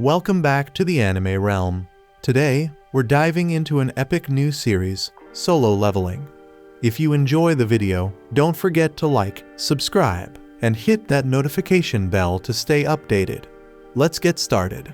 Welcome back to the anime realm. Today, we're diving into an epic new series, Solo Leveling. If you enjoy the video, don't forget to like, subscribe, and hit that notification bell to stay updated. Let's get started.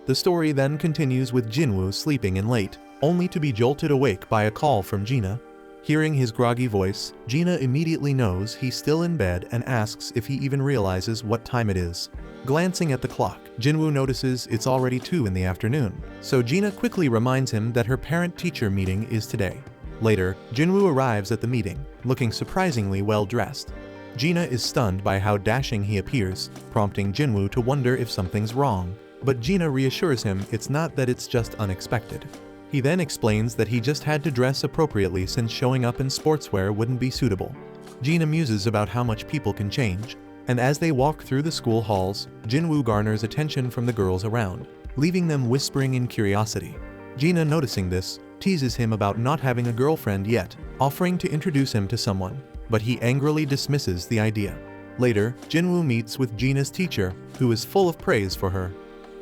The story then continues with Jin-Woo sleeping in late, only to be jolted awake by a call from Gina. Hearing his groggy voice, Gina immediately knows he's still in bed and asks if he even realizes what time it is. Glancing at the clock, Jin-Woo notices it's already 2 in the afternoon, so Gina quickly reminds him that her parent-teacher meeting is today. Later, Jin-Woo arrives at the meeting, looking surprisingly well-dressed. Gina is stunned by how dashing he appears, prompting Jin-Woo to wonder if something's wrong, but Gina reassures him it's not, that it's just unexpected. He then explains that he just had to dress appropriately since showing up in sportswear wouldn't be suitable. Gina muses about how much people can change, and as they walk through the school halls, Jin-Woo garners attention from the girls around, leaving them whispering in curiosity. Gina, noticing this, teases him about not having a girlfriend yet, offering to introduce him to someone, but he angrily dismisses the idea. Later, Jin-Woo meets with Gina's teacher, who is full of praise for her.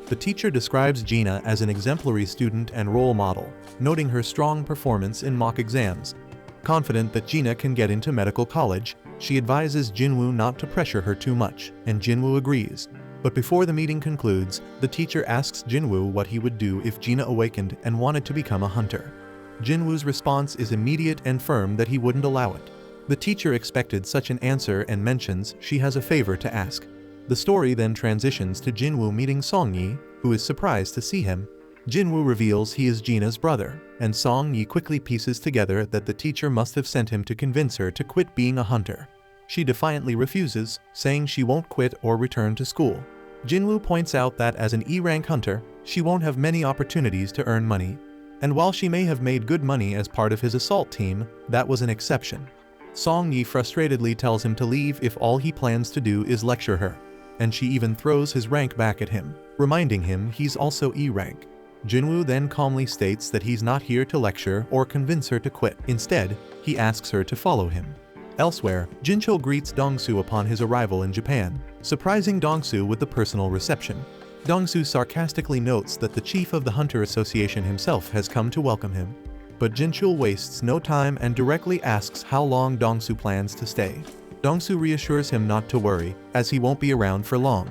The teacher describes Gina as an exemplary student and role model, noting her strong performance in mock exams. Confident that Gina can get into medical college, she advises Jin-Woo not to pressure her too much, and Jin-Woo agrees. But before the meeting concludes, the teacher asks Jin-Woo what he would do if Gina awakened and wanted to become a hunter. Jin-Woo's response is immediate and firm that he wouldn't allow it. The teacher expected such an answer and mentions she has a favor to ask. The story then transitions to Jin-Woo meeting Song-Yi, who is surprised to see him. Jin-Woo reveals he is Gina's brother, and Song-Yi quickly pieces together that the teacher must have sent him to convince her to quit being a hunter. She defiantly refuses, saying she won't quit or return to school. Jin-Woo points out that as an E-rank hunter, she won't have many opportunities to earn money. And while she may have made good money as part of his assault team, that was an exception. Song-Yi frustratedly tells him to leave if all he plans to do is lecture her. And she even throws his rank back at him, reminding him he's also E-rank. Jin-Woo then calmly states that he's not here to lecture or convince her to quit. Instead, he asks her to follow him. Elsewhere, Jin-Chul greets Dong-Soo upon his arrival in Japan, surprising Dong-Soo with the personal reception. Dong-Soo sarcastically notes that the chief of the Hunter Association himself has come to welcome him. But Jin-Chul wastes no time and directly asks how long Dong-Soo plans to stay. Dong-Soo reassures him not to worry, as he won't be around for long.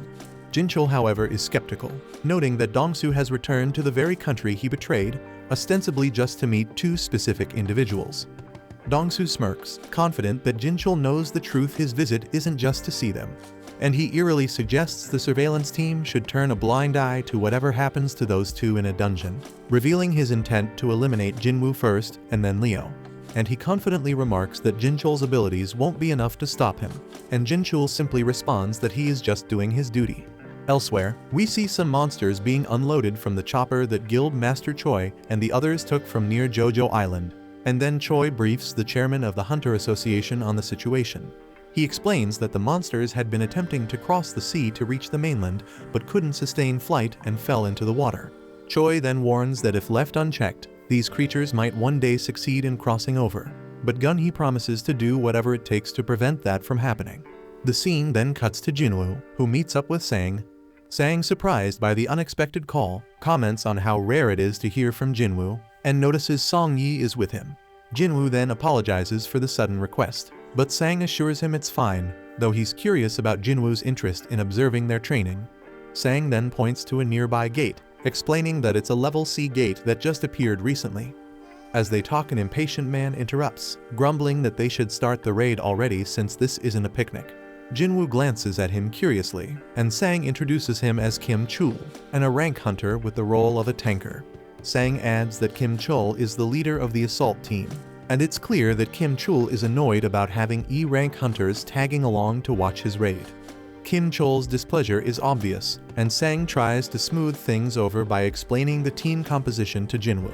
Jin-Chul, however, is skeptical, noting that Dong-Soo has returned to the very country he betrayed, ostensibly just to meet 2 specific individuals. Dong-Soo smirks, confident that Jin-Chul knows the truth. His visit isn't just to see them, and he eerily suggests the surveillance team should turn a blind eye to whatever happens to those 2 in a dungeon, revealing his intent to eliminate Jin-Woo first and then Leo. And he confidently remarks that Jin-Chul's abilities won't be enough to stop him, and Jin-Chul simply responds that he is just doing his duty. Elsewhere, we see some monsters being unloaded from the chopper that Guild Master Choi and the others took from near Jojo Island, and then Choi briefs the chairman of the Hunter Association on the situation. He explains that the monsters had been attempting to cross the sea to reach the mainland, but couldn't sustain flight and fell into the water. Choi then warns that if left unchecked, these creatures might one day succeed in crossing over, but Gun-hee promises to do whatever it takes to prevent that from happening. The scene then cuts to Jin-Woo, who meets up with Sang. Sang, surprised by the unexpected call, comments on how rare it is to hear from Jin-Woo, and notices Song-Yi is with him. Jin-Woo then apologizes for the sudden request, but Sang assures him it's fine, though he's curious about Jin-Woo's interest in observing their training. Sang then points to a nearby gate, explaining that it's a level C gate that just appeared recently. As they talk, an impatient man interrupts, grumbling that they should start the raid already since this isn't a picnic. Jin-Woo glances at him curiously, and Sang introduces him as Kim Chul, and a rank hunter with the role of a tanker. Sang adds that Kim Chul is the leader of the assault team, and it's clear that Kim Chul is annoyed about having E-rank hunters tagging along to watch his raid. Kim Chul's displeasure is obvious, and Sang tries to smooth things over by explaining the team composition to Jin-Woo.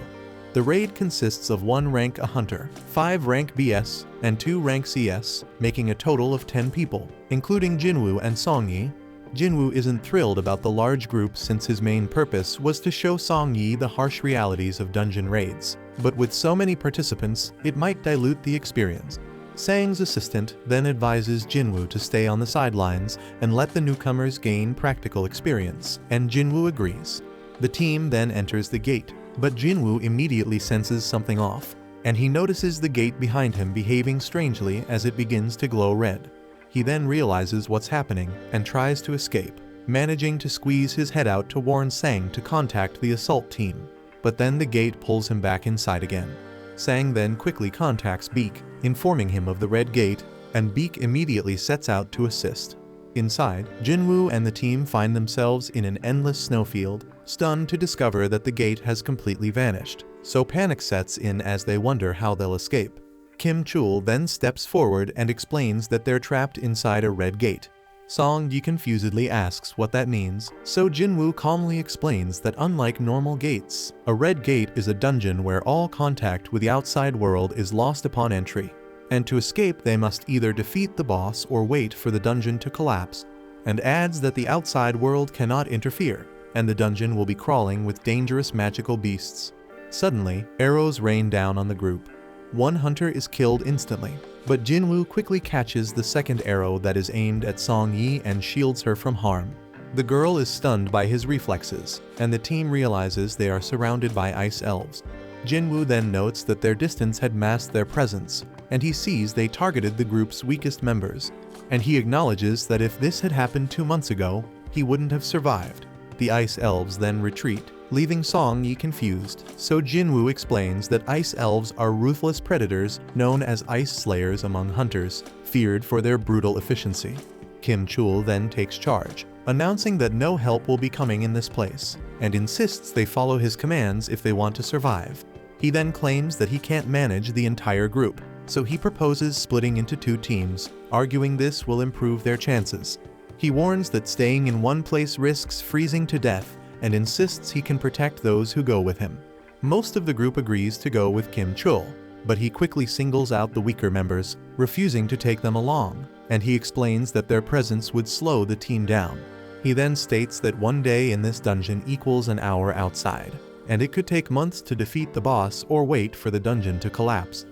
The raid consists of 1 rank A hunter, 5 rank BS, and 2 rank CS, making a total of 10 people, including Jin-Woo and Song-Yi. Jin-Woo isn't thrilled about the large group since his main purpose was to show Song-Yi the harsh realities of dungeon raids, but with so many participants, it might dilute the experience. Sang's assistant then advises Jin-Woo to stay on the sidelines and let the newcomers gain practical experience, and Jin-Woo agrees. The team then enters the gate, but Jin-Woo immediately senses something off, and he notices the gate behind him behaving strangely as it begins to glow red. He then realizes what's happening and tries to escape, managing to squeeze his head out to warn Sang to contact the assault team. But then the gate pulls him back inside again. Sang then quickly contacts Bleak, informing him of the red gate, and Bleak immediately sets out to assist. Inside, Jin-Woo and the team find themselves in an endless snowfield, stunned to discover that the gate has completely vanished, so panic sets in as they wonder how they'll escape. Kim Chul then steps forward and explains that they're trapped inside a red gate. Song Ji confusedly asks what that means, so Jin-Woo calmly explains that unlike normal gates, a red gate is a dungeon where all contact with the outside world is lost upon entry, and to escape they must either defeat the boss or wait for the dungeon to collapse, and adds that the outside world cannot interfere, and the dungeon will be crawling with dangerous magical beasts. Suddenly, arrows rain down on the group. One hunter is killed instantly, but Jin-Woo quickly catches the second arrow that is aimed at Song Yi and shields her from harm. The girl is stunned by his reflexes, and the team realizes they are surrounded by ice elves. Jin-Woo then notes that their distance had masked their presence, and he sees they targeted the group's weakest members, and he acknowledges that if this had happened 2 months ago, he wouldn't have survived. The ice elves then retreat, leaving Song Yi confused, so Jin-Woo explains that ice elves are ruthless predators known as ice slayers among hunters, feared for their brutal efficiency. Kim Chul then takes charge, announcing that no help will be coming in this place, and insists they follow his commands if they want to survive. He then claims that he can't manage the entire group, so he proposes splitting into 2 teams, arguing this will improve their chances. He warns that staying in one place risks freezing to death, and insists he can protect those who go with him. Most of the group agrees to go with Kim Chul, but he quickly singles out the weaker members, refusing to take them along, and he explains that their presence would slow the team down. He then states that 1 day in this dungeon equals an hour outside, and it could take months to defeat the boss or wait for the dungeon to collapse.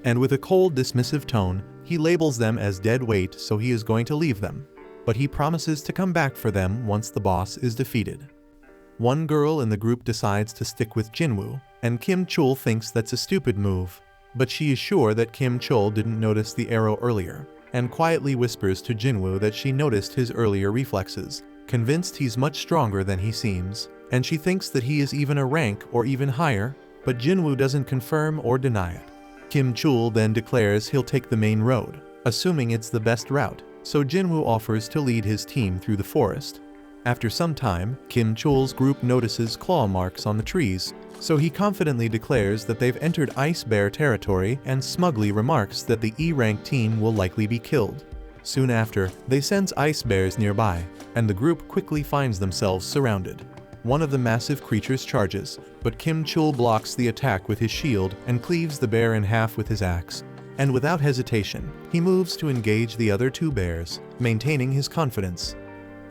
And with a cold, dismissive tone, he labels them as dead weight, so he is going to leave them, but he promises to come back for them once the boss is defeated. One girl in the group decides to stick with Jin-Woo, and Kim Chul thinks that's a stupid move, but she is sure that Kim Chul didn't notice the arrow earlier, and quietly whispers to Jin-Woo that she noticed his earlier reflexes, convinced he's much stronger than he seems, and she thinks that he is even a rank or even higher, but Jin-Woo doesn't confirm or deny it. Kim Chul then declares he'll take the main road, assuming it's the best route, so Jin-Woo offers to lead his team through the forest. After some time, Kim Chul's group notices claw marks on the trees, so he confidently declares that they've entered Ice Bear territory and smugly remarks that the E-rank team will likely be killed. Soon after, they sense ice bears nearby, and the group quickly finds themselves surrounded. One of the massive creatures charges, but Kim Chul blocks the attack with his shield and cleaves the bear in half with his axe. And without hesitation, he moves to engage the other 2 bears, maintaining his confidence.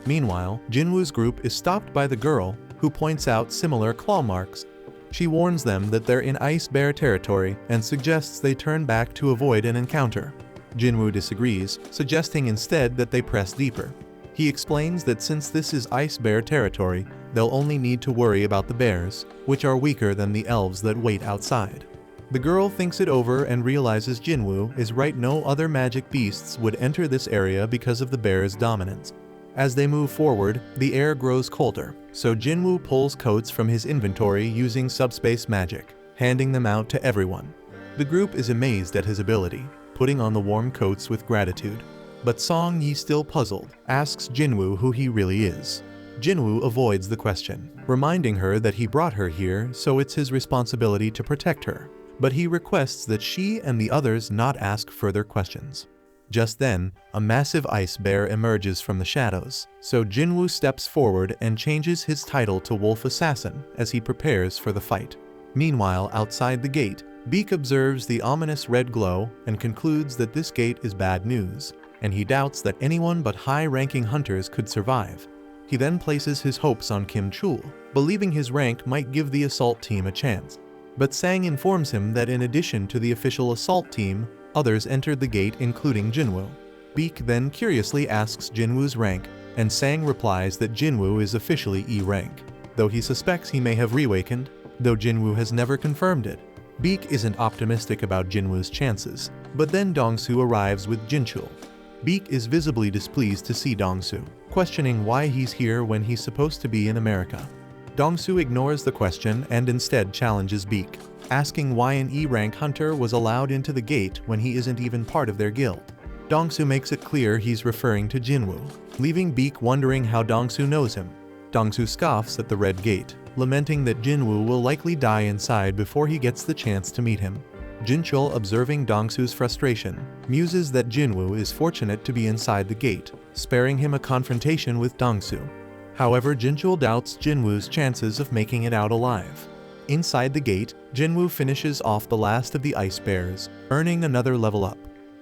Meanwhile, Jin-Woo's group is stopped by the girl, who points out similar claw marks. She warns them that they're in Ice Bear territory and suggests they turn back to avoid an encounter. Jin-Woo disagrees, suggesting instead that they press deeper. He explains that since this is Ice Bear territory, they'll only need to worry about the bears, which are weaker than the elves that wait outside. The girl thinks it over and realizes Jin-Woo is right, no other magic beasts would enter this area because of the bear's dominance. As they move forward, the air grows colder, so Jin-Woo pulls coats from his inventory using subspace magic, handing them out to everyone. The group is amazed at his ability, putting on the warm coats with gratitude. But Song Yi, still puzzled, asks Jin-Woo who he really is. Jin-Woo avoids the question, reminding her that he brought her here, so it's his responsibility to protect her. But he requests that she and the others not ask further questions. Just then, a massive ice bear emerges from the shadows, so Jin-Woo steps forward and changes his title to Wolf Assassin as he prepares for the fight. Meanwhile, outside the gate, Bleak observes the ominous red glow and concludes that this gate is bad news, and he doubts that anyone but high-ranking hunters could survive. He then places his hopes on Kim Chul, believing his rank might give the assault team a chance. But Sang informs him that in addition to the official assault team, Others entered the gate, including Jin-Woo. Bleak then curiously asks Jin-Woo's rank, and Sang replies that Jin-Woo is officially E rank, though he suspects he may have reawakened, though Jin-Woo has never confirmed it. Bleak isn't optimistic about Jin-Woo's chances, but then Dong-Soo arrives with Jin-Chul. Bleak is visibly displeased to see Dong-Soo, questioning why he's here when he's supposed to be in America. Dong-Soo ignores the question and instead challenges Bleak, asking why an E-rank hunter was allowed into the gate when he isn't even part of their guild. Dong-Soo makes it clear he's referring to Jin-Woo, leaving Bleak wondering how Dong-Soo knows him. Dong-Soo scoffs at the red gate, lamenting that Jin-Woo will likely die inside before he gets the chance to meet him. Jin-Chul, observing Dong-Soo's frustration, muses that Jin-Woo is fortunate to be inside the gate, sparing him a confrontation with Dong-Soo. However, Jin-Chul doubts Jin-Woo's chances of making it out alive. Inside the gate, Jin-Woo finishes off the last of the ice bears, earning another level up.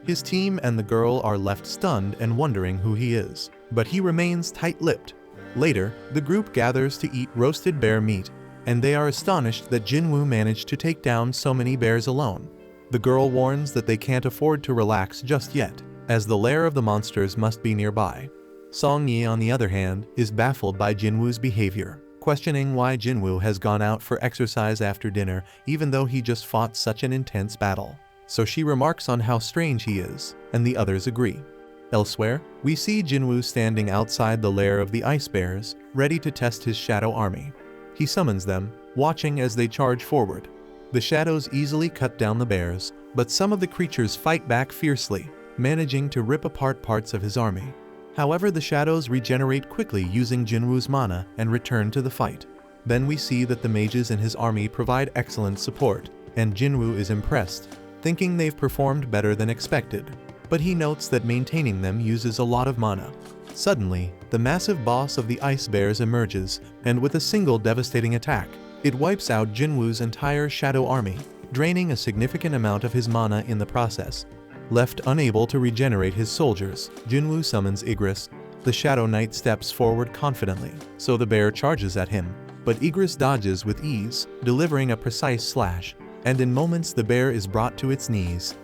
His team and the girl are left stunned and wondering who he is, but he remains tight-lipped. Later, the group gathers to eat roasted bear meat, and they are astonished that Jin-Woo managed to take down so many bears alone. The girl warns that they can't afford to relax just yet, as the lair of the monsters must be nearby. Song-Yi, on the other hand, is baffled by Jin-Woo's behavior, questioning why Jin-Woo has gone out for exercise after dinner even though he just fought such an intense battle. So she remarks on how strange he is, and the others agree. Elsewhere, we see Jin-Woo standing outside the lair of the ice bears, ready to test his shadow army. He summons them, watching as they charge forward. The shadows easily cut down the bears, but some of the creatures fight back fiercely, managing to rip apart parts of his army. However, the shadows regenerate quickly using Jin-Woo's mana and return to the fight. Then we see that the mages in his army provide excellent support, and Jin-Woo is impressed, thinking they've performed better than expected. But he notes that maintaining them uses a lot of mana. Suddenly, the massive boss of the ice bears emerges, and with a single devastating attack, it wipes out Jin-Woo's entire shadow army, draining a significant amount of his mana in the process. Left unable to regenerate his soldiers, Jin-Woo summons Igris. The Shadow Knight steps forward confidently, so the bear charges at him, but Igris dodges with ease, delivering a precise slash, and in moments the bear is brought to its knees.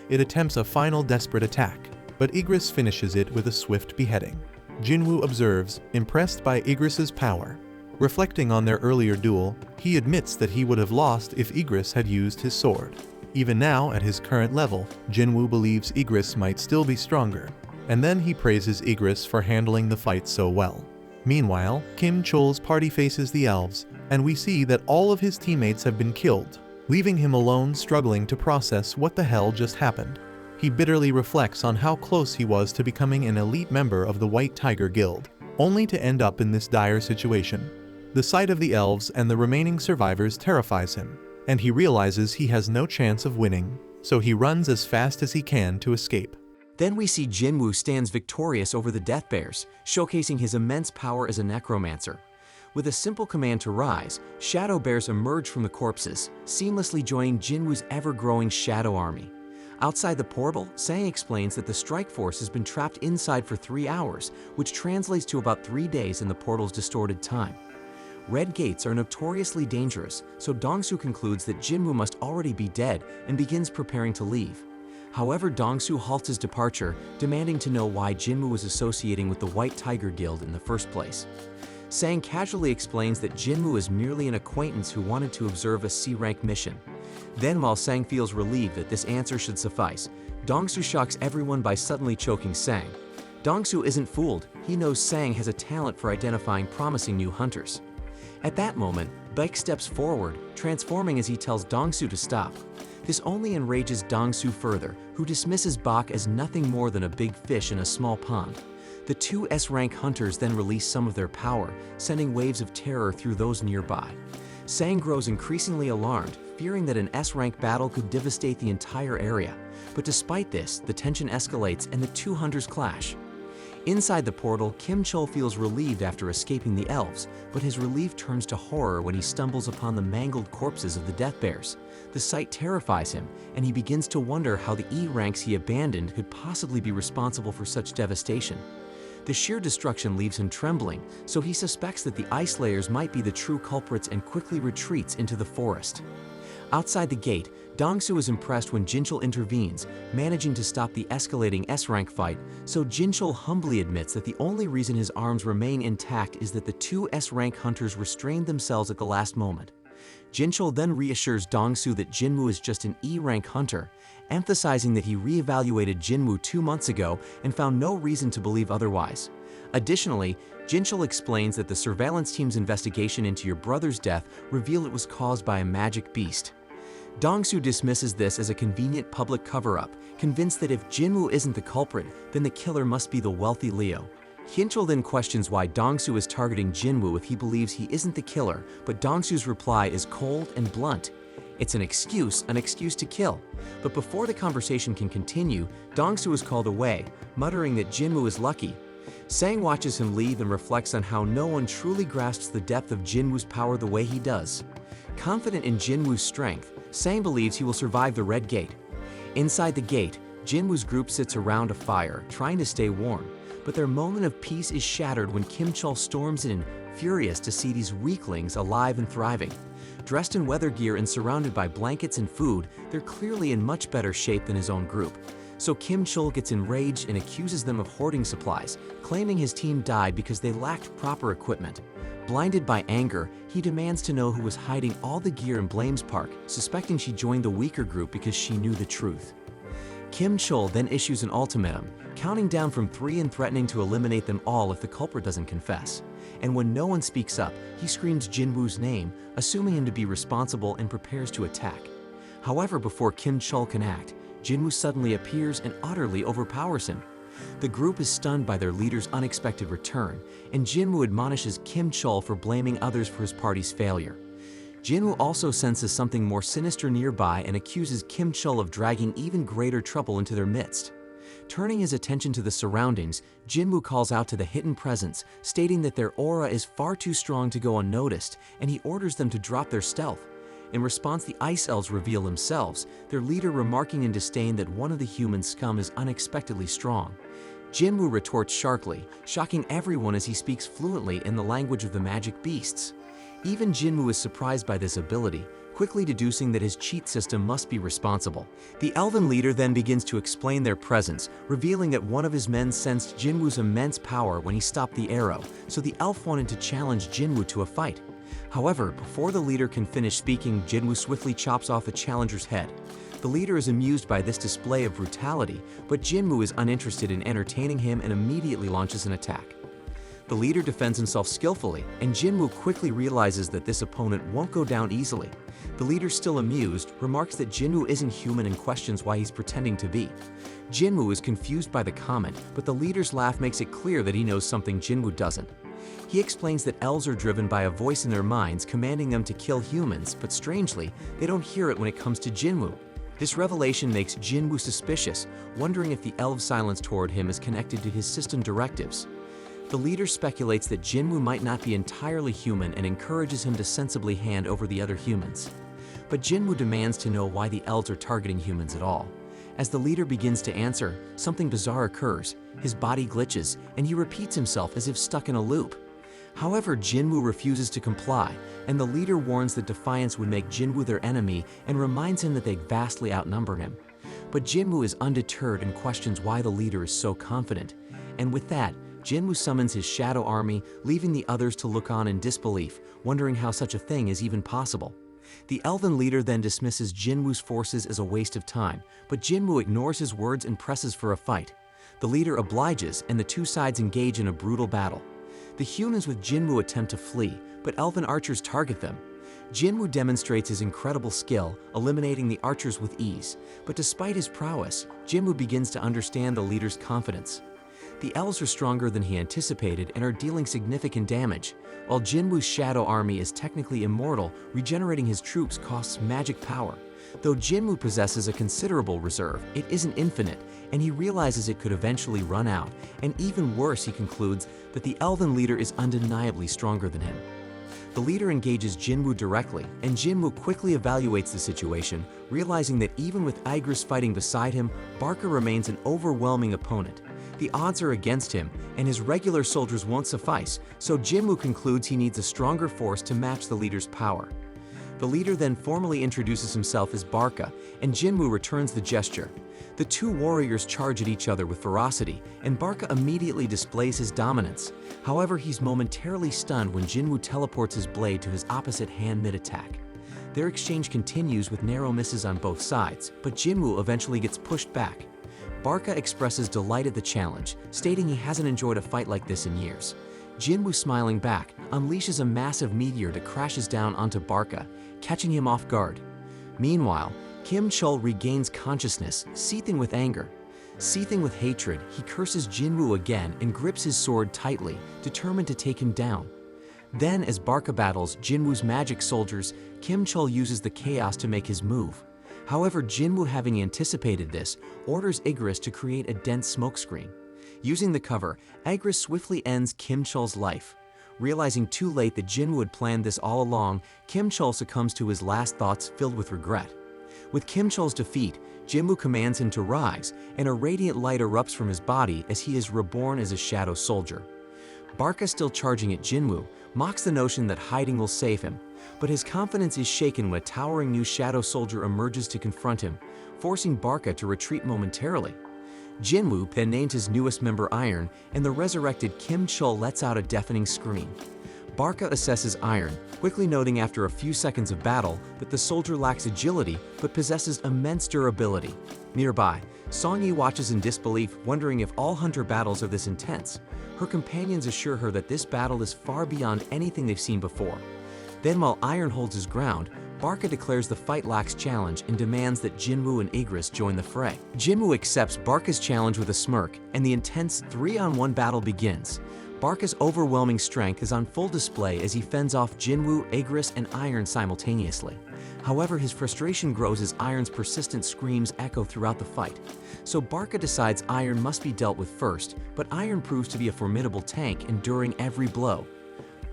It attempts a final desperate attack, but Igris finishes it with a swift beheading. Jin-Woo observes, impressed by Igris's power. Reflecting on their earlier duel, he admits that he would have lost if Igris had used his sword. Even now, at his current level, Jin-Woo believes Igris might still be stronger, and then he praises Igris for handling the fight so well. Meanwhile, Kim Chul's party faces the elves, and we see that all of his teammates have been killed, leaving him alone struggling to process what the hell just happened. He bitterly reflects on how close he was to becoming an elite member of the White Tiger Guild, only to end up in this dire situation. The sight of the elves and the remaining survivors terrifies him, and he realizes he has no chance of winning, so he runs as fast as he can to escape. Then we see Jin-Woo stands victorious over the Death Bears, showcasing his immense power as a necromancer. With a simple command to rise, shadow bears emerge from the corpses, seamlessly joining Jin-Woo's ever-growing shadow army. Outside the portal, Sang explains that the strike force has been trapped inside for 3 hours, which translates to about 3 days in the portal's distorted time. Red gates are notoriously dangerous, so Dong-Soo concludes that Jin-Woo must already be dead and begins preparing to leave. However, Dong-Soo halts his departure, demanding to know why Jin-Woo was associating with the White Tiger Guild in the first place. Sang casually explains that Jin-Woo is merely an acquaintance who wanted to observe a C-rank mission. Then, while Sang feels relieved that this answer should suffice, Dong-Soo shocks everyone by suddenly choking Sang. Dong-Soo isn't fooled, he knows Sang has a talent for identifying promising new hunters. At that moment, Baek steps forward, transforming as he tells Dong-Soo to stop. This only enrages Dong-Soo further, who dismisses Bak as nothing more than a big fish in a small pond. The two S-rank hunters then release some of their power, sending waves of terror through those nearby. Sang grows increasingly alarmed, fearing that an S-rank battle could devastate the entire area. But despite this, the tension escalates and the two hunters clash. Inside the portal, Kim Chul feels relieved after escaping the elves, but his relief turns to horror when he stumbles upon the mangled corpses of the Death Bears. The sight terrifies him, and he begins to wonder how the E ranks he abandoned could possibly be responsible for such devastation. The sheer destruction leaves him trembling, so he suspects that the ice layers might be the true culprits and quickly retreats into the forest. Outside the gate, Dong-soo is impressed when Jin-chul intervenes, managing to stop the escalating S-rank fight, so Jin-chul humbly admits that the only reason his arms remain intact is that the two S-rank hunters restrained themselves at the last moment. Jin-chul then reassures Dong-soo that Jin-woo is just an E-rank hunter, emphasizing that he re-evaluated Jin-woo 2 months ago and found no reason to believe otherwise. Additionally, Jin-chul explains that the surveillance team's investigation into your brother's death revealed it was caused by a magic beast. Dong-soo dismisses this as a convenient public cover-up, convinced that if Jin-woo isn't the culprit, then the killer must be the wealthy Leo. Jin-chul then questions why Dong-soo is targeting Jin-woo if he believes he isn't the killer, but Dong-soo's reply is cold and blunt. It's an excuse to kill. But before the conversation can continue, Dong-soo is called away, muttering that Jin-woo is lucky. Sang watches him leave and reflects on how no one truly grasps the depth of Jin-woo's power the way he does. Confident in Jin-woo's strength, Sang believes he will survive the Red Gate. Inside the gate, Jin-woo's group sits around a fire, trying to stay warm, but their moment of peace is shattered when Kim-chul storms in, furious to see these weaklings alive and thriving. Dressed in weather gear and surrounded by blankets and food, they're clearly in much better shape than his own group. So Kim-chul gets enraged and accuses them of hoarding supplies, claiming his team died because they lacked proper equipment. Blinded by anger, he demands to know who was hiding all the gear and blames Park, suspecting she joined the weaker group because she knew the truth. Kim-chul then issues an ultimatum, counting down from 3 and threatening to eliminate them all if the culprit doesn't confess. And when no one speaks up, he screams Jin-woo's name, assuming him to be responsible and prepares to attack. However, before Kim-chul can act, Jin-woo suddenly appears and utterly overpowers him. The group is stunned by their leader's unexpected return, and Jin-woo admonishes Kim-chul for blaming others for his party's failure. Jin-woo also senses something more sinister nearby and accuses Kim-chul of dragging even greater trouble into their midst. Turning his attention to the surroundings, Jin-woo calls out to the hidden presence, stating that their aura is far too strong to go unnoticed, and he orders them to drop their stealth. In response, the Ice Elves reveal themselves, their leader remarking in disdain that one of the human scum is unexpectedly strong. Jin-woo retorts sharply, shocking everyone as he speaks fluently in the language of the magic beasts. Even Jin-woo is surprised by this ability, quickly deducing that his cheat system must be responsible. The elven leader then begins to explain their presence, revealing that one of his men sensed Jin-woo's immense power when he stopped the arrow, so the elf wanted to challenge Jin-woo to a fight. However, before the leader can finish speaking, Jin-woo swiftly chops off the challenger's head. The leader is amused by this display of brutality, but Jin-woo is uninterested in entertaining him and immediately launches an attack. The leader defends himself skillfully, and Jin-woo quickly realizes that this opponent won't go down easily. The leader, still amused, remarks that Jin-woo isn't human and questions why he's pretending to be. Jin-woo is confused by the comment, but the leader's laugh makes it clear that he knows something Jin-woo doesn't. He explains that elves are driven by a voice in their minds commanding them to kill humans, but strangely, they don't hear it when it comes to Jin-woo. This revelation makes Jin-woo suspicious, wondering if the elves' silence toward him is connected to his system directives. The leader speculates that Jin-woo might not be entirely human and encourages him to sensibly hand over the other humans. But Jin-woo demands to know why the elves are targeting humans at all. As the leader begins to answer, something bizarre occurs. His body glitches, and he repeats himself as if stuck in a loop. However, Jin-woo refuses to comply, and the leader warns that defiance would make Jin-woo their enemy and reminds him that they vastly outnumber him. But Jin-woo is undeterred and questions why the leader is so confident. And with that, Jin-woo summons his shadow army, leaving the others to look on in disbelief, wondering how such a thing is even possible. The elven leader then dismisses Jin-woo's forces as a waste of time, but Jin-woo ignores his words and presses for a fight. The leader obliges, and the two sides engage in a brutal battle. The humans with Jin-woo attempt to flee, but elven archers target them. Jin-woo demonstrates his incredible skill, eliminating the archers with ease, but despite his prowess, Jin-woo begins to understand the leader's confidence. The elves are stronger than he anticipated and are dealing significant damage. While Jin-woo's shadow army is technically immortal, regenerating his troops costs magic power. Though Jin-woo possesses a considerable reserve, it isn't infinite, and he realizes it could eventually run out, and even worse, he concludes that the elven leader is undeniably stronger than him. The leader engages Jin-woo directly, and Jin-woo quickly evaluates the situation, realizing that even with Igris fighting beside him, Barker remains an overwhelming opponent. The odds are against him, and his regular soldiers won't suffice, so Jin-woo concludes he needs a stronger force to match the leader's power. The leader then formally introduces himself as Barca, and Jin-Woo returns the gesture. The two warriors charge at each other with ferocity, and Barca immediately displays his dominance. However, he's momentarily stunned when Jin-Woo teleports his blade to his opposite hand mid-attack. Their exchange continues with narrow misses on both sides, but Jin-Woo eventually gets pushed back. Barca expresses delight at the challenge, stating he hasn't enjoyed a fight like this in years. Jin-Woo, smiling back, unleashes a massive meteor that crashes down onto Barca, catching him off guard. Meanwhile, Kim Chul regains consciousness, seething with anger. Seething with hatred, he curses Jin-Woo again and grips his sword tightly, determined to take him down. Then, as Barca battles Jin-Woo's magic soldiers, Kim Chul uses the chaos to make his move. However, Jin-Woo, having anticipated this, orders Igris to create a dense smokescreen. Using the cover, Igris swiftly ends Kim Chul's life. Realizing too late that Jin-Woo had planned this all along, Kim Chul succumbs to his last thoughts filled with regret. With Kim Chul's defeat, Jin-Woo commands him to rise, and a radiant light erupts from his body as he is reborn as a shadow soldier. Barca, still charging at Jin-Woo, mocks the notion that hiding will save him, but his confidence is shaken when a towering new shadow soldier emerges to confront him, forcing Barca to retreat momentarily. Jin-Woo then names his newest member Iron, and the resurrected Kim Chul lets out a deafening scream. Barca assesses Iron, quickly noting after a few seconds of battle that the soldier lacks agility but possesses immense durability. Nearby, Song-Yi watches in disbelief, wondering if all hunter battles are this intense. Her companions assure her that this battle is far beyond anything they've seen before. Then, while Iron holds his ground, Barca declares the fight lacks challenge and demands that Jin-Woo and Igris join the fray. Jin-Woo accepts Barca's challenge with a smirk, and the intense 3-on-1 battle begins. Barca's overwhelming strength is on full display as he fends off Jin-Woo, Igris, and Iron simultaneously. However, his frustration grows as Iron's persistent screams echo throughout the fight. So Barca decides Iron must be dealt with first, but Iron proves to be a formidable tank, enduring every blow.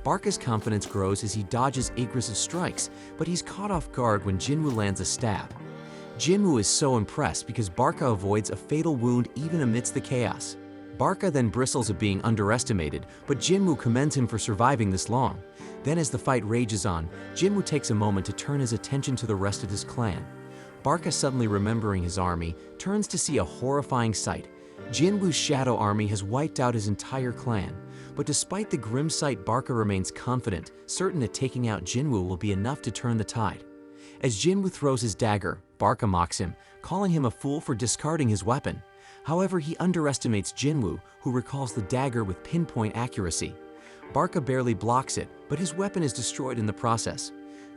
Barca's confidence grows as he dodges Igris' strikes, but he's caught off guard when Jin-Woo lands a stab. Jin-Woo is so impressed because Barca avoids a fatal wound even amidst the chaos. Barca then bristles at being underestimated, but Jin-Woo commends him for surviving this long. Then, as the fight rages on, Jin-Woo takes a moment to turn his attention to the rest of his clan. Barca, suddenly remembering his army, turns to see a horrifying sight. Jin-Woo's shadow army has wiped out his entire clan. But despite the grim sight, Barca remains confident, certain that taking out Jin-Woo will be enough to turn the tide. As Jin-Woo throws his dagger, Barca mocks him, calling him a fool for discarding his weapon. However, he underestimates Jin-Woo, who recalls the dagger with pinpoint accuracy. Barca barely blocks it, but his weapon is destroyed in the process.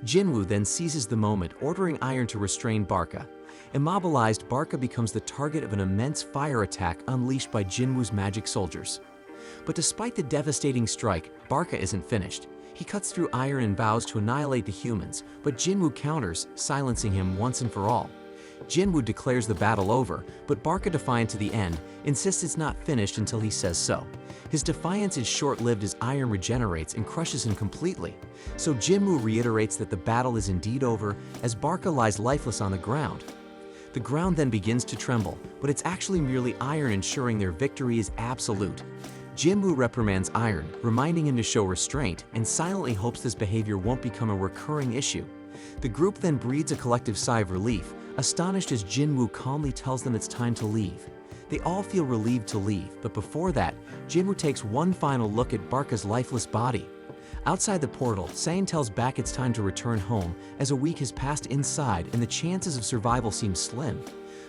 Jin-Woo then seizes the moment, ordering Iron to restrain Barca. Immobilized, Barca becomes the target of an immense fire attack unleashed by Jin-Woo's magic soldiers. But despite the devastating strike, Barca isn't finished. He cuts through Iron and vows to annihilate the humans, but Jin-Woo counters, silencing him once and for all. Jin-Woo declares the battle over, but Barca, defiant to the end, insists it's not finished until he says so. His defiance is short-lived as Iron regenerates and crushes him completely. So Jin-Woo reiterates that the battle is indeed over as Barca lies lifeless on the ground. The ground then begins to tremble, but it's actually merely Iron ensuring their victory is absolute. Jin-Woo reprimands Iron, reminding him to show restraint, and silently hopes this behavior won't become a recurring issue. The group then breathes a collective sigh of relief, astonished as Jin-Woo calmly tells them it's time to leave. They all feel relieved to leave, but before that, Jin-Woo takes one final look at Barca's lifeless body. Outside the portal, Sang tells Bak it's time to return home, as a week has passed inside and the chances of survival seem slim.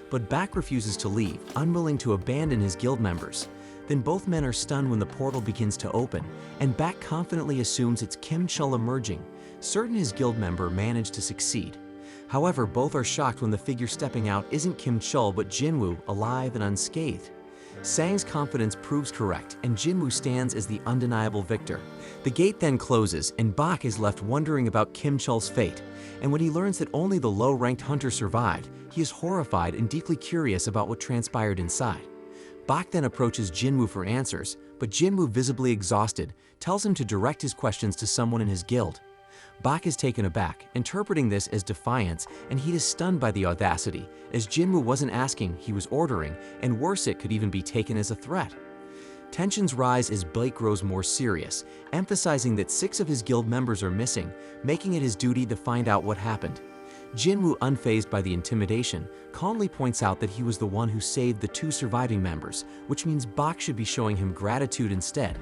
But Bak refuses to leave, unwilling to abandon his guild members. Then both men are stunned when the portal begins to open, and Bak confidently assumes it's Kim Chul emerging, certain his guild member managed to succeed. However, both are shocked when the figure stepping out isn't Kim Chul but Jin-Woo, alive and unscathed. Sang's confidence proves correct, and Jin-Woo stands as the undeniable victor. The gate then closes, and Bak is left wondering about Kim Chul's fate, and when he learns that only the low-ranked hunter survived, he is horrified and deeply curious about what transpired inside. Bak then approaches Jin-Woo for answers, but Jin-Woo, visibly exhausted, tells him to direct his questions to someone in his guild. Bak is taken aback, interpreting this as defiance, and he is stunned by the audacity, as Jin-Woo wasn't asking, he was ordering, and worse, it could even be taken as a threat. Tensions rise as Blake grows more serious, emphasizing that 6 of his guild members are missing, making it his duty to find out what happened. Jin-Woo, unfazed by the intimidation, calmly points out that he was the one who saved the 2 surviving members, which means Bak should be showing him gratitude instead.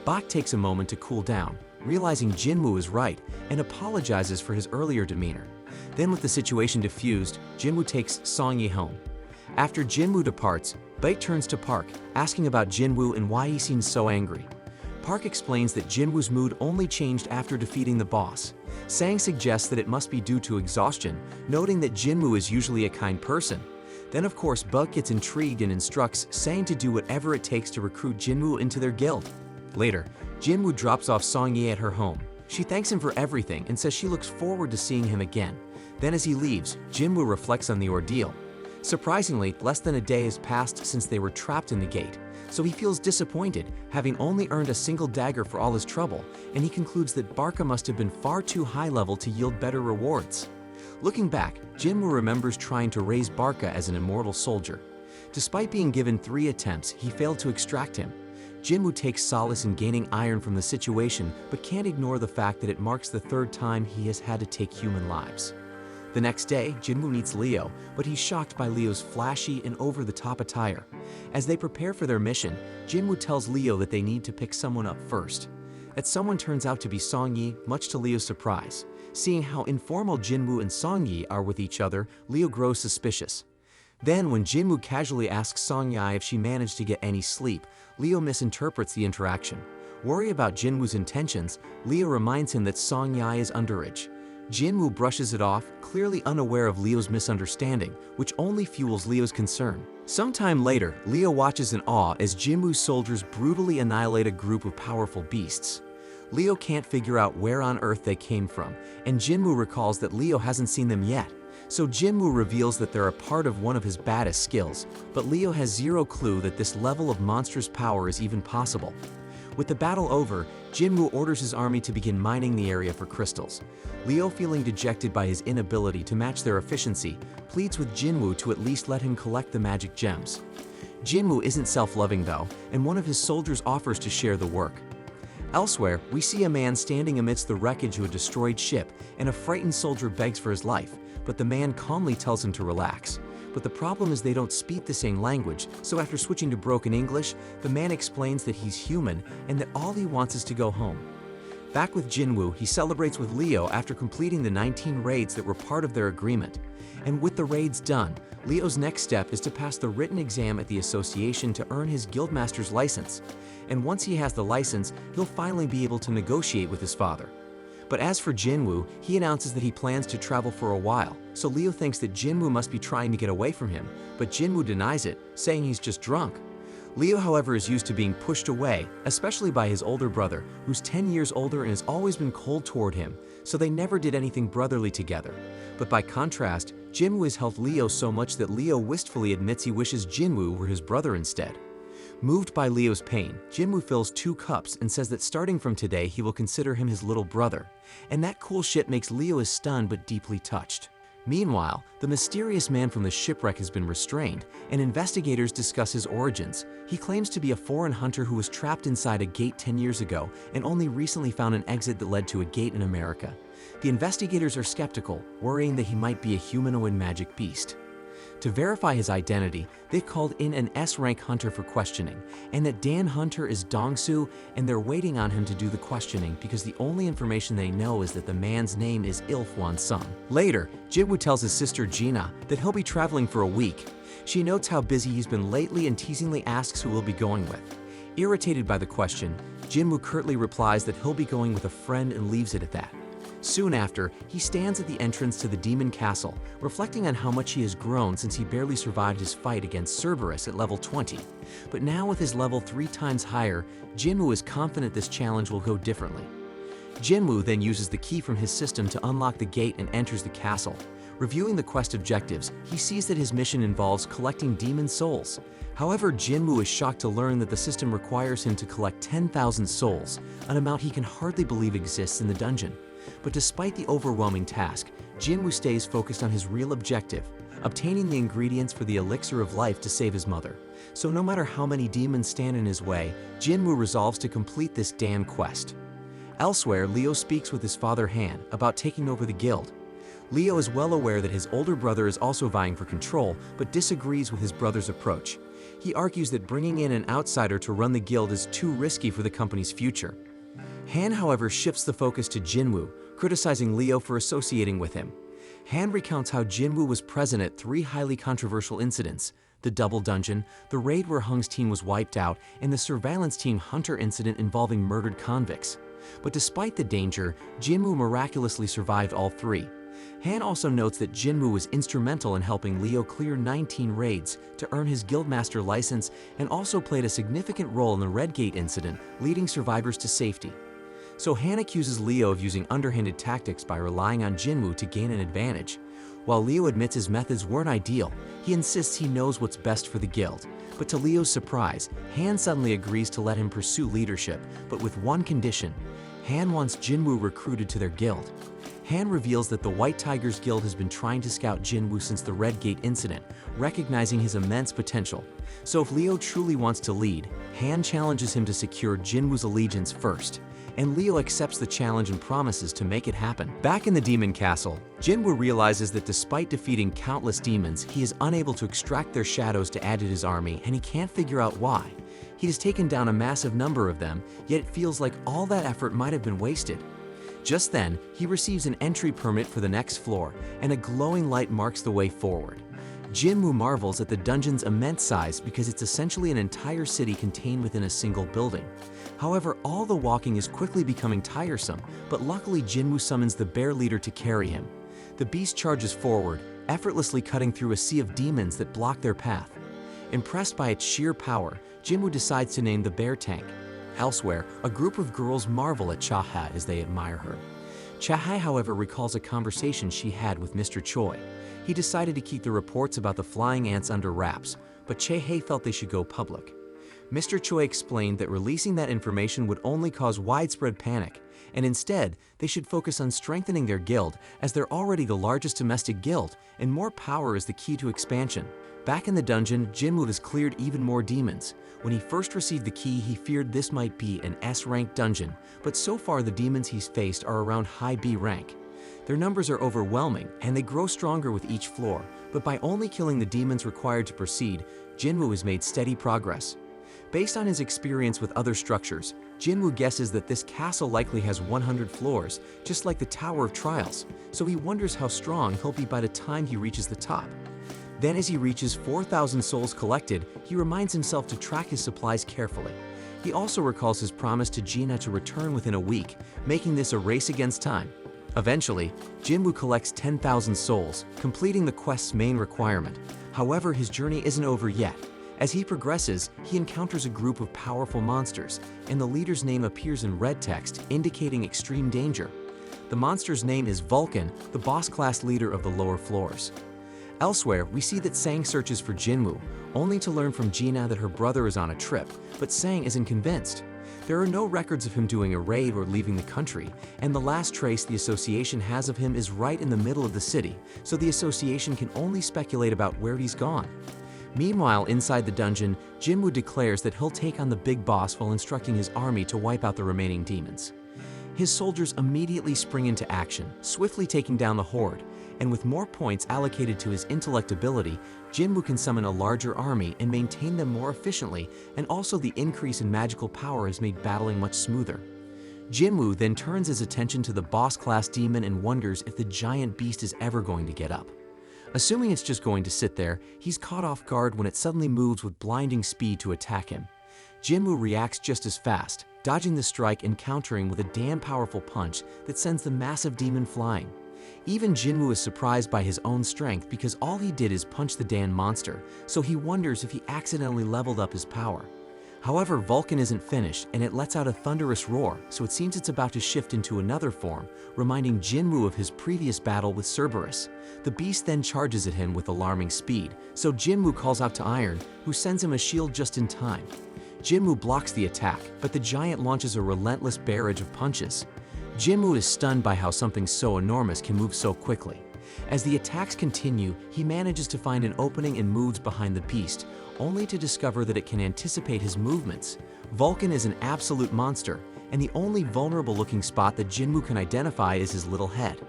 Bak takes a moment to cool down, realizing Jin-Woo is right, and apologizes for his earlier demeanor. Then, with the situation diffused, Jin-Woo takes Song-Yi home. After Jin-Woo departs, Bak turns to Park, asking about Jin-Woo and why he seems so angry. Park explains that Jin-Woo's mood only changed after defeating the boss. Sang suggests that it must be due to exhaustion, noting that Jin-Woo is usually a kind person. Then of course Bak gets intrigued and instructs Sang to do whatever it takes to recruit Jin-Woo into their guild. Later, Jin-Woo drops off Song-Yi at her home. She thanks him for everything and says she looks forward to seeing him again. Then as he leaves, Jin-Woo reflects on the ordeal. Surprisingly, less than a day has passed since they were trapped in the gate, so he feels disappointed, having only earned a single dagger for all his trouble, and he concludes that Barca must have been far too high level to yield better rewards. Looking back, Jin-Woo remembers trying to raise Barca as an immortal soldier. Despite being given 3 attempts, he failed to extract him. Jin-Woo takes solace in gaining iron from the situation, but can't ignore the fact that it marks the 3rd time he has had to take human lives. The next day, Jin-Woo meets Leo, but he's shocked by Leo's flashy and over-the-top attire. As they prepare for their mission, Jin-Woo tells Leo that they need to pick someone up first. That someone turns out to be Song-Yi, much to Leo's surprise. Seeing how informal Jin-Woo and Song-Yi are with each other, Leo grows suspicious. Then, when Jin-Woo casually asks Song-Yi if she managed to get any sleep, Leo misinterprets the interaction. Worried about Jin-Woo's intentions, Leo reminds him that Song-Yi is underage. Jin-Woo brushes it off, clearly unaware of Leo's misunderstanding, which only fuels Leo's concern. Sometime later, Leo watches in awe as Jin-Woo's soldiers brutally annihilate a group of powerful beasts. Leo can't figure out where on earth they came from, and Jin-Woo recalls that Leo hasn't seen them yet. So Jin-Woo reveals that they're a part of one of his baddest skills, but Leo has zero clue that this level of monstrous power is even possible. With the battle over, Jin-Woo orders his army to begin mining the area for crystals. Leo, feeling dejected by his inability to match their efficiency, pleads with Jin-Woo to at least let him collect the magic gems. Jin-Woo isn't self-loving though, and one of his soldiers offers to share the work. Elsewhere, we see a man standing amidst the wreckage of a destroyed ship, and a frightened soldier begs for his life, but the man calmly tells him to relax. But the problem is they don't speak the same language, so after switching to broken English, the man explains that he's human and that all he wants is to go home. Back with Jin-Woo, he celebrates with Leo after completing the 19 raids that were part of their agreement. And with the raids done, Leo's next step is to pass the written exam at the association to earn his guildmaster's license. And once he has the license, he'll finally be able to negotiate with his father. But as for Jin-Woo, he announces that he plans to travel for a while, so Leo thinks that Jin-Woo must be trying to get away from him, but Jin-Woo denies it, saying he's just drunk. Leo, however, is used to being pushed away, especially by his older brother, who's 10 years older and has always been cold toward him, so they never did anything brotherly together. But by contrast, Jin-Woo has helped Leo so much that Leo wistfully admits he wishes Jin-Woo were his brother instead. Moved by Leo's pain, Jin-Woo fills 2 cups and says that starting from today he will consider him his little brother. And that cool shit makes Leo is stunned but deeply touched. Meanwhile, the mysterious man from the shipwreck has been restrained, and investigators discuss his origins. He claims to be a foreign hunter who was trapped inside a gate 10 years ago and only recently found an exit that led to a gate in America. The investigators are skeptical, worrying that he might be a humanoid magic beast. To verify his identity, they've called in an S-rank hunter for questioning, and that Dan Hunter is Dong-Soo, and they're waiting on him to do the questioning because the only information they know is that the man's name is Il-Hwan-Sung. Later, Jin-Woo tells his sister Gina that he'll be traveling for a week. She notes how busy he's been lately and teasingly asks who he'll be going with. Irritated by the question, Jin-Woo curtly replies that he'll be going with a friend and leaves it at that. Soon after, he stands at the entrance to the demon castle, reflecting on how much he has grown since he barely survived his fight against Cerberus at level 20. But now with his level 3 times higher, Jin-Woo is confident this challenge will go differently. Jin-Woo then uses the key from his system to unlock the gate and enters the castle. Reviewing the quest objectives, he sees that his mission involves collecting demon souls. However, Jin-Woo is shocked to learn that the system requires him to collect 10,000 souls, an amount he can hardly believe exists in the dungeon. But despite the overwhelming task, Jin-Woo stays focused on his real objective, obtaining the ingredients for the elixir of life to save his mother. So no matter how many demons stand in his way, Jin-Woo resolves to complete this damn quest. Elsewhere, Leo speaks with his father Han about taking over the guild. Leo is well aware that his older brother is also vying for control, but disagrees with his brother's approach. He argues that bringing in an outsider to run the guild is too risky for the company's future. Han, however, shifts the focus to Jin-Woo, criticizing Leo for associating with him. Han recounts how Jin-Woo was present at 3 highly controversial incidents: the double dungeon, the raid where Hung's team was wiped out, and the surveillance team Hunter incident involving murdered convicts. But despite the danger, Jin-Woo miraculously survived all 3. Han also notes that Jin-Woo was instrumental in helping Leo clear 19 raids to earn his guildmaster license, and also played a significant role in the Redgate incident, leading survivors to safety. So Han accuses Leo of using underhanded tactics by relying on Jin-Woo to gain an advantage. While Leo admits his methods weren't ideal, he insists he knows what's best for the guild. But to Leo's surprise, Han suddenly agrees to let him pursue leadership, but with one condition. Han wants Jin-Woo recruited to their guild. Han reveals that the White Tigers Guild has been trying to scout Jin-Woo since the Redgate incident, recognizing his immense potential. So if Leo truly wants to lead, Han challenges him to secure Jin-Woo's allegiance first. And Leo accepts the challenge and promises to make it happen. Back in the demon castle, Jin-Woo realizes that despite defeating countless demons, he is unable to extract their shadows to add to his army, and he can't figure out why. He has taken down a massive number of them, yet it feels like all that effort might have been wasted. Just then, he receives an entry permit for the next floor, and a glowing light marks the way forward. Jin-Woo marvels at the dungeon's immense size because it's essentially an entire city contained within a single building. However, all the walking is quickly becoming tiresome, but luckily Jin-Woo summons the bear leader to carry him. The beast charges forward, effortlessly cutting through a sea of demons that block their path. Impressed by its sheer power, Jin-Woo decides to name the bear tank. Elsewhere, a group of girls marvel at Cha-ha as they admire her. Cha-ha, however, recalls a conversation she had with Mr. Choi. He decided to keep the reports about the flying ants under wraps, but Cha-ha felt they should go public. Mr. Choi explained that releasing that information would only cause widespread panic, and instead, they should focus on strengthening their guild, as they're already the largest domestic guild, and more power is the key to expansion. Back in the dungeon, Jin-Woo has cleared even more demons. When he first received the key, he feared this might be an S-rank dungeon, but so far the demons he's faced are around high B rank. Their numbers are overwhelming, and they grow stronger with each floor, but by only killing the demons required to proceed, Jin-Woo has made steady progress. Based on his experience with other structures, Jin-Woo guesses that this castle likely has 100 floors, just like the Tower of Trials, so he wonders how strong he'll be by the time he reaches the top. Then as he reaches 4,000 souls collected, he reminds himself to track his supplies carefully. He also recalls his promise to Gina to return within a week, making this a race against time. Eventually, Jin-Woo collects 10,000 souls, completing the quest's main requirement. However, his journey isn't over yet. As he progresses, he encounters a group of powerful monsters, and the leader's name appears in red text, indicating extreme danger. The monster's name is Vulcan, the boss-class leader of the lower floors. Elsewhere, we see that Sang searches for Jin-Woo, only to learn from Gina that her brother is on a trip, but Sang isn't convinced. There are no records of him doing a raid or leaving the country, and the last trace the association has of him is right in the middle of the city, so the association can only speculate about where he's gone. Meanwhile, inside the dungeon, Jin-Woo declares that he'll take on the big boss while instructing his army to wipe out the remaining demons. His soldiers immediately spring into action, swiftly taking down the horde, and with more points allocated to his intellect ability, Jin-Woo can summon a larger army and maintain them more efficiently, and also the increase in magical power has made battling much smoother. Jin-Woo then turns his attention to the boss-class demon and wonders if the giant beast is ever going to get up. Assuming it's just going to sit there, he's caught off guard when it suddenly moves with blinding speed to attack him. Jin-Woo reacts just as fast, dodging the strike and countering with a damn powerful punch that sends the massive demon flying. Even Jin-Woo is surprised by his own strength because all he did is punch the damn monster, so he wonders if he accidentally leveled up his power. However, Vulcan isn't finished, and it lets out a thunderous roar, so it seems it's about to shift into another form, reminding Jin-Woo of his previous battle with Cerberus. The beast then charges at him with alarming speed, so Jin-Woo calls out to Iron, who sends him a shield just in time. Jin-Woo blocks the attack, but the giant launches a relentless barrage of punches. Jin-Woo is stunned by how something so enormous can move so quickly. As the attacks continue, he manages to find an opening and moves behind the beast, only to discover that it can anticipate his movements. Vulcan is an absolute monster, and the only vulnerable-looking spot that Jin-Woo can identify is his little head.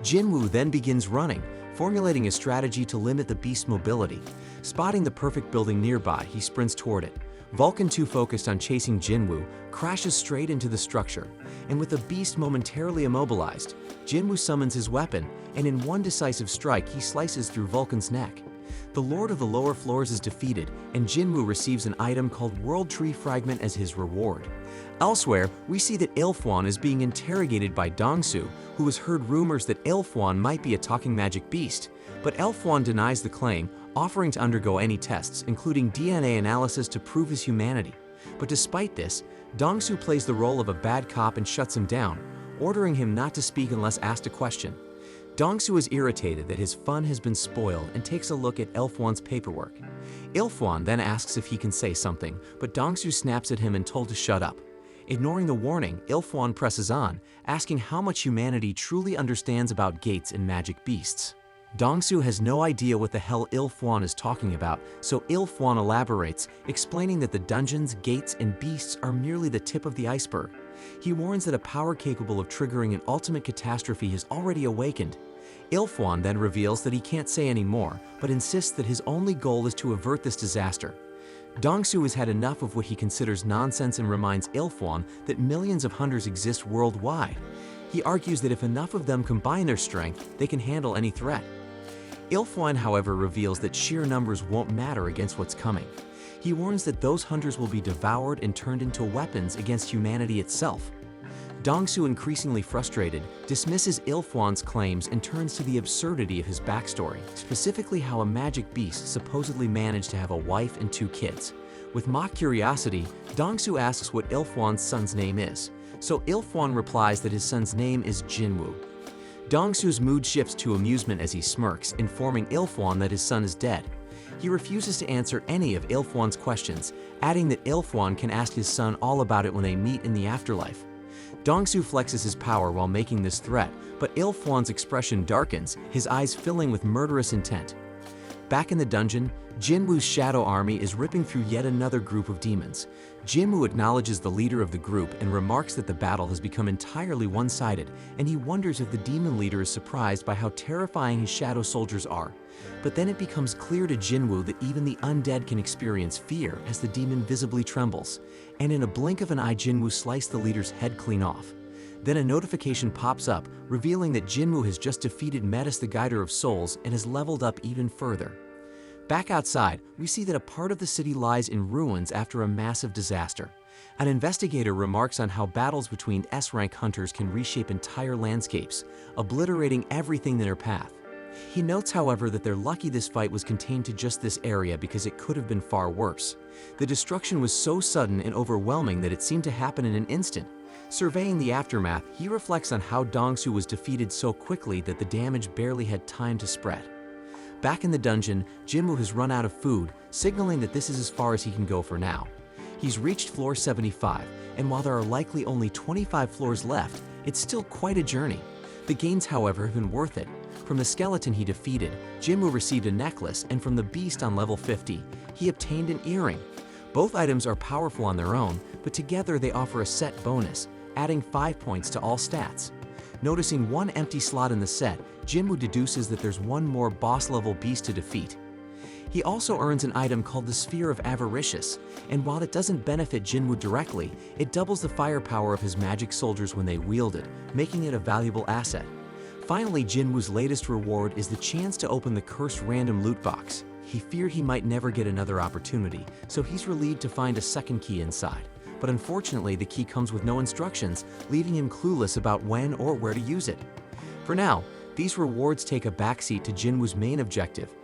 Jin-Woo then begins running, formulating a strategy to limit the beast's mobility. Spotting the perfect building nearby, he sprints toward it. Vulcan, too focused on chasing Jin-Woo, crashes straight into the structure, and with the beast momentarily immobilized, Jin-Woo summons his weapon, and in one decisive strike he slices through Vulcan's neck. The Lord of the Lower Floors is defeated, and Jin-Woo receives an item called World Tree Fragment as his reward. Elsewhere, we see that Ilfwan is being interrogated by Dong-Su, who has heard rumors that Ilfwan might be a talking magic beast, but Ilfwan denies the claim, offering to undergo any tests, including DNA analysis to prove his humanity. But despite this, Dong-Su plays the role of a bad cop and shuts him down, ordering him not to speak unless asked a question. Dong-Su is irritated that his fun has been spoiled and takes a look at Ilfwan's paperwork. Ilfwan then asks if he can say something, but Dong-Su snaps at him and told to shut up. Ignoring the warning, Ilfwan presses on, asking how much humanity truly understands about gates and magic beasts. Dong-Su has no idea what the hell Ilfwan is talking about, so Ilfwan elaborates, explaining that the dungeons, gates, and beasts are merely the tip of the iceberg. He warns that a power capable of triggering an ultimate catastrophe has already awakened. Ilfwan then reveals that he can't say any more, but insists that his only goal is to avert this disaster. Dong-Su has had enough of what he considers nonsense and reminds Ilfwan that millions of hunters exist worldwide. He argues that if enough of them combine their strength, they can handle any threat. Ilfwan, however, reveals that sheer numbers won't matter against what's coming. He warns that those hunters will be devoured and turned into weapons against humanity itself. Dong-Su, increasingly frustrated, dismisses Ilfwan's claims and turns to the absurdity of his backstory, specifically how a magic beast supposedly managed to have a wife and 2 kids. With mock curiosity, Dong-Su asks what Ilfwan's son's name is, so Ilfwan replies that his son's name is Jin-Woo. Dong-Su's mood shifts to amusement as he smirks, informing Ilfwan that his son is dead. He refuses to answer any of Ilfwan's questions, adding that Ilfwan can ask his son all about it when they meet in the afterlife. Dong-Su flexes his power while making this threat, but Ilfwan's expression darkens, his eyes filling with murderous intent. Back in the dungeon, Jin-Woo's shadow army is ripping through yet another group of demons. Jin-Woo acknowledges the leader of the group and remarks that the battle has become entirely one-sided, and he wonders if the demon leader is surprised by how terrifying his shadow soldiers are. But then it becomes clear to Jin-Woo that even the undead can experience fear as the demon visibly trembles, and in a blink of an eye Jin-Woo slices the leader's head clean off. Then a notification pops up, revealing that Jin-Woo has just defeated Metis, the Guider of Souls, and has leveled up even further. Back outside, we see that a part of the city lies in ruins after a massive disaster. An investigator remarks on how battles between S-rank hunters can reshape entire landscapes, obliterating everything in their path. He notes, however, that they're lucky this fight was contained to just this area because it could have been far worse. The destruction was so sudden and overwhelming that it seemed to happen in an instant. Surveying the aftermath, he reflects on how Dong-Su was defeated so quickly that the damage barely had time to spread. Back in the dungeon, Jin-Woo has run out of food, signaling that this is as far as he can go for now. He's reached floor 75, and while there are likely only 25 floors left, it's still quite a journey. The gains, however, have been worth it. From the skeleton he defeated, Jin-Woo received a necklace, and from the beast on level 50, he obtained an earring. Both items are powerful on their own, but together they offer a set bonus, adding 5 points to all stats. Noticing one empty slot in the set, Jin-Woo deduces that there's one more boss-level beast to defeat. He also earns an item called the Sphere of Avaricious, and while it doesn't benefit Jin-Woo directly, it doubles the firepower of his magic soldiers when they wield it, making it a valuable asset. Finally, Jin-Woo's latest reward is the chance to open the cursed random loot box. He feared he might never get another opportunity, so he's relieved to find a second key inside. But unfortunately, the key comes with no instructions, leaving him clueless about when or where to use it. For now, these rewards take a backseat to Jin-Woo's main objective,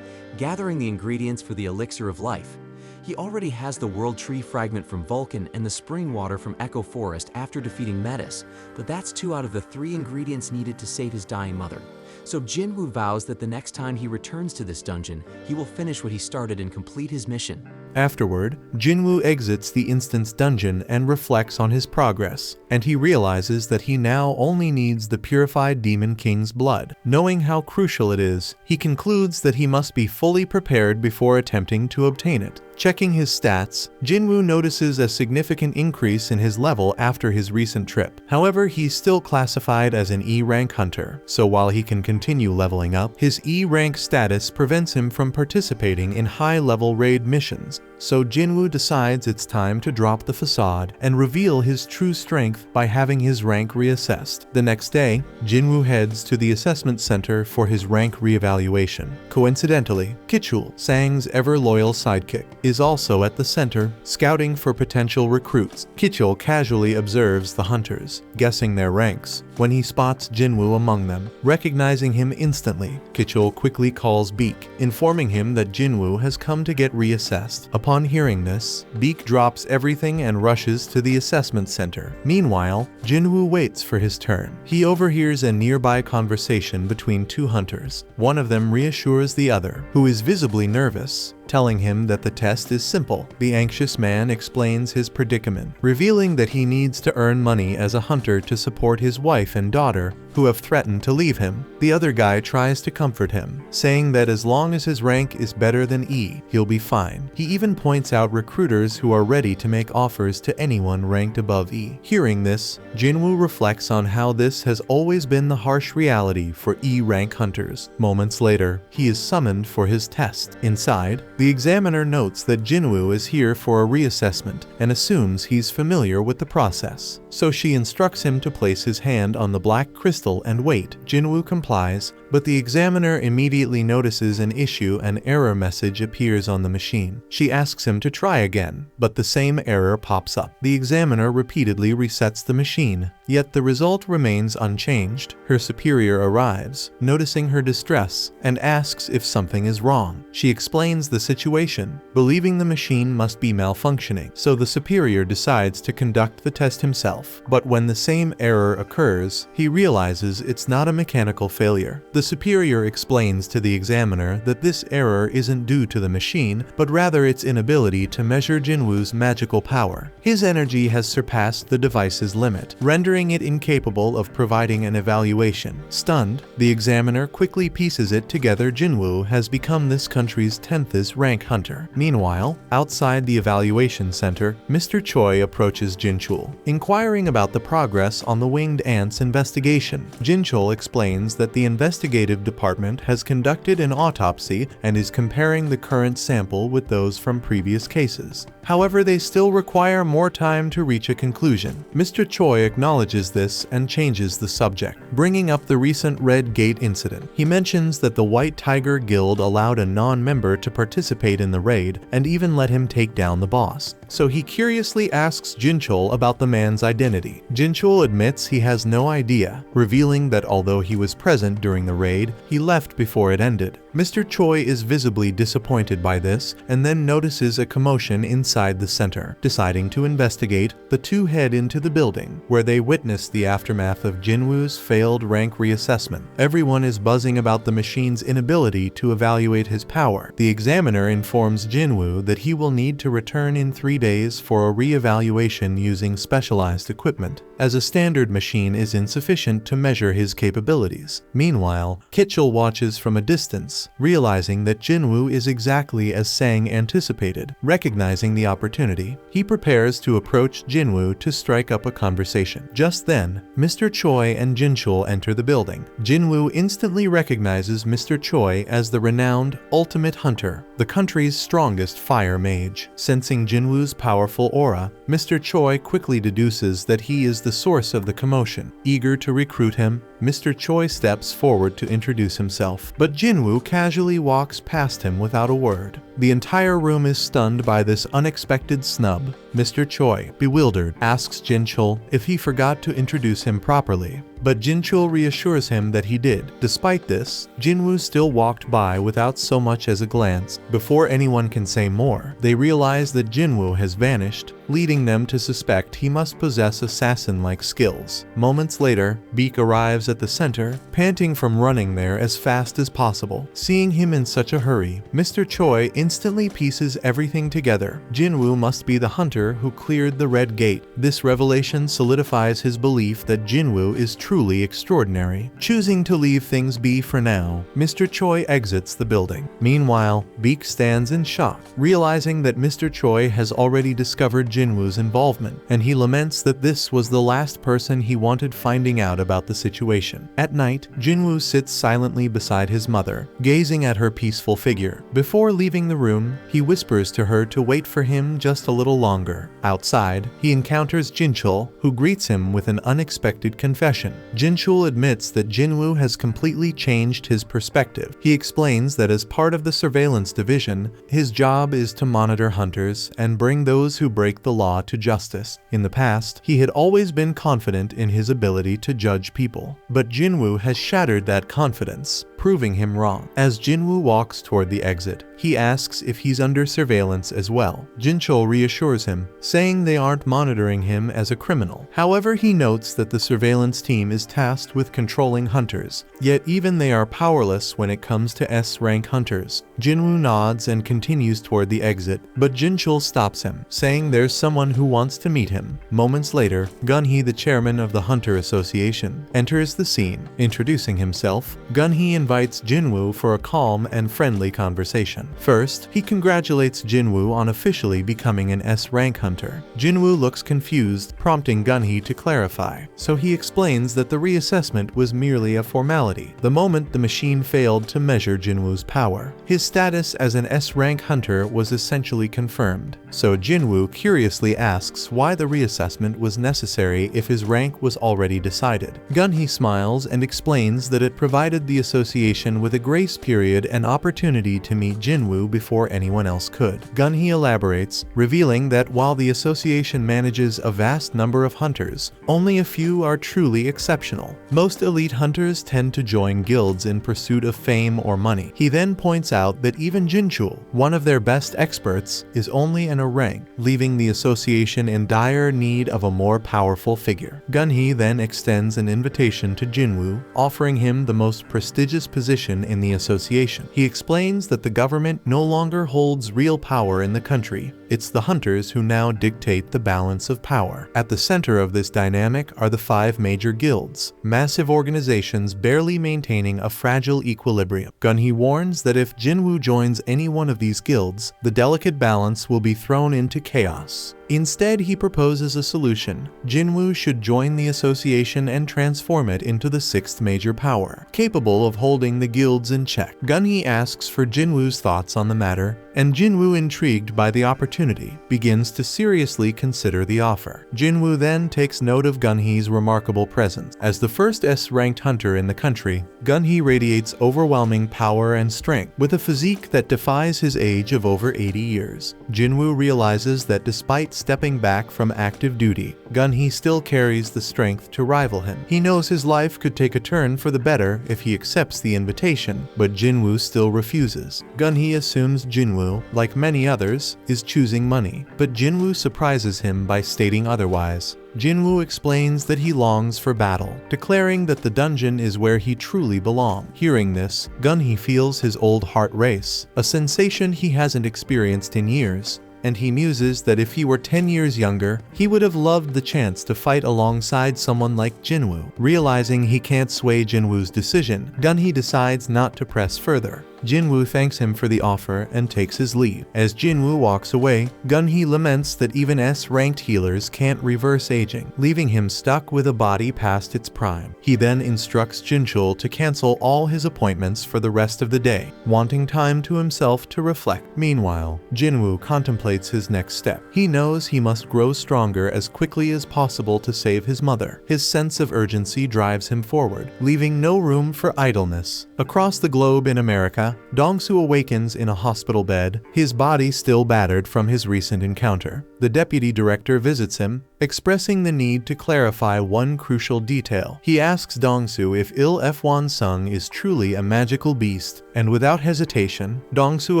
gathering the ingredients for the Elixir of Life. He already has the World Tree Fragment from Vulcan and the Spring Water from Echo Forest after defeating Metis, but that's 2 out of the 3 ingredients needed to save his dying mother. So Jin-Woo vows that the next time he returns to this dungeon, he will finish what he started and complete his mission. Afterward, Jin-Woo exits the instant's dungeon and reflects on his progress, and he realizes that he now only needs the purified Demon King's blood. Knowing how crucial it is, he concludes that he must be fully prepared before attempting to obtain it. Checking his stats, Jin-Woo notices a significant increase in his level after his recent trip. However, he's still classified as an E-rank hunter, so while he can continue leveling up, his E-rank status prevents him from participating in high-level raid missions. So Jin-Woo decides it's time to drop the facade and reveal his true strength by having his rank reassessed. The next day, Jin-Woo heads to the assessment center for his rank reevaluation. Coincidentally, Kichul, Sang's ever-loyal sidekick, is also at the center, scouting for potential recruits. Kichul casually observes the hunters, guessing their ranks, when he spots Jin-Woo among them. Recognizing him instantly, Kichul quickly calls Beak, informing him that Jin-Woo has come to get reassessed. Upon hearing this, Beak drops everything and rushes to the assessment center. Meanwhile, Jin-Woo waits for his turn. He overhears a nearby conversation between two hunters. One of them reassures the other, who is visibly nervous, telling him that the test is simple. The anxious man explains his predicament, revealing that he needs to earn money as a hunter to support his wife and daughter, who have threatened to leave him. The other guy tries to comfort him, saying that as long as his rank is better than E, he'll be fine. He even points out recruiters who are ready to make offers to anyone ranked above E. Hearing this, Jin-Woo reflects on how this has always been the harsh reality for E-rank hunters. Moments later, he is summoned for his test. Inside, the examiner notes that Jin-Woo is here for a reassessment and assumes he's familiar with the process. So she instructs him to place his hand on the black crystal and wait. Jin-Woo complies, but the examiner immediately notices an issue. An error message appears on the machine. She asks him to try again, but the same error pops up. The examiner repeatedly resets the machine, yet the result remains unchanged. Her superior arrives, noticing her distress, and asks if something is wrong. She explains the situation, believing the machine must be malfunctioning, so the superior decides to conduct the test himself. But when the same error occurs, he realizes it's not a mechanical failure. The superior explains to the examiner that this error isn't due to the machine, but rather its inability to measure Jin-Woo's magical power. His energy has surpassed the device's limit, rendering it incapable of providing an evaluation. Stunned, the examiner quickly pieces it together. Jin-Woo has become this country's 10th rank hunter. Meanwhile, outside the evaluation center, Mr. Choi approaches Jin-Chul, inquiring about the progress on the winged ant's investigation. Jin-Chul explains that the investigative department has conducted an autopsy and is comparing the current sample with those from previous cases. However, they still require more time to reach a conclusion. Mr. Choi acknowledges this and changes the subject, bringing up the recent Red Gate incident. He mentions that the White Tiger Guild allowed a non-member to participate in the raid and even let him take down the boss. So he curiously asks Jin-Chul about the man's identity. Jin-Chul admits he has no idea, revealing that although he was present during the raid, he left before it ended. Mr. Choi is visibly disappointed by this and then notices a commotion inside the center. Deciding to investigate, the two head into the building, where they witness the aftermath of Jin-Woo's failed rank reassessment. Everyone is buzzing about the machine's inability to evaluate his power. The examiner informs Jin-Woo that he will need to return in 3 days for a re-evaluation using specialized equipment, as a standard machine is insufficient to measure his capabilities. Meanwhile, Kichul watches from a distance, realizing that Jin-Woo is exactly as Sang anticipated. Recognizing the opportunity, he prepares to approach Jin-Woo to strike up a conversation. Just then, Mr. Choi and Jin-Chul enter the building. Jin-Woo instantly recognizes Mr. Choi as the renowned Ultimate Hunter, the country's strongest fire mage. Sensing Jin-Woo's powerful aura, Mr. Choi quickly deduces that he is the source of the commotion. Eager to recruit him, Mr. Choi steps forward to introduce himself, but Jin-Woo casually walks past him without a word. The entire room is stunned by this unexpected snub. Mr. Choi, bewildered, asks Jin-chul if he forgot to introduce him properly, but Jin-chul reassures him that he did. Despite this, Jin-Woo still walked by without so much as a glance. Before anyone can say more, they realize that Jin-Woo has vanished, leading them to suspect he must possess assassin-like skills. Moments later, Bleak arrives at the center, panting from running there as fast as possible. Seeing him in such a hurry, Mr. Choi instantly pieces everything together. Jin-Woo must be the hunter who cleared the Red Gate. This revelation solidifies his belief that Jin-Woo is truly extraordinary. Choosing to leave things be for now, Mr. Choi exits the building. Meanwhile, Bleak stands in shock, realizing that Mr. Choi has already discovered Jin-Woo's involvement, and he laments that this was the last person he wanted finding out about the situation. At night, Jin-Woo sits silently beside his mother, gazing at her peaceful figure. Before leaving the room, he whispers to her to wait for him just a little longer. Outside, he encounters Jin-chul, who greets him with an unexpected confession. Jin-chul admits that Jin-Woo has completely changed his perspective. He explains that as part of the surveillance division, his job is to monitor hunters and bring those who break the law to justice. In the past, he had always been confident in his ability to judge people, but Jin-Woo has shattered that confidence, proving him wrong. As Jin-Woo walks toward the exit, he asks if he's under surveillance as well. Jin-chul reassures him, saying they aren't monitoring him as a criminal. However, he notes that the surveillance team is tasked with controlling hunters, yet even they are powerless when it comes to S-rank hunters. Jin-Woo nods and continues toward the exit, but Jin-chul stops him, saying there's someone who wants to meet him. Moments later, Gun-hee, the chairman of the Hunter Association, enters the scene. Introducing himself, Gun-hee invites Jin-Woo for a calm and friendly conversation. First, he congratulates Jin-Woo on officially becoming an S-rank hunter. Jin-Woo looks confused, prompting Gun-hee to clarify, so he explains that the reassessment was merely a formality. The moment the machine failed to measure Jin-Woo's power, his status as an S-rank hunter was essentially confirmed. So Jin-Woo curiously asks why the reassessment was necessary if his rank was already decided. Gun-hee smiles and explains that it provided the association with a grace period and opportunity to meet Jin-Woo before anyone else could. Gun-hee elaborates, revealing that while the association manages a vast number of hunters, only a few are truly exceptional. Most elite hunters tend to join guilds in pursuit of fame or money. He then points out that even Jin-chul, one of their best experts, is only in a rank, leaving the association in dire need of a more powerful figure. Gun-hee then extends an invitation to Jin-Woo, offering him the most prestigious position in the association. He explains that the government no longer holds real power in the country. It's the hunters who now dictate the balance of power. At the center of this dynamic are the 5 major guilds, massive organizations barely maintaining a fragile equilibrium. Gun-hee warns that if Jin-Woo joins any one of these guilds, the delicate balance will be thrown into chaos. Instead, he proposes a solution. Jin-Woo should join the association and transform it into the 6th major power, capable of holding the guilds in check. Gun-hee asks for Jin-Woo's thoughts on the matter, and Jin-Woo, intrigued by the opportunity, begins to seriously consider the offer. Jin-Woo then takes note of Gun-hee's remarkable presence. As the first S-ranked hunter in the country, Gun-hee radiates overwhelming power and strength, with a physique that defies his age of over 80 years. Jin-Woo realizes that despite stepping back from active duty, Gun-hee still carries the strength to rival him. He knows his life could take a turn for the better if he accepts the invitation, but Jin-Woo still refuses. Gun-hee assumes Jin-Woo, like many others, is choosing money, but Jin-Woo surprises him by stating otherwise. Jin-Woo explains that he longs for battle, declaring that the dungeon is where he truly belongs. Hearing this, Gun-hee feels his old heart race, a sensation he hasn't experienced in years, and he muses that if he were 10 years younger, he would have loved the chance to fight alongside someone like Jin-Woo. Realizing he can't sway Jin-Woo's decision, Gun-hee decides not to press further. Jin-Woo thanks him for the offer and takes his leave. As Jin-Woo walks away, Gun-hee laments that even S-ranked healers can't reverse aging, leaving him stuck with a body past its prime. He then instructs Jin-chul to cancel all his appointments for the rest of the day, wanting time to himself to reflect. Meanwhile, Jin-Woo contemplates his next step. He knows he must grow stronger as quickly as possible to save his mother. His sense of urgency drives him forward, leaving no room for idleness. Across the globe in America, Dong-soo awakens in a hospital bed, his body still battered from his recent encounter. The deputy director visits him, expressing the need to clarify one crucial detail. He asks Dong-soo if Il-F-won Sung is truly a magical beast, and without hesitation, Dong-soo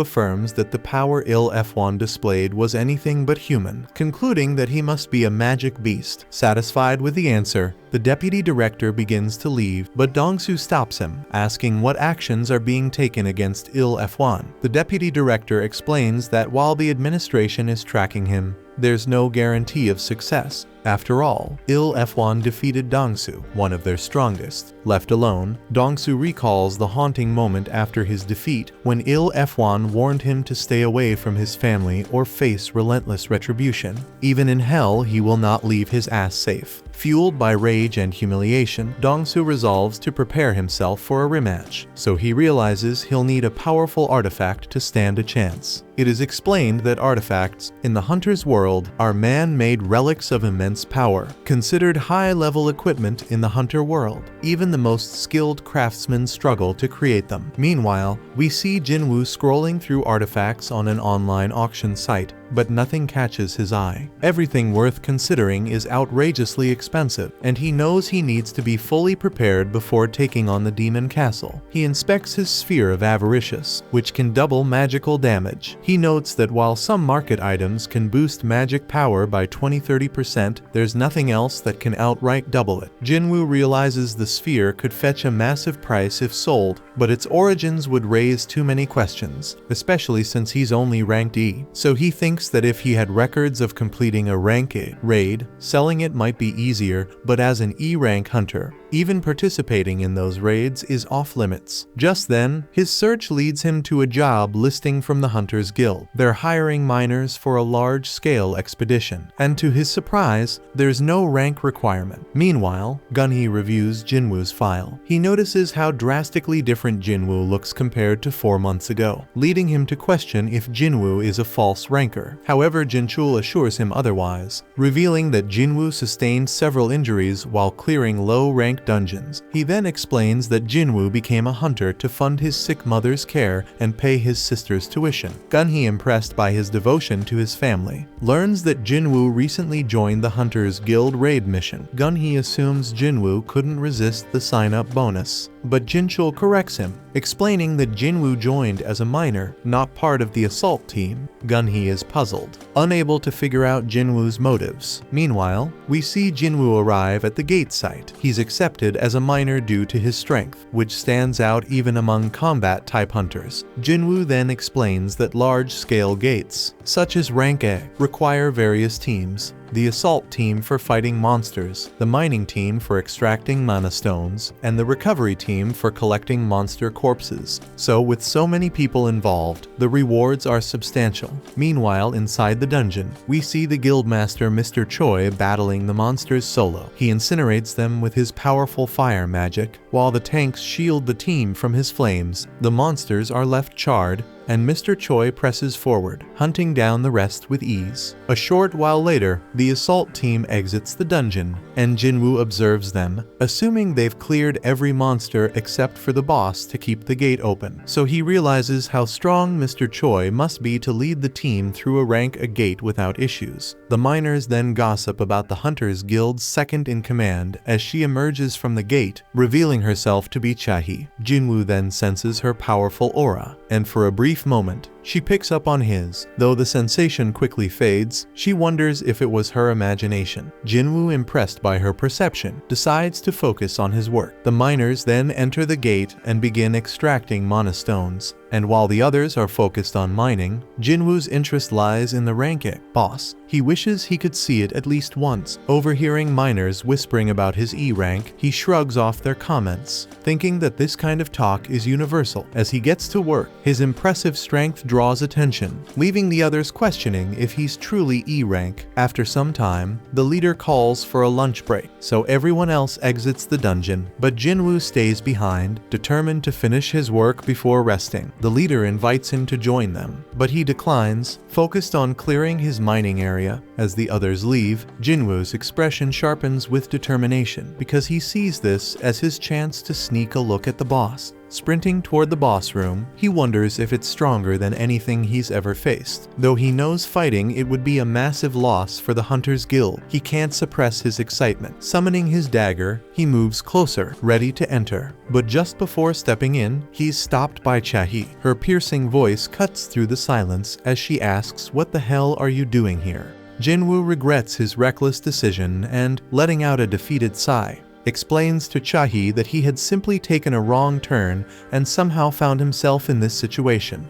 affirms that the power Il-F-won displayed was anything but human, concluding that he must be a magic beast. Satisfied with the answer, the deputy director begins to leave, but Dong-soo stops him, asking what actions are being taken against Il-F-won. The deputy director explains that while the administration is tracking him, there's no guarantee of success. After all, Il-F-won defeated Dong-soo, one of their strongest. Left alone, Dong-soo recalls the haunting moment after his defeat when Il-F-won warned him to stay away from his family or face relentless retribution. Even in hell, he will not leave his ass safe. Fueled by rage and humiliation, Dong-soo resolves to prepare himself for a rematch, so he realizes he'll need a powerful artifact to stand a chance. It is explained that artifacts, in the hunter's world, are man-made relics of immense power, considered high-level equipment in the hunter world. Even the most skilled craftsmen struggle to create them. Meanwhile, we see Jin-Woo scrolling through artifacts on an online auction site, but nothing catches his eye. Everything worth considering is outrageously expensive, and he knows he needs to be fully prepared before taking on the demon castle. He inspects his sphere of avaricious, which can double magical damage. He notes that while some market items can boost magic power by 20–30%, there's nothing else that can outright double it. Jin-Woo realizes the sphere could fetch a massive price if sold, but its origins would raise too many questions, especially since he's only ranked E. So he thinks that if he had records of completing a rank A raid, selling it might be easier, but as an E-rank hunter, even participating in those raids is off-limits. Just then, his search leads him to a job listing from the Hunters Guild. They're hiring miners for a large-scale expedition, and to his surprise, there's no rank requirement. Meanwhile, Gun-hee reviews Jin-Woo's file. He notices how drastically different Jin-Woo looks compared to 4 months ago, leading him to question if Jin-Woo is a false ranker. However, Jin-chul assures him otherwise, revealing that Jin-Woo sustained several injuries while clearing low-rank dungeons. He then explains that Jin-Woo became a hunter to fund his sick mother's care and pay his sister's tuition. Gun-hee, impressed by his devotion to his family, learns that Jin-Woo recently joined the Hunters Guild raid mission. Gun-hee assumes Jin-Woo couldn't resist the sign-up bonus, but Jin-chul corrects him, explaining that Jin-Woo joined as a miner, not part of the assault team. Gun-hee is puzzled, unable to figure out Jin-Woo's motives. Meanwhile, we see Jin-Woo arrive at the gate site. He's accepted as a miner due to his strength, which stands out even among combat-type hunters. Jin-Woo then explains that large-scale gates, such as rank A, require various teams. The assault team for fighting monsters, the mining team for extracting mana stones, and the recovery team for collecting monster corpses. So with so many people involved, the rewards are substantial. Meanwhile, inside the dungeon, we see the guildmaster Mr. Choi battling the monsters solo. He incinerates them with his powerful fire magic, while the tanks shield the team from his flames. The monsters are left charred, and Mr. Choi presses forward, hunting down the rest with ease. A short while later, the assault team exits the dungeon, and Jin-Woo observes them, assuming they've cleared every monster except for the boss to keep the gate open. So he realizes how strong Mr. Choi must be to lead the team through a rank A gate without issues. The miners then gossip about the Hunters Guild's second-in-command as she emerges from the gate, revealing herself to be Chahi. Jin-Woo then senses her powerful aura, and for a brief moment, she picks up on his. Though the sensation quickly fades, she wonders if it was her imagination. Jin-Woo, impressed by her perception, decides to focus on his work. The miners then enter the gate and begin extracting mana stones, and while the others are focused on mining, Jin-Woo's interest lies in the rank A boss. He wishes he could see it at least once. Overhearing miners whispering about his E rank, he shrugs off their comments, thinking that this kind of talk is universal. As he gets to work, his impressive strength draws attention, leaving the others questioning if he's truly E rank. After some time, the leader calls for a lunch break, so everyone else exits the dungeon, but Jin-Woo stays behind, determined to finish his work before resting. The leader invites him to join them, but he declines, focused on clearing his mining area. As the others leave, Jin-Woo's expression sharpens with determination, because he sees this as his chance to sneak a look at the boss. Sprinting toward the boss room, he wonders if it's stronger than anything he's ever faced. Though he knows fighting it would be a massive loss for the Hunters Guild, he can't suppress his excitement. Summoning his dagger, he moves closer, ready to enter. But just before stepping in, he's stopped by Cha-hee. Her piercing voice cuts through the silence as she asks, "What the hell are you doing here?" Jin-Woo regrets his reckless decision and, letting out a defeated sigh, explains to Cha-hee that he had simply taken a wrong turn and somehow found himself in this situation.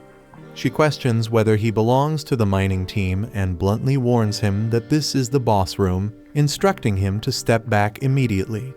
She questions whether he belongs to the mining team and bluntly warns him that this is the boss room, instructing him to step back immediately.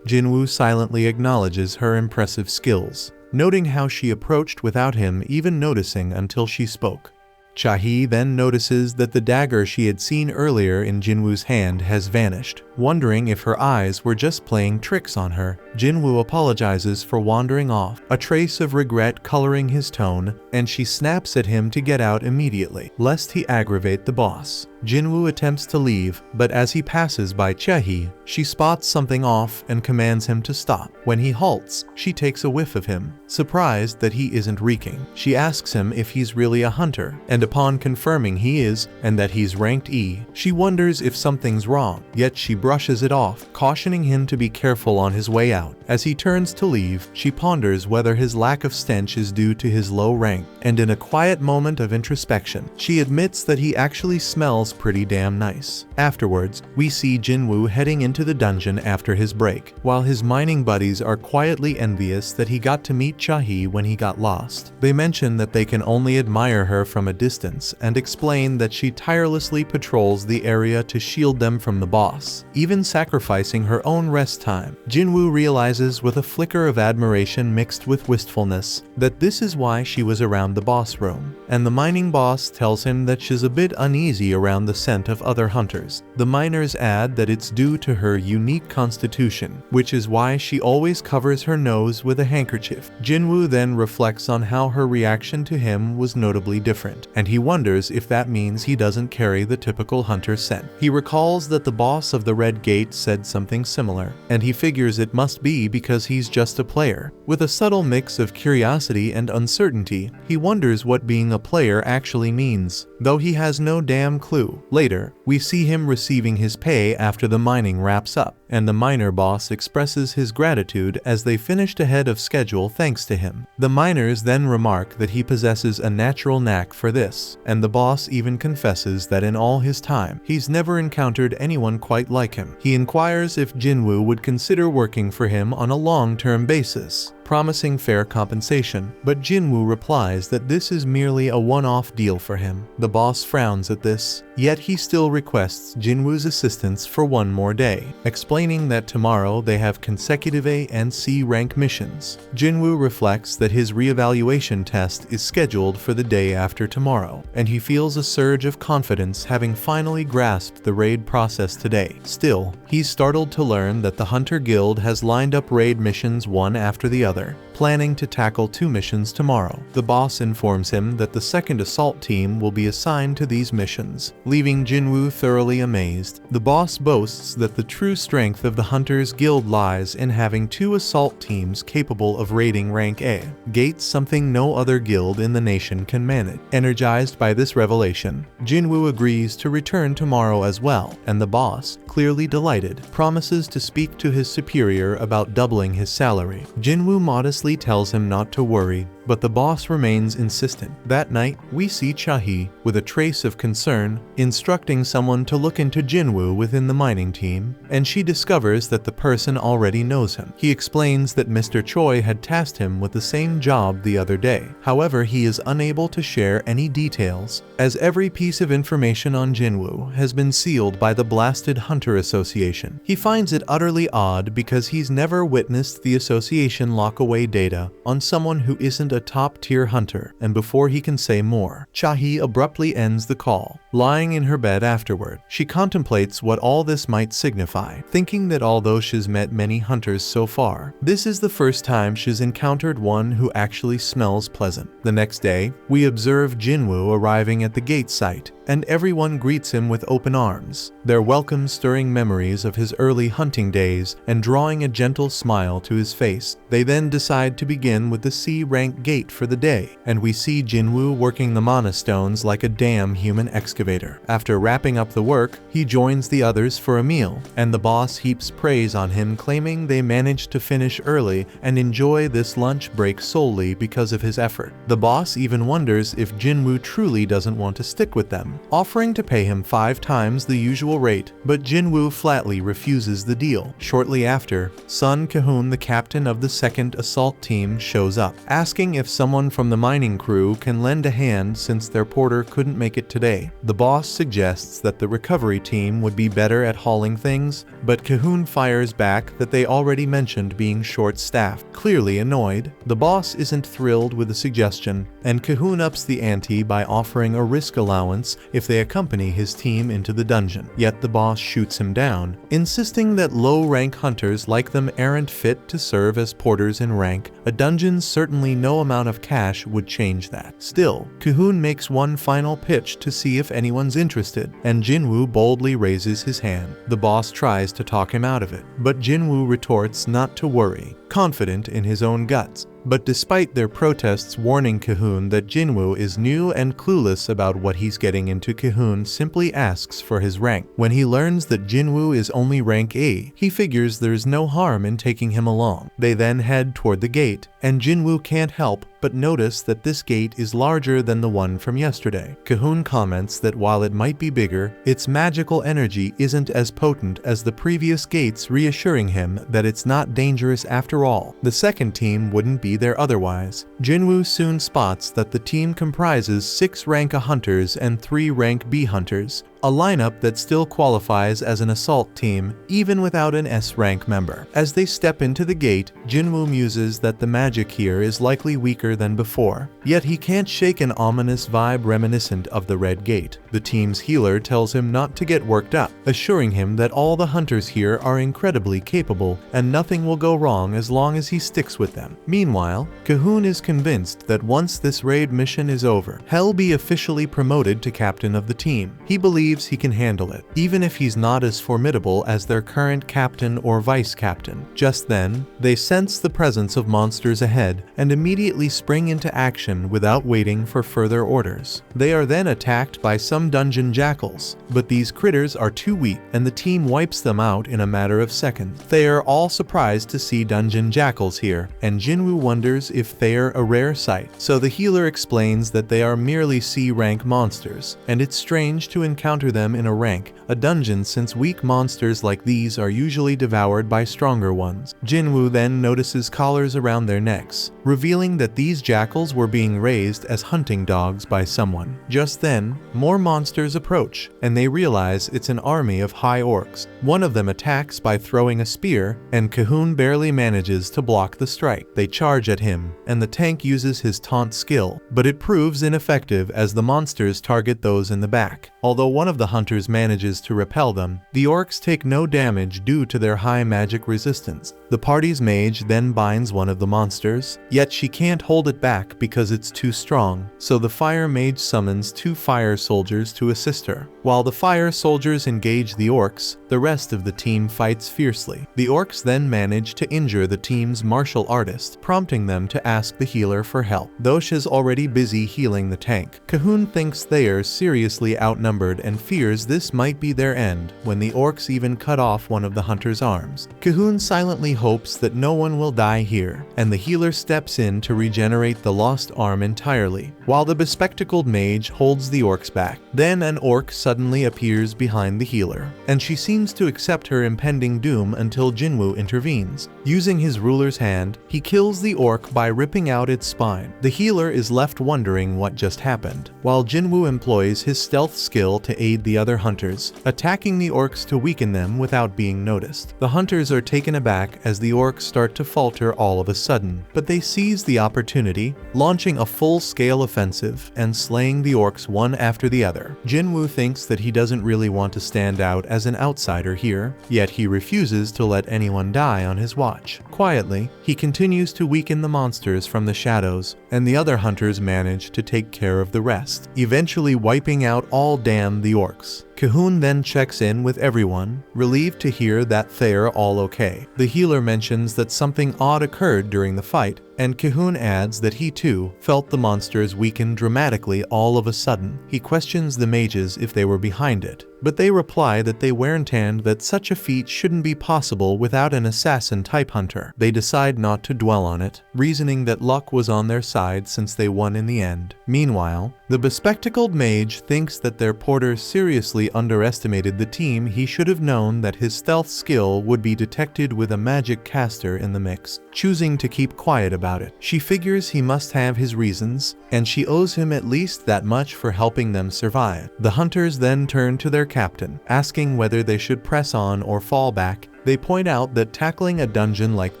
Jin-Woo silently acknowledges her impressive skills, noting how she approached without him even noticing until she spoke. Cha-hee then notices that the dagger she had seen earlier in Jin-Woo's hand has vanished. Wondering if her eyes were just playing tricks on her, Jin-Woo apologizes for wandering off, a trace of regret coloring his tone, and she snaps at him to get out immediately, lest he aggravate the boss. Jin-Woo attempts to leave, but as he passes by Cha-hee, she spots something off and commands him to stop. When he halts, she takes a whiff of him. Surprised that he isn't reeking, she asks him if he's really a hunter, and upon confirming he is, and that he's ranked E, she wonders if something's wrong, yet she brushes it off, cautioning him to be careful on his way out. As he turns to leave, she ponders whether his lack of stench is due to his low rank, and in a quiet moment of introspection, she admits that he actually smells pretty damn nice. Afterwards, we see Jin-Woo heading into the dungeon after his break, while his mining buddies are quietly envious that he got to meet Cha-hee when he got lost. They mention that they can only admire her from a distance and explain that she tirelessly patrols the area to shield them from the boss, even sacrificing her own rest time. Jin-Woo realizes with a flicker of admiration mixed with wistfulness that this is why she was around the boss room, and the mining boss tells him that she's a bit uneasy around the scent of other hunters. The miners add that it's due to her unique constitution, which is why she always covers her nose with a handkerchief. Jin-Woo then reflects on how her reaction to him was notably different, and he wonders if that means he doesn't carry the typical hunter scent. He recalls that the boss of the Red Gate said something similar, and he figures it must be because he's just a player. With a subtle mix of curiosity and uncertainty, he wonders what being a player actually means, though he has no damn clue. Later, we see him receiving his pay after the mining wraps up, and the miner boss expresses his gratitude as they finished ahead of schedule thanks to him. The miners then remark that he possesses a natural knack for this, and the boss even confesses that in all his time, he's never encountered anyone quite like him. He inquires if Jin-Woo would consider working for him on a long-term basis, promising fair compensation, but Jin-Woo replies that this is merely a one-off deal for him. The boss frowns at this, yet he still requests Jin-Woo's assistance for one more day, explaining that tomorrow they have consecutive A and C rank missions. Jin-Woo reflects that his reevaluation test is scheduled for the day after tomorrow, and he feels a surge of confidence having finally grasped the raid process today. Still, he's startled to learn that the Hunter Guild has lined up raid missions one after the other, planning to tackle 2 missions tomorrow. The boss informs him that the second assault team will be assigned to these missions, leaving Jin-Woo thoroughly amazed. The boss boasts that the true strength of the Hunters Guild lies in having 2 assault teams capable of raiding rank A, Gate, something no other guild in the nation can manage. Energized by this revelation, Jin-Woo agrees to return tomorrow as well, and the boss, clearly delighted, promises to speak to his superior about doubling his salary. Jin-Woo modestly tells him not to worry, but the boss remains insistent. That night, we see Cha-hee, with a trace of concern, instructing someone to look into Jin-Woo within the mining team, and she discovers that the person already knows him. He explains that Mr. Choi had tasked him with the same job the other day. However, he is unable to share any details, as every piece of information on Jin-Woo has been sealed by the Blasted Hunter Association. He finds it utterly odd because he's never witnessed the association lock away data on someone who isn't a top-tier hunter, and before he can say more, Cha-hee abruptly ends the call. Lying in her bed afterward, she contemplates what all this might signify, thinking that although she's met many hunters so far, this is the first time she's encountered one who actually smells pleasant. The next day, we observe Jin-Woo arriving at the gate site, and everyone greets him with open arms, their welcome stirring memories of his early hunting days and drawing a gentle smile to his face. They then decide to begin with the C-rank gate for the day, and we see Jin-Woo working the mana stones like a damn human excavator. After wrapping up the work, he joins the others for a meal, and the boss heaps praise on him, claiming they managed to finish early and enjoy this lunch break solely because of his effort. The boss even wonders if Jin-Woo truly doesn't want to stick with them, offering to pay him 5 times the usual rate, but Jin-Woo flatly refuses the deal. Shortly after, Sun Ki-hoon, the captain of the 2nd Assault Team, shows up, asking if someone from the mining crew can lend a hand since their porter couldn't make it today. The boss suggests that the recovery team would be better at hauling things, but Ki-hoon fires back that they already mentioned being short-staffed. Clearly annoyed, the boss isn't thrilled with the suggestion, and Ki-hoon ups the ante by offering a risk allowance if they accompany his team into the dungeon. Yet the boss shoots him down, insisting that low-rank hunters like them aren't fit to serve as porters in rank. A dungeon, certainly no amount of cash would change that. Still, Ki-hoon makes one final pitch to see if anyone's interested, and Jin-Woo boldly raises his hand. The boss tries to talk him out of it, but Jin-Woo retorts not to worry, confident in his own guts. But despite their protests warning Ki-hoon that Jin-Woo is new and clueless about what he's getting into, Ki-hoon simply asks for his rank. When he learns that Jin-Woo is only rank A, he figures there's no harm in taking him along. They then head toward the gate, and Jin-Woo can't help but notice that this gate is larger than the one from yesterday. Ki-hoon comments that while it might be bigger, its magical energy isn't as potent as the previous gates, reassuring him that it's not dangerous after all. The 2nd team wouldn't be there otherwise. Jin-Woo soon spots that the team comprises 6 rank A hunters and 3 rank B hunters, a lineup that still qualifies as an assault team even without an S-rank member. As they step into the gate, Jin-Woo muses that the magic here is likely weaker than before, yet he can't shake an ominous vibe reminiscent of the Red Gate. The team's healer tells him not to get worked up, assuring him that all the hunters here are incredibly capable and nothing will go wrong as long as he sticks with them. Meanwhile, Ki-hoon is convinced that once this raid mission is over, he'll be officially promoted to captain of the team. He believes he can handle it, even if he's not as formidable as their current captain or vice captain. Just then, they sense the presence of monsters ahead and immediately spring into action without waiting for further orders. They are then attacked by some dungeon jackals, but these critters are too weak and the team wipes them out in a matter of seconds. They are all surprised to see dungeon jackals here, and Jin-Woo wonders if they're a rare sight. So the healer explains that they are merely C-rank monsters, and it's strange to encounter them in a dungeon since weak monsters like these are usually devoured by stronger ones. Jin-Woo then notices collars around their necks, revealing that these jackals were being raised as hunting dogs by someone. Just then, more monsters approach, and they realize it's an army of high orcs. One of them attacks by throwing a spear, and Ki-hoon barely manages to block the strike. They charge at him, and the tank uses his taunt skill, but it proves ineffective as the monsters target those in the back. Although one of the hunters manages to repel them, the orcs take no damage due to their high magic resistance. The party's mage then binds one of the monsters, yet she can't hold it back because it's too strong, so the fire mage summons 2 fire soldiers to assist her. While the fire soldiers engage the orcs, the rest of the team fights fiercely. The orcs then manage to injure the team's martial artist, prompting them to ask the healer for help. Though she's already busy healing the tank, Ki-hoon thinks they are seriously outnumbered and fears this might be their end when the orcs even cut off one of the hunter's arms. Ki-hoon silently hopes that no one will die here, and the healer steps in to regenerate the lost arm entirely, while the bespectacled mage holds the orcs back. Then an orc suddenly appears behind the healer, and she seems to accept her impending doom until Jin-Woo intervenes. Using his ruler's hand, he kills the orc by ripping out its spine. The healer is left wondering what just happened, while Jin-Woo employs his stealth skill to aid the other hunters, attacking the orcs to weaken them without being noticed. The hunters are taken aback as the orcs start to falter all of a sudden, but they seize the opportunity, launching a full-scale offensive and slaying the orcs one after the other. Jin-Woo thinks that he doesn't really want to stand out as an outsider outsider here, yet he refuses to let anyone die on his watch. Quietly, he continues to weaken the monsters from the shadows, and the other hunters manage to take care of the rest, eventually wiping out all damn the orcs. Cahoon then checks in with everyone, relieved to hear that they're all okay. The healer mentions that something odd occurred during the fight, and Cahoon adds that he too felt the monsters weaken dramatically all of a sudden. He questions the mages if they were behind it, but they reply that they weren't and that such a feat shouldn't be possible without an assassin-type hunter. They decide not to dwell on it, reasoning that luck was on their side since they won in the end. Meanwhile, the bespectacled mage thinks that their porter seriously underestimated the team. He should have known that his stealth skill would be detected with a magic caster in the mix, choosing to keep quiet about it. She figures he must have his reasons, and she owes him at least that much for helping them survive. The hunters then turn to their captain, asking whether they should press on or fall back. They point out that tackling a dungeon like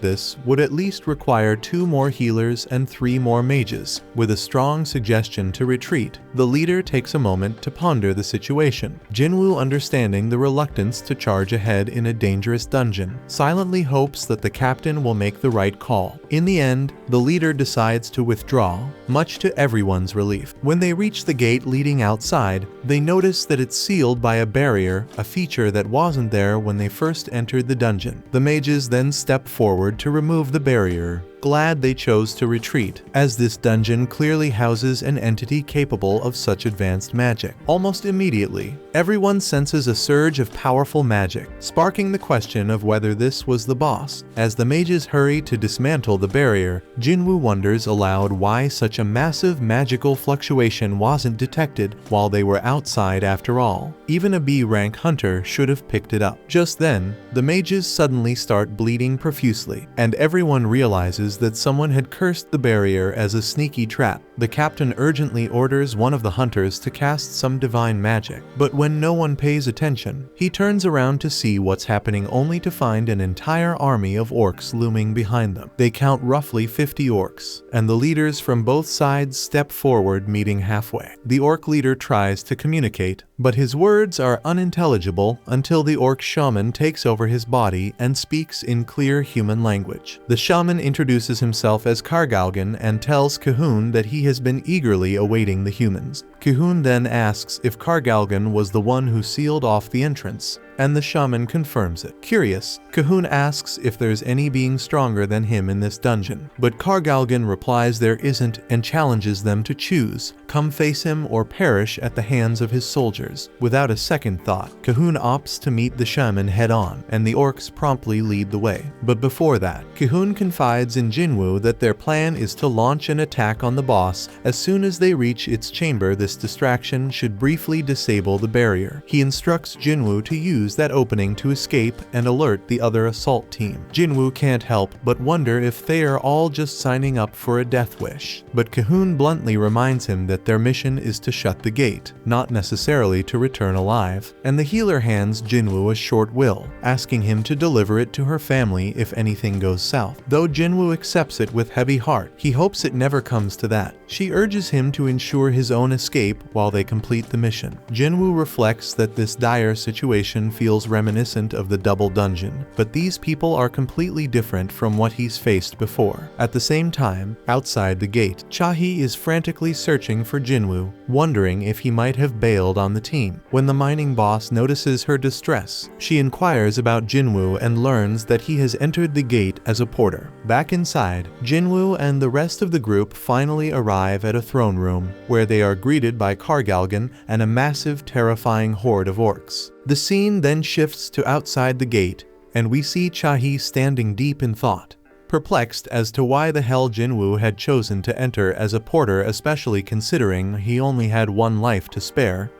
this would at least require 2 more healers and 3 more mages, with a strong suggestion to retreat. The leader takes a moment to ponder the situation. Jin-Woo, understanding the reluctance to charge ahead in a dangerous dungeon, silently hopes that the captain will make the right call. In the end, the leader decides to withdraw, much to everyone's relief. When they reach the gate leading outside, they notice that it's sealed by a barrier, a feature that wasn't there when they first entered the dungeon. The mages then step forward to remove the barrier, glad they chose to retreat, as this dungeon clearly houses an entity capable of such advanced magic. Almost immediately, everyone senses a surge of powerful magic, sparking the question of whether this was the boss. As the mages hurry to dismantle the barrier, Jin-Woo wonders aloud why such a massive magical fluctuation wasn't detected while they were outside after all. Even a B-rank hunter should have picked it up. Just then, the mages suddenly start bleeding profusely, and everyone realizes that someone had cursed the barrier as a sneaky trap. The captain urgently orders one of the hunters to cast some divine magic, but when no one pays attention, he turns around to see what's happening only to find an entire army of orcs looming behind them. They count roughly 50 orcs, and the leaders from both sides step forward, meeting halfway. The orc leader tries to communicate, but his words are unintelligible until the orc shaman takes over his body and speaks in clear human language. The shaman introduces himself as Kargalgan and tells Cahoon that he has been eagerly awaiting the humans. Cahoon then asks if Kargalgan was the one who sealed off the entrance, and the shaman confirms it. Curious, Cahoon asks if there's any being stronger than him in this dungeon, but Kargalgan replies there isn't and challenges them to choose, come face him or perish at the hands of his soldiers. Without a second thought, Cahoon opts to meet the shaman head-on, and the orcs promptly lead the way. But before that, Cahoon confides in Jin-Woo that their plan is to launch an attack on the boss as soon as they reach its chamber. This distraction should briefly disable the barrier. He instructs Jin-Woo to use that opening to escape and alert the other assault team. Jin-Woo can't help but wonder if they are all just signing up for a death wish, but Cahoon bluntly reminds him that their mission is to shut the gate, not necessarily to return alive, and the healer hands Jin-Woo a short will, asking him to deliver it to her family if anything goes south. Though Jin-Woo accepts it with heavy heart, he hopes it never comes to that. She urges him to ensure his own escape while they complete the mission. Jin-Woo reflects that this dire situation feels reminiscent of the double dungeon, but these people are completely different from what he's faced before. At the same time, outside the gate, Cha-hee is frantically searching for Jin-Woo, wondering if he might have bailed on the team. When the mining boss notices her distress, she inquires about Jin-Woo and learns that he has entered the gate as a porter. Back inside, Jin-Woo and the rest of the group finally arrive at a throne room, where they are greeted by Kargalgan and a massive, terrifying horde of orcs. The scene then shifts to outside the gate, and we see Cha-hee standing deep in thought, perplexed as to why the hell Jin-Woo had chosen to enter as a porter, especially considering he only had one life to spare.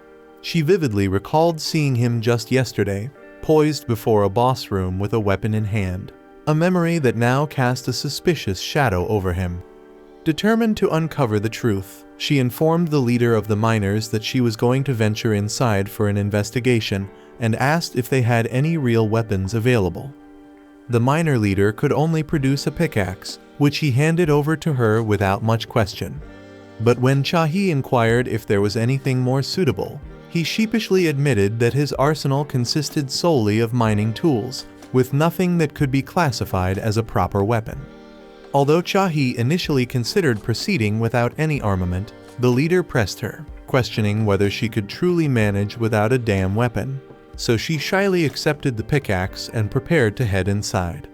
She vividly recalled seeing him just yesterday, poised before a boss room with a weapon in hand, a memory that now cast a suspicious shadow over him. Determined to uncover the truth, she informed the leader of the miners that she was going to venture inside for an investigation and asked if they had any real weapons available. The miner leader could only produce a pickaxe, which he handed over to her without much question. But when Cha-hee inquired if there was anything more suitable, He sheepishly admitted that his arsenal consisted solely of mining tools, with nothing that could be classified as a proper weapon. Although Cha-hee initially considered proceeding without any armament, the leader pressed her, questioning whether she could truly manage without a damn weapon. So she shyly accepted the pickaxe and prepared to head inside.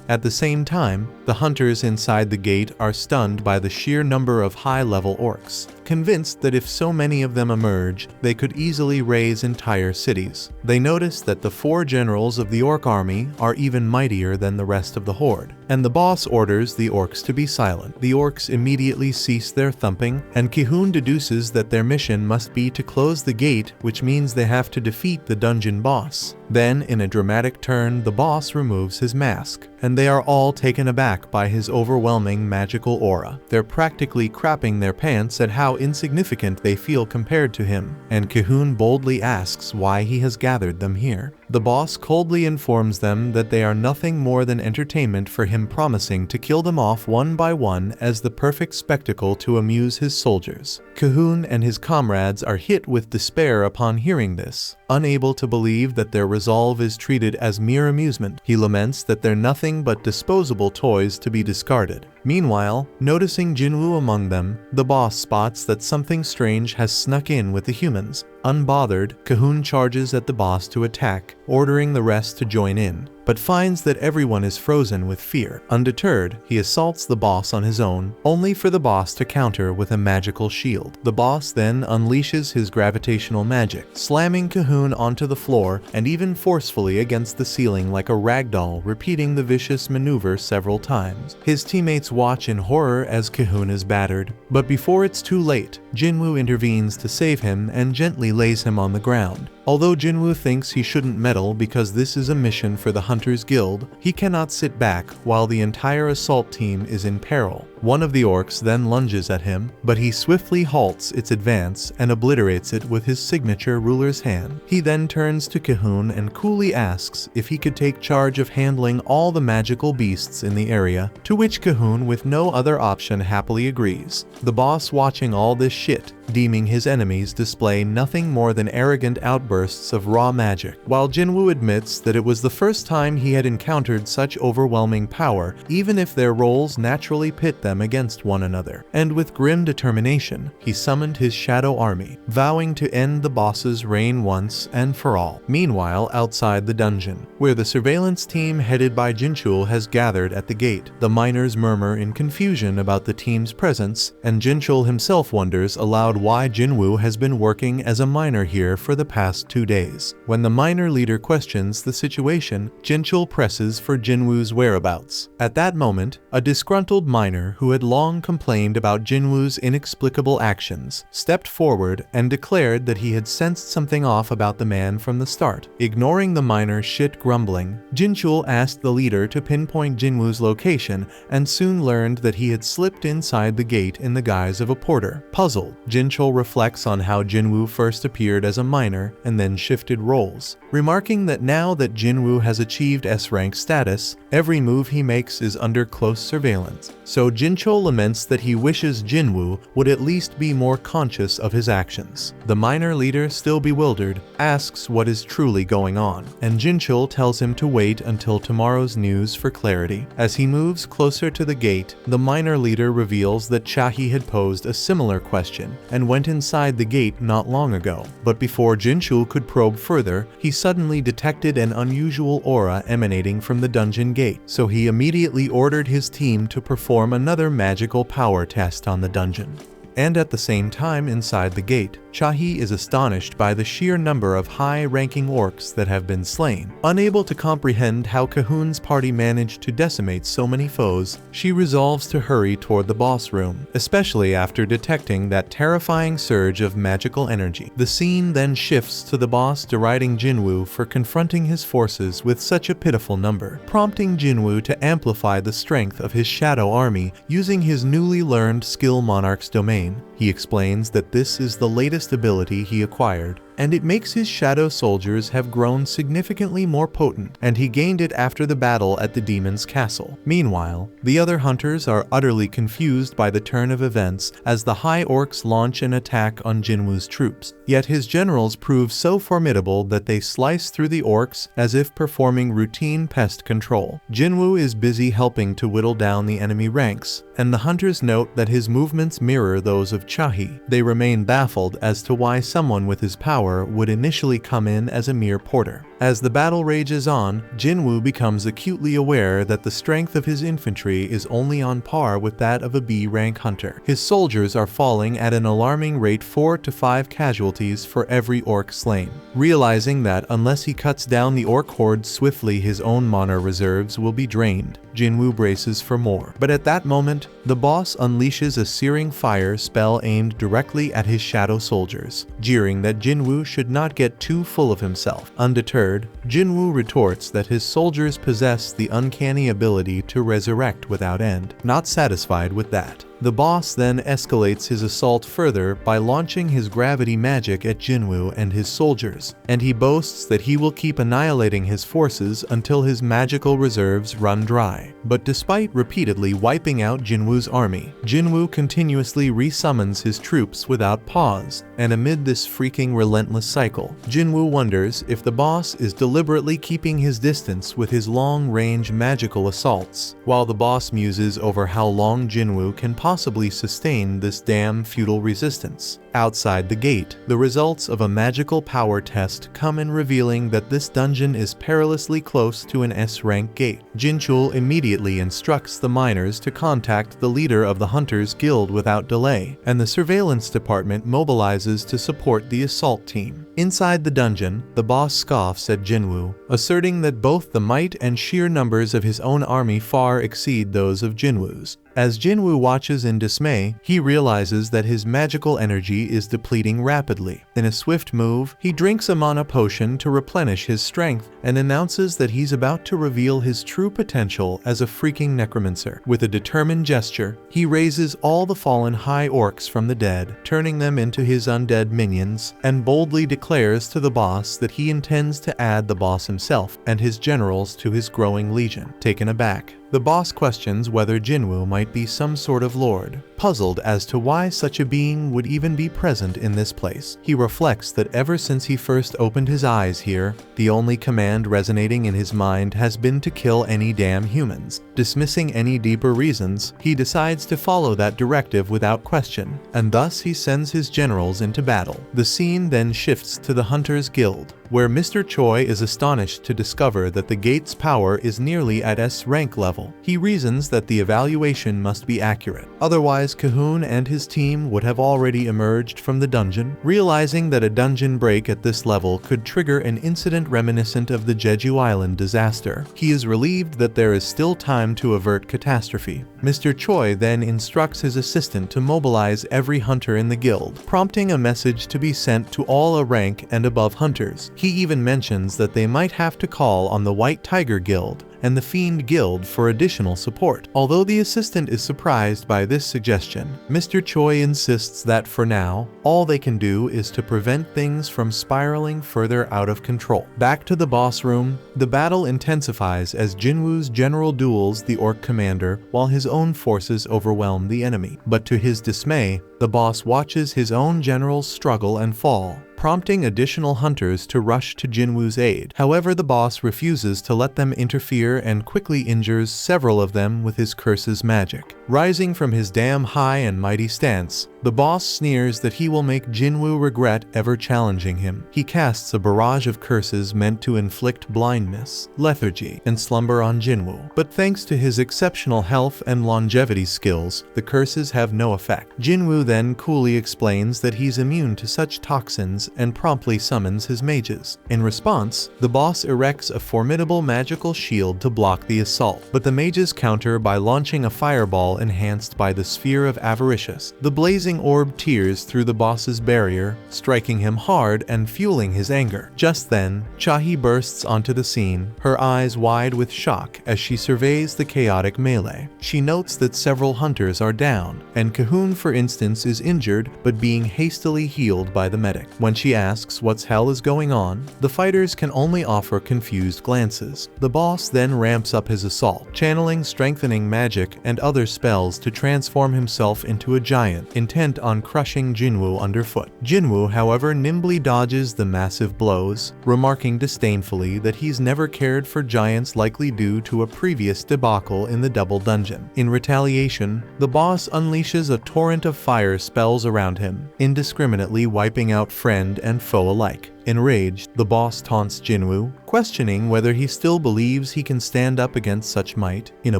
At the same time, the hunters inside the gate are stunned by the sheer number of high-level orcs, convinced that if so many of them emerge, they could easily raise entire cities. They notice that the 4 generals of the orc army are even mightier than the rest of the horde, and the boss orders the orcs to be silent. The orcs immediately cease their thumping, and Ki-hoon deduces that their mission must be to close the gate, which means they have to defeat the dungeon boss. Then, in a dramatic turn, the boss removes his mask, and they are all taken aback by his overwhelming magical aura. They're practically crapping their pants at how insignificant they feel compared to him, and Ki-hoon boldly asks why he has gathered them here. The boss coldly informs them that they are nothing more than entertainment for him, promising to kill them off one by one as the perfect spectacle to amuse his soldiers. Ki-hoon and his comrades are hit with despair upon hearing this. Unable to believe that their resolve is treated as mere amusement, he laments that they're nothing but disposable toys to be discarded. Meanwhile, noticing Jin-Woo among them, the boss spots that something strange has snuck in with the humans. Unbothered, Ki-hoon charges at the boss to attack, ordering the rest to join in, but finds that everyone is frozen with fear. Undeterred, he assaults the boss on his own, only for the boss to counter with a magical shield. The boss then unleashes his gravitational magic, slamming Ki-hoon onto the floor and even forcefully against the ceiling like a ragdoll, repeating the vicious maneuver several times. His teammates watch in horror as Ki-hoon is battered, but before it's too late, Jin-Woo intervenes to save him and gently lays him on the ground. Although Jin-Woo thinks he shouldn't meddle because this is a mission for the Hunters Guild, he cannot sit back while the entire assault team is in peril. One of the orcs then lunges at him, but he swiftly halts its advance and obliterates it with his signature ruler's hand. He then turns to Ki-hoon and coolly asks if he could take charge of handling all the magical beasts in the area, to which Ki-hoon with no other option happily agrees. The boss, watching all this shit, deeming his enemies display nothing more than arrogant outbursts of raw magic, while Jin-Woo admits that it was the first time he had encountered such overwhelming power, even if their roles naturally pit them against one another. And with grim determination, he summoned his shadow army, vowing to end the boss's reign once and for all. Meanwhile, outside the dungeon, where the surveillance team headed by Jinchul has gathered at the gate, the miners murmur in confusion about the team's presence, and Jinchul himself wonders aloud why Jin-Woo has been working as a miner here for the past 2 days. When the miner leader questions the situation, Jinchul presses for Jin-Woo's whereabouts. At that moment, a disgruntled miner who had long complained about Jin-Woo's inexplicable actions stepped forward and declared that he had sensed something off about the man from the start. Ignoring the miner's shit grumbling, Jinchul asked the leader to pinpoint Jin-Woo's location and soon learned that he had slipped inside the gate in the guise of a porter. Puzzled, Jinchul reflects on how Jin-Woo first appeared as a miner and then shifted roles, remarking that now that Jin-Woo has achieved S-rank status, every move he makes is under close surveillance. So Jinchul laments that he wishes Jin-Woo would at least be more conscious of his actions. The miner leader, still bewildered, asks what is truly going on, and Jinchul tells him to wait until tomorrow's news for clarity. As he moves closer to the gate, the miner leader reveals that Cha-hee had posed a similar question and went inside the gate not long ago. But before Jinchul could probe further, he suddenly detected an unusual aura emanating from the dungeon gate, so he immediately ordered his team to perform another magical power test on the dungeon. And at the same time inside the gate, Cha-hee is astonished by the sheer number of high-ranking orcs that have been slain. Unable to comprehend how Ki-hoon's party managed to decimate so many foes, she resolves to hurry toward the boss room, especially after detecting that terrifying surge of magical energy. The scene then shifts to the boss deriding Jin-Woo for confronting his forces with such a pitiful number, prompting Jin-Woo to amplify the strength of his shadow army using his newly learned skill Monarch's Domain. He explains that this is the latest ability he acquired, and it makes his shadow soldiers have grown significantly more potent, and he gained it after the battle at the demon's castle. Meanwhile, the other hunters are utterly confused by the turn of events as the High Orcs launch an attack on Jin-Woo's troops. Yet his generals prove so formidable that they slice through the orcs as if performing routine pest control. Jin-Woo is busy helping to whittle down the enemy ranks, and the hunters note that his movements mirror those of Chahi. They remain baffled as to why someone with his power would initially come in as a mere porter. As the battle rages on, Jin-Woo becomes acutely aware that the strength of his infantry is only on par with that of a B-rank hunter. His soldiers are falling at an alarming rate, 4 to 5 casualties for every orc slain. Realizing that unless he cuts down the orc horde swiftly, his own mana reserves will be drained, Jin-Woo braces for more. But at that moment, the boss unleashes a searing fire spell aimed directly at his shadow soldiers, jeering that Jin-Woo should not get too full of himself. Undeterred, Jin-Woo retorts that his soldiers possess the uncanny ability to resurrect without end. Not satisfied with that, the boss then escalates his assault further by launching his gravity magic at Jin-Woo and his soldiers, and he boasts that he will keep annihilating his forces until his magical reserves run dry. But despite repeatedly wiping out Jin-Woo's army, Jin-Woo continuously resummons his troops without pause, and amid this freaking relentless cycle, Jin-Woo wonders if the boss is deliberately keeping his distance with his long-range magical assaults, while the boss muses over how long Jin-Woo can possibly sustain this damn futile resistance. Outside the gate, the results of a magical power test come in, revealing that this dungeon is perilously close to an S-rank gate. Jinchul immediately instructs the miners to contact the leader of the Hunters Guild without delay, and the surveillance department mobilizes to support the assault team. Inside the dungeon, the boss scoffs at Jin-Woo, asserting that both the might and sheer numbers of his own army far exceed those of Jin-Woo's. As Jin-Woo watches in dismay, he realizes that his magical energy is depleting rapidly. In a swift move, he drinks a mana potion to replenish his strength and announces that he's about to reveal his true potential as a freaking necromancer. With a determined gesture, he raises all the fallen high orcs from the dead, turning them into his undead minions, and boldly declares to the boss that he intends to add the boss himself and his generals to his growing legion. Taken aback, the boss questions whether Jin-Woo might be some sort of lord, puzzled as to why such a being would even be present in this place. He reflects that ever since he first opened his eyes here, the only command resonating in his mind has been to kill any damn humans. Dismissing any deeper reasons, he decides to follow that directive without question, and thus he sends his generals into battle. The scene then shifts to the Hunters Guild, where Mr. Choi is astonished to discover that the gate's power is nearly at S-rank level. He reasons that the evaluation must be accurate, otherwise Cahoon and his team would have already emerged from the dungeon. Realizing that a dungeon break at this level could trigger an incident reminiscent of the Jeju Island disaster, he is relieved that there is still time to avert catastrophe. Mr. Choi then instructs his assistant to mobilize every hunter in the guild, prompting a message to be sent to all a rank and above hunters. He even mentions that they might have to call on the White Tiger Guild and the Fiend Guild for additional support. Although the assistant is surprised by this suggestion, Mr. Choi insists that for now, all they can do is to prevent things from spiraling further out of control. Back to the boss room, the battle intensifies as Jin-Woo's general duels the orc commander while his own forces overwhelm the enemy. But to his dismay, the boss watches his own generals struggle and fall, prompting additional hunters to rush to Jin-Woo's aid. However, the boss refuses to let them interfere and quickly injures several of them with his curse's magic. Rising from his damn high and mighty stance, the boss sneers that he will make Jin-Woo regret ever challenging him. He casts a barrage of curses meant to inflict blindness, lethargy, and slumber on Jin-Woo. But thanks to his exceptional health and longevity skills, the curses have no effect. Jin-Woo then coolly explains that he's immune to such toxins and promptly summons his mages. In response, the boss erects a formidable magical shield to block the assault, but the mages counter by launching a fireball enhanced by the Sphere of Avaricious. The blazing releasing orb tears through the boss's barrier, striking him hard and fueling his anger. Just then, Chahi bursts onto the scene, her eyes wide with shock as she surveys the chaotic melee. She notes that several hunters are down, and Cahoon, for instance, is injured but being hastily healed by the medic. When she asks what hell is going on, the fighters can only offer confused glances. The boss then ramps up his assault, channeling strengthening magic and other spells to transform himself into a giant, intent on crushing Jin-Woo underfoot. Jin-Woo, however, nimbly dodges the massive blows, remarking disdainfully that he's never cared for giants, likely due to a previous debacle in the double dungeon. In retaliation, the boss unleashes a torrent of fire spells around him, indiscriminately wiping out friend and foe alike. Enraged, the boss taunts Jin-Woo, questioning whether he still believes he can stand up against such might. In a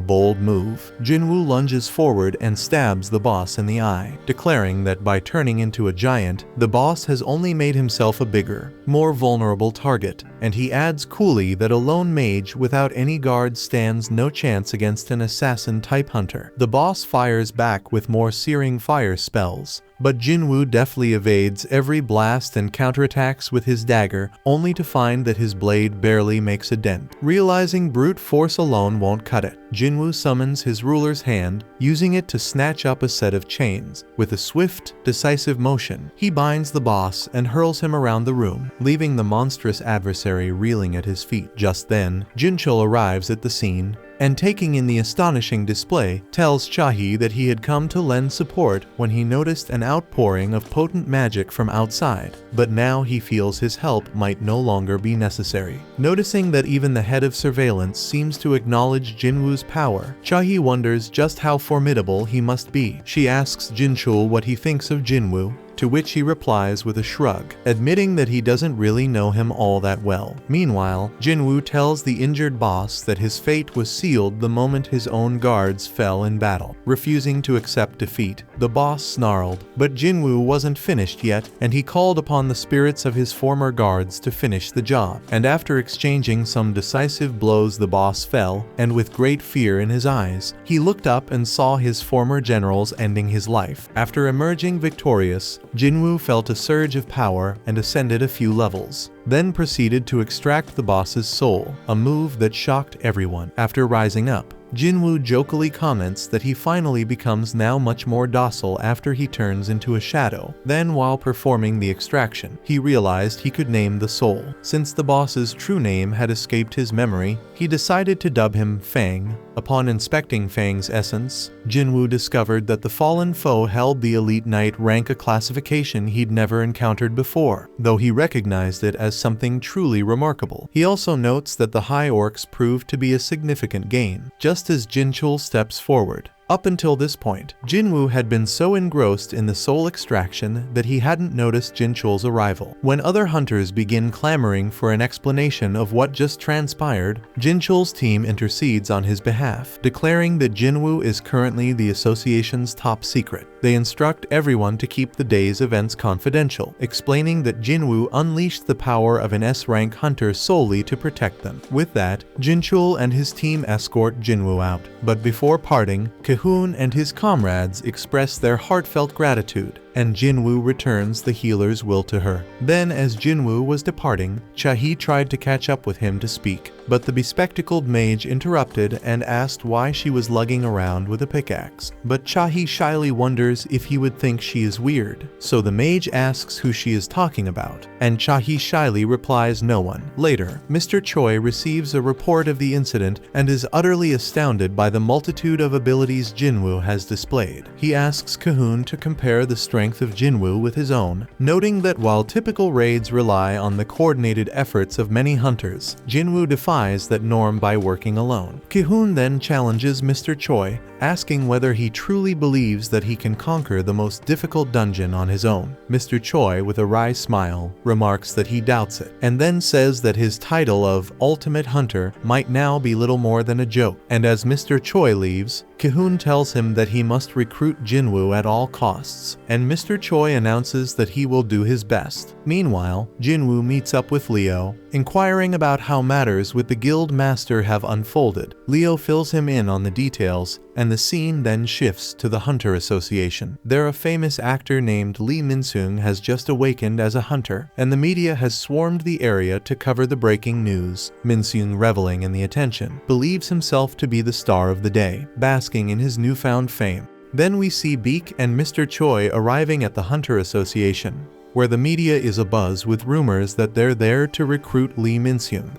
bold move, Jin-Woo lunges forward and stabs the boss in the eye, declaring that by turning into a giant, the boss has only made himself a bigger, more vulnerable target, and he adds coolly that a lone mage without any guards stands no chance against an assassin-type hunter. The boss fires back with more searing fire spells, but Jin-Woo deftly evades every blast and counterattacks with his dagger, only to find that his blade barely makes a dent. Realizing brute force alone won't cut it, Jin-Woo summons his ruler's hand, using it to snatch up a set of chains. With a swift, decisive motion, he binds the boss and hurls him around the room, leaving the monstrous adversary reeling at his feet. Just then, Jin-Chul arrives at the scene, and taking in the astonishing display, tells Chahi that he had come to lend support when he noticed an outpouring of potent magic from outside, but now he feels his help might no longer be necessary. Noticing that even the head of surveillance seems to acknowledge Jin-Woo's power, Chahi wonders just how formidable he must be. She asks Jin-Chul what he thinks of Jin-Woo, to which he replies with a shrug, admitting that he doesn't really know him all that well. Meanwhile, Jin-Woo tells the injured boss that his fate was sealed the moment his own guards fell in battle. Refusing to accept defeat, the boss snarled, but Jin-Woo wasn't finished yet, and he called upon the spirits of his former guards to finish the job. And after exchanging some decisive blows, the boss fell, and with great fear in his eyes, he looked up and saw his former generals ending his life. After emerging victorious, Jin-Woo felt a surge of power and ascended a few levels, then proceeded to extract the boss's soul, a move that shocked everyone. After rising up, Jin-Woo jokingly comments that he finally becomes now much more docile after he turns into a shadow. Then, while performing the extraction, he realized he could name the soul. Since the boss's true name had escaped his memory, he decided to dub him Fang. Upon inspecting Fang's essence, Jin-Woo discovered that the fallen foe held the Elite Knight rank, a classification he'd never encountered before, though he recognized it as something truly remarkable. He also notes that the High Orcs proved to be a significant gain. Just as Jin-Chul steps forward, up until this point, Jin-Woo had been so engrossed in the soul extraction that he hadn't noticed Jin-Chul's arrival. When other hunters begin clamoring for an explanation of what just transpired, Jin-Chul's team intercedes on his behalf, declaring that Jin-Woo is currently the association's top secret. They instruct everyone to keep the day's events confidential, explaining that Jin-Woo unleashed the power of an S-rank hunter solely to protect them. With that, Jin-Chul and his team escort Jin-Woo out, but before parting, Cahoon and his comrades express their heartfelt gratitude, and Jin-Woo returns the healer's will to her. Then, as Jin-Woo was departing, Chahi tried to catch up with him to speak, but the bespectacled mage interrupted and asked why she was lugging around with a pickaxe. But Chahi shyly wonders if he would think she is weird, so the mage asks who she is talking about, and Chahi shyly replies no one. Later, Mr. Choi receives a report of the incident and is utterly astounded by the multitude of abilities Jin-Woo has displayed. He asks Cahoon to compare the strength of Jin-Woo with his own, noting that while typical raids rely on the coordinated efforts of many hunters, Jin-Woo defies that norm by working alone. Cahoon then challenges Mr. Choi, asking whether he truly believes that he can conquer the most difficult dungeon on his own. Mr. Choi, with a wry smile, remarks that he doubts it, and then says that his title of Ultimate Hunter might now be little more than a joke. And as Mr. Choi leaves, Cahoon tells him that he must recruit Jin-Woo at all costs, and Mr. Choi announces that he will do his best. Meanwhile, Jin-Woo meets up with Leo, inquiring about how matters with the guild master have unfolded. Leo fills him in on the details, and the scene then shifts to the Hunter Association. There, a famous actor named Lee Min-seung has just awakened as a hunter, and the media has swarmed the area to cover the breaking news. Min-seung, reveling in the attention, believes himself to be the star of the day, basking in his newfound fame. Then we see Beak and Mr. Choi arriving at the Hunter Association, where the media is abuzz with rumors that they're there to recruit Lee Min-seung.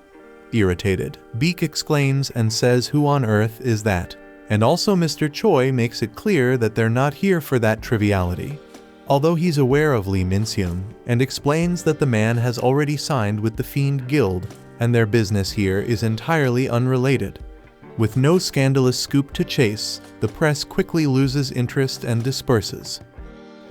Irritated, Beak exclaims and says, "Who on earth is that?" And also Mr. Choi makes it clear that they're not here for that triviality. Although he's aware of Lee Min-seung, and explains that the man has already signed with the Fiend Guild, and their business here is entirely unrelated. With no scandalous scoop to chase, the press quickly loses interest and disperses.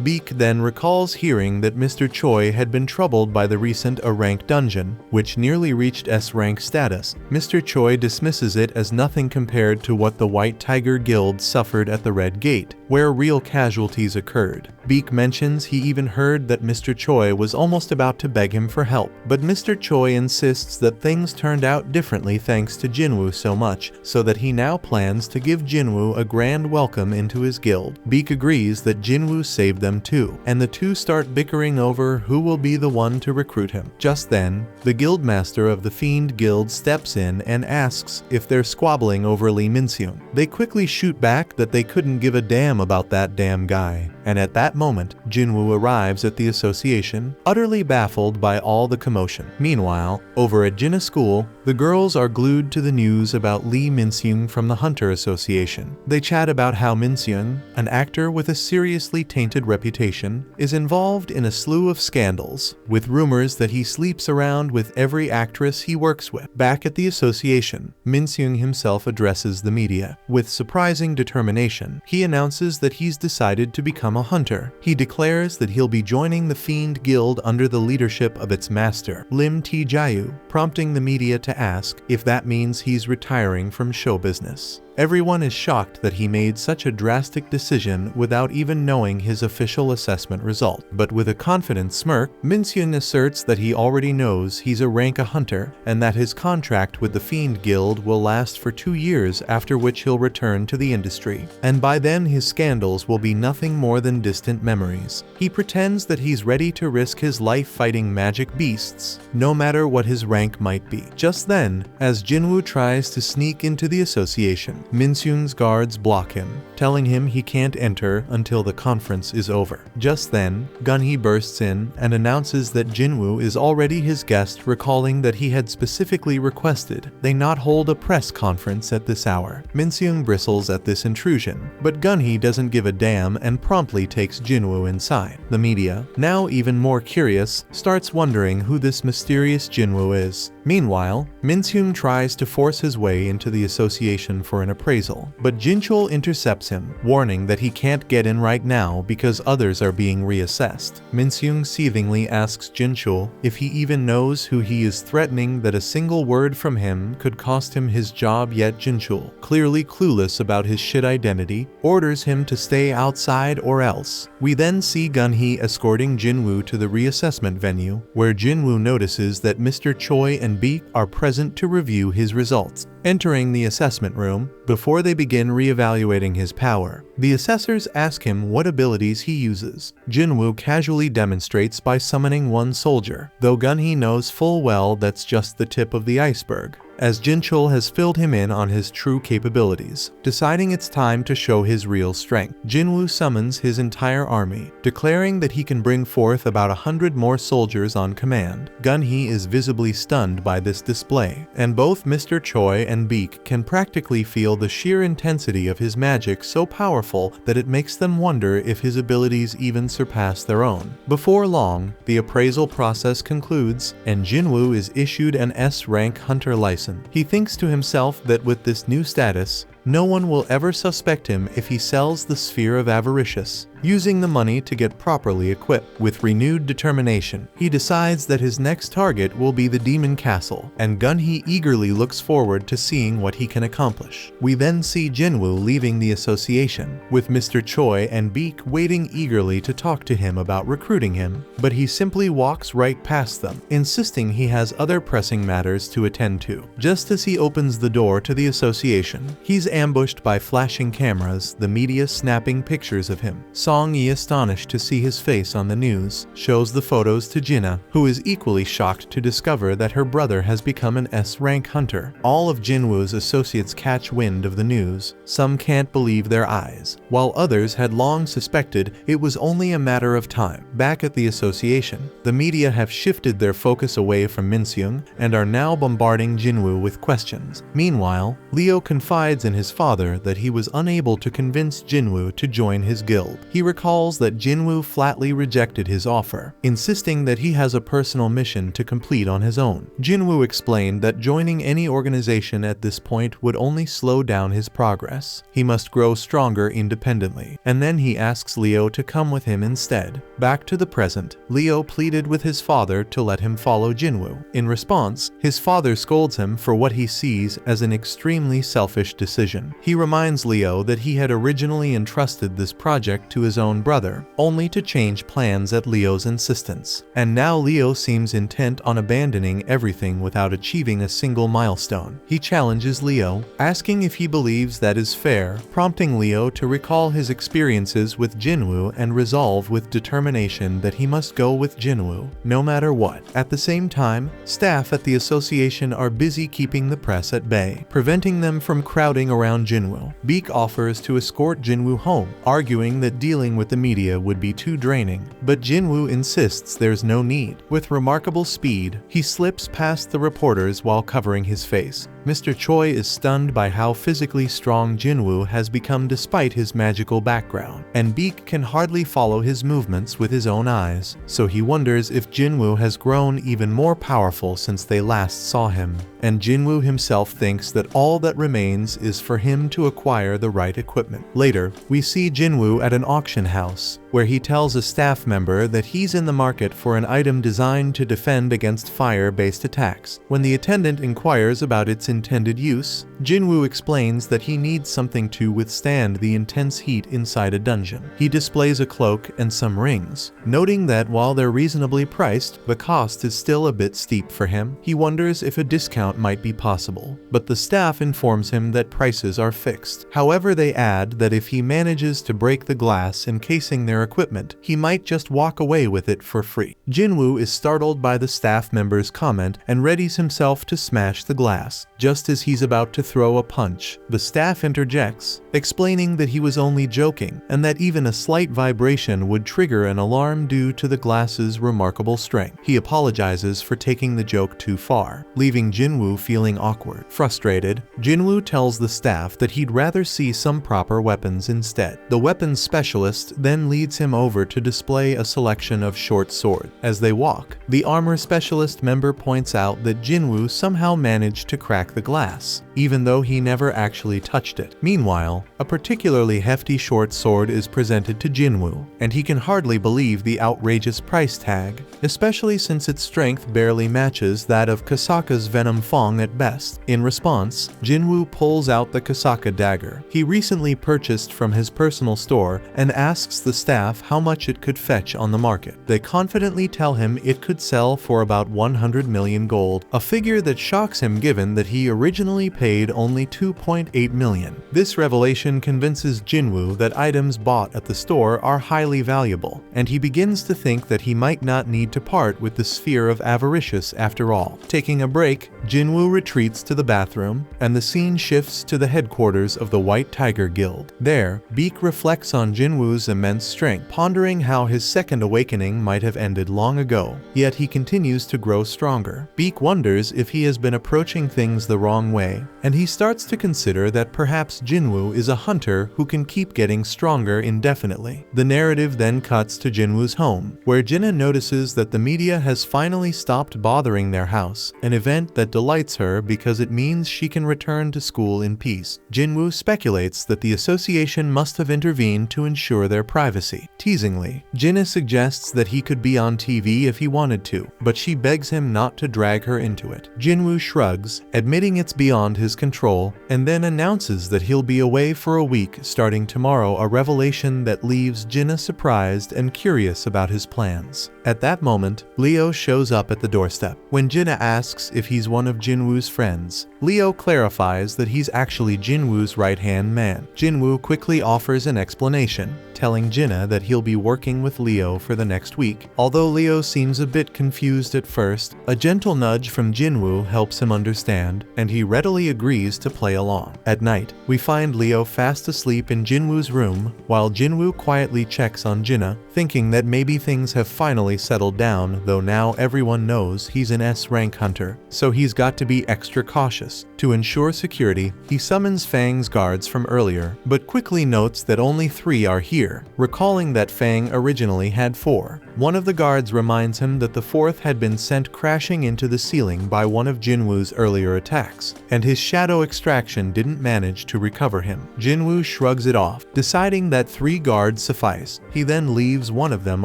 Beak then recalls hearing that Mr. Choi had been troubled by the recent A-rank dungeon, which nearly reached S-rank status. Mr. Choi dismisses it as nothing compared to what the White Tiger Guild suffered at the Red Gate, where real casualties occurred. Beak mentions he even heard that Mr. Choi was almost about to beg him for help, but Mr. Choi insists that things turned out differently thanks to Jin-Woo so much, so that he now plans to give Jin-Woo a grand welcome into his guild. Beak agrees that Jin-Woo saved them too, and the two start bickering over who will be the one to recruit him. Just then, the guildmaster of the Fiend Guild steps in and asks if they're squabbling over Lee Min-seung. They quickly shoot back that they couldn't give a damn about that damn guy, and at that moment, Jin-Woo arrives at the association, utterly baffled by all the commotion. Meanwhile, over at Jinna School, the girls are glued to the news about Lee Min-seung from the Hunter Association. They chat about how Min-seung, an actor with a seriously tainted reputation, is involved in a slew of scandals, with rumors that he sleeps around with every actress he works with. Back at the association, Min-seung himself addresses the media. With surprising determination, he announces that he's decided to become a hunter. He declares that he'll be joining the Fiend Guild under the leadership of its master, Lim Tae-jayu, prompting the media to ask if that means he's retiring from show business. Everyone is shocked that he made such a drastic decision without even knowing his official assessment result. But with a confident smirk, Min-seung asserts that he already knows he's a rank a hunter and that his contract with the Fiend Guild will last for 2 years, after which he'll return to the industry. And by then his scandals will be nothing more than distant memories. He pretends that he's ready to risk his life fighting magic beasts, no matter what his rank might be. Just then, as Jin-Woo tries to sneak into the association, Min-seung's guards block him, telling him he can't enter until the conference is over. Just then, Gun-hee bursts in and announces that Jin-Woo is already his guest, recalling that he had specifically requested they not hold a press conference at this hour. Min-seung bristles at this intrusion, but Gun-hee doesn't give a damn and promptly takes Jin-Woo inside. The media, now even more curious, starts wondering who this mysterious Jin-Woo is. Meanwhile, Min-seung tries to force his way into the association for an appraisal, but Jin-chul intercepts him, warning that he can't get in right now because others are being reassessed. Min-seung seethingly asks Jin-chul if he even knows who he is, threatening that a single word from him could cost him his job, yet Jin-chul, clearly clueless about his shit identity, orders him to stay outside or else. We then see Gun-hee escorting Jin-Woo to the reassessment venue, where Jin-Woo notices that Mr. Choi and Beak are present to review his results. Entering the assessment room, before they begin re-evaluating his power, the assessors ask him what abilities he uses. Jin-Woo casually demonstrates by summoning one soldier, though Gun-hee knows full well that's just the tip of the iceberg, as Jin-chul has filled him in on his true capabilities. Deciding it's time to show his real strength, Jin-Woo summons his entire army, declaring that he can bring forth about 100 more soldiers on command. Gun-hee is visibly stunned by this display, and both Mr. Choi and Beak can practically feel the sheer intensity of his magic, so powerful that it makes them wonder if his abilities even surpass their own. Before long, the appraisal process concludes, and Jin-Woo is issued an S-rank hunter license. He thinks to himself that with this new status, no one will ever suspect him if he sells the Sphere of Avaricious, using the money to get properly equipped. With renewed determination, he decides that his next target will be the demon castle, and Gun-hee eagerly looks forward to seeing what he can accomplish. We then see Jin-Woo leaving the association, with Mr. Choi and Beak waiting eagerly to talk to him about recruiting him, but he simply walks right past them, insisting he has other pressing matters to attend to. Just as he opens the door to the association, he's ambushed by flashing cameras, the media snapping pictures of him. Song-yi, astonished to see his face on the news, shows the photos to Jinna, who is equally shocked to discover that her brother has become an S-rank hunter. All of Jin-Woo's associates catch wind of the news. Some can't believe their eyes, while others had long suspected it was only a matter of time. Back at the association, the media have shifted their focus away from Min-seung and are now bombarding Jin-Woo with questions. Meanwhile, Leo confides in his father that he was unable to convince Jin-Woo to join his guild. He recalls that Jin-Woo flatly rejected his offer, insisting that he has a personal mission to complete on his own. Jin-Woo explained that joining any organization at this point would only slow down his progress. He must grow stronger independently, and then he asks Leo to come with him instead. Back to the present, Leo pleaded with his father to let him follow Jin-Woo. In response, his father scolds him for what he sees as an extremely selfish decision. He reminds Leo that he had originally entrusted this project to his own brother, only to change plans at Leo's insistence. And now Leo seems intent on abandoning everything without achieving a single milestone. He challenges Leo, asking if he believes that is fair, prompting Leo to recall his experiences with Jin-Woo and resolve with determination that he must go with Jin-Woo, no matter what. At the same time, staff at the association are busy keeping the press at bay, preventing them from crowding around Jin-Woo. Beak offers to escort Jin-Woo home, arguing that dealing with the media would be too draining, but Jin-Woo insists there's no need. With remarkable speed, he slips past the reporters while covering his face. Mr. Choi is stunned by how physically strong Jin-Woo has become despite his magical background, and Beak can hardly follow his movements with his own eyes, so he wonders if Jin-Woo has grown even more powerful since they last saw him. And Jin-Woo himself thinks that all that remains is for him to acquire the right equipment. Later, we see Jin-Woo at an auction house, where he tells a staff member that he's in the market for an item designed to defend against fire-based attacks. When the attendant inquires about its intended use, Jin-Woo explains that he needs something to withstand the intense heat inside a dungeon. He displays a cloak and some rings, noting that while they're reasonably priced, the cost is still a bit steep for him. He wonders if a discount might be possible, but the staff informs him that prices are fixed. However, they add that if he manages to break the glass encasing their equipment, he might just walk away with it for free. Jin-Woo is startled by the staff member's comment and readies himself to smash the glass. Just as he's about to throw a punch, the staff interjects, explaining that he was only joking and that even a slight vibration would trigger an alarm due to the glass's remarkable strength. He apologizes for taking the joke too far, leaving Jin-Woo feeling awkward. Frustrated, Jin-Woo tells the staff that he'd rather see some proper weapons instead. The weapons specialist then leads him over to display a selection of short swords. As they walk, the armor specialist member points out that Jin-Woo somehow managed to crack the glass, even though he never actually touched it. Meanwhile, a particularly hefty short sword is presented to Jin-Woo, and he can hardly believe the outrageous price tag, especially since its strength barely matches that of Kasaka's Venom Fong at best. In response, Jin-Woo pulls out the Kasaka dagger he recently purchased from his personal store and asks the staff how much it could fetch on the market. They confidently tell him it could sell for about 100 million gold, a figure that shocks him given that he originally paid only 2.8 million. This revelation convinces Jin-Woo that items bought at the store are highly valuable, and he begins to think that he might not need to part with the sphere of avaricious after all. Taking a break, Jin-Woo retreats to the bathroom, and the scene shifts to the headquarters of the White Tiger Guild. There, Beak reflects on Jin-Woo's immense strength, pondering how his second awakening might have ended long ago, yet he continues to grow stronger. Beak wonders if he has been approaching things the wrong way, and he starts to consider that perhaps Jin-Woo is a hunter who can keep getting stronger indefinitely. The narrative then cuts to Jin-Woo's home, where Jinna notices that the media has finally stopped bothering their house, an event that delights her because it means she can return to school in peace. Jin-Woo speculates that the association must have intervened to ensure their privacy. fancy. Teasingly, Jinna suggests that he could be on TV if he wanted to, but she begs him not to drag her into it. Jin-Woo shrugs, admitting it's beyond his control, and then announces that he'll be away for a week starting tomorrow, a revelation that leaves Jinna surprised and curious about his plans. At that moment, Leo shows up at the doorstep. When Jinna asks if he's one of Jin-Woo's friends, Leo clarifies that he's actually Jin-Woo's right-hand man. Jin-Woo quickly offers an explanation, telling Jinna that he'll be working with Leo for the next week. Although Leo seems a bit confused at first, a gentle nudge from Jin-Woo helps him understand, and he readily agrees to play along. At night, we find Leo fast asleep in Jin-Woo's room, while Jin-Woo quietly checks on Jinna, thinking that maybe things have finally settled down, though now everyone knows he's an S-rank hunter, so he's got to be extra cautious. To ensure security, he summons Fang's guards from earlier, but quickly notes that only 3 are here, recalling that Fang originally had 4. One of the guards reminds him that the 4th had been sent crashing into the ceiling by one of Jin-Woo's earlier attacks, and his shadow extraction didn't manage to recover him. Jin-Woo shrugs it off, deciding that 3 guards suffice. He then leaves one of them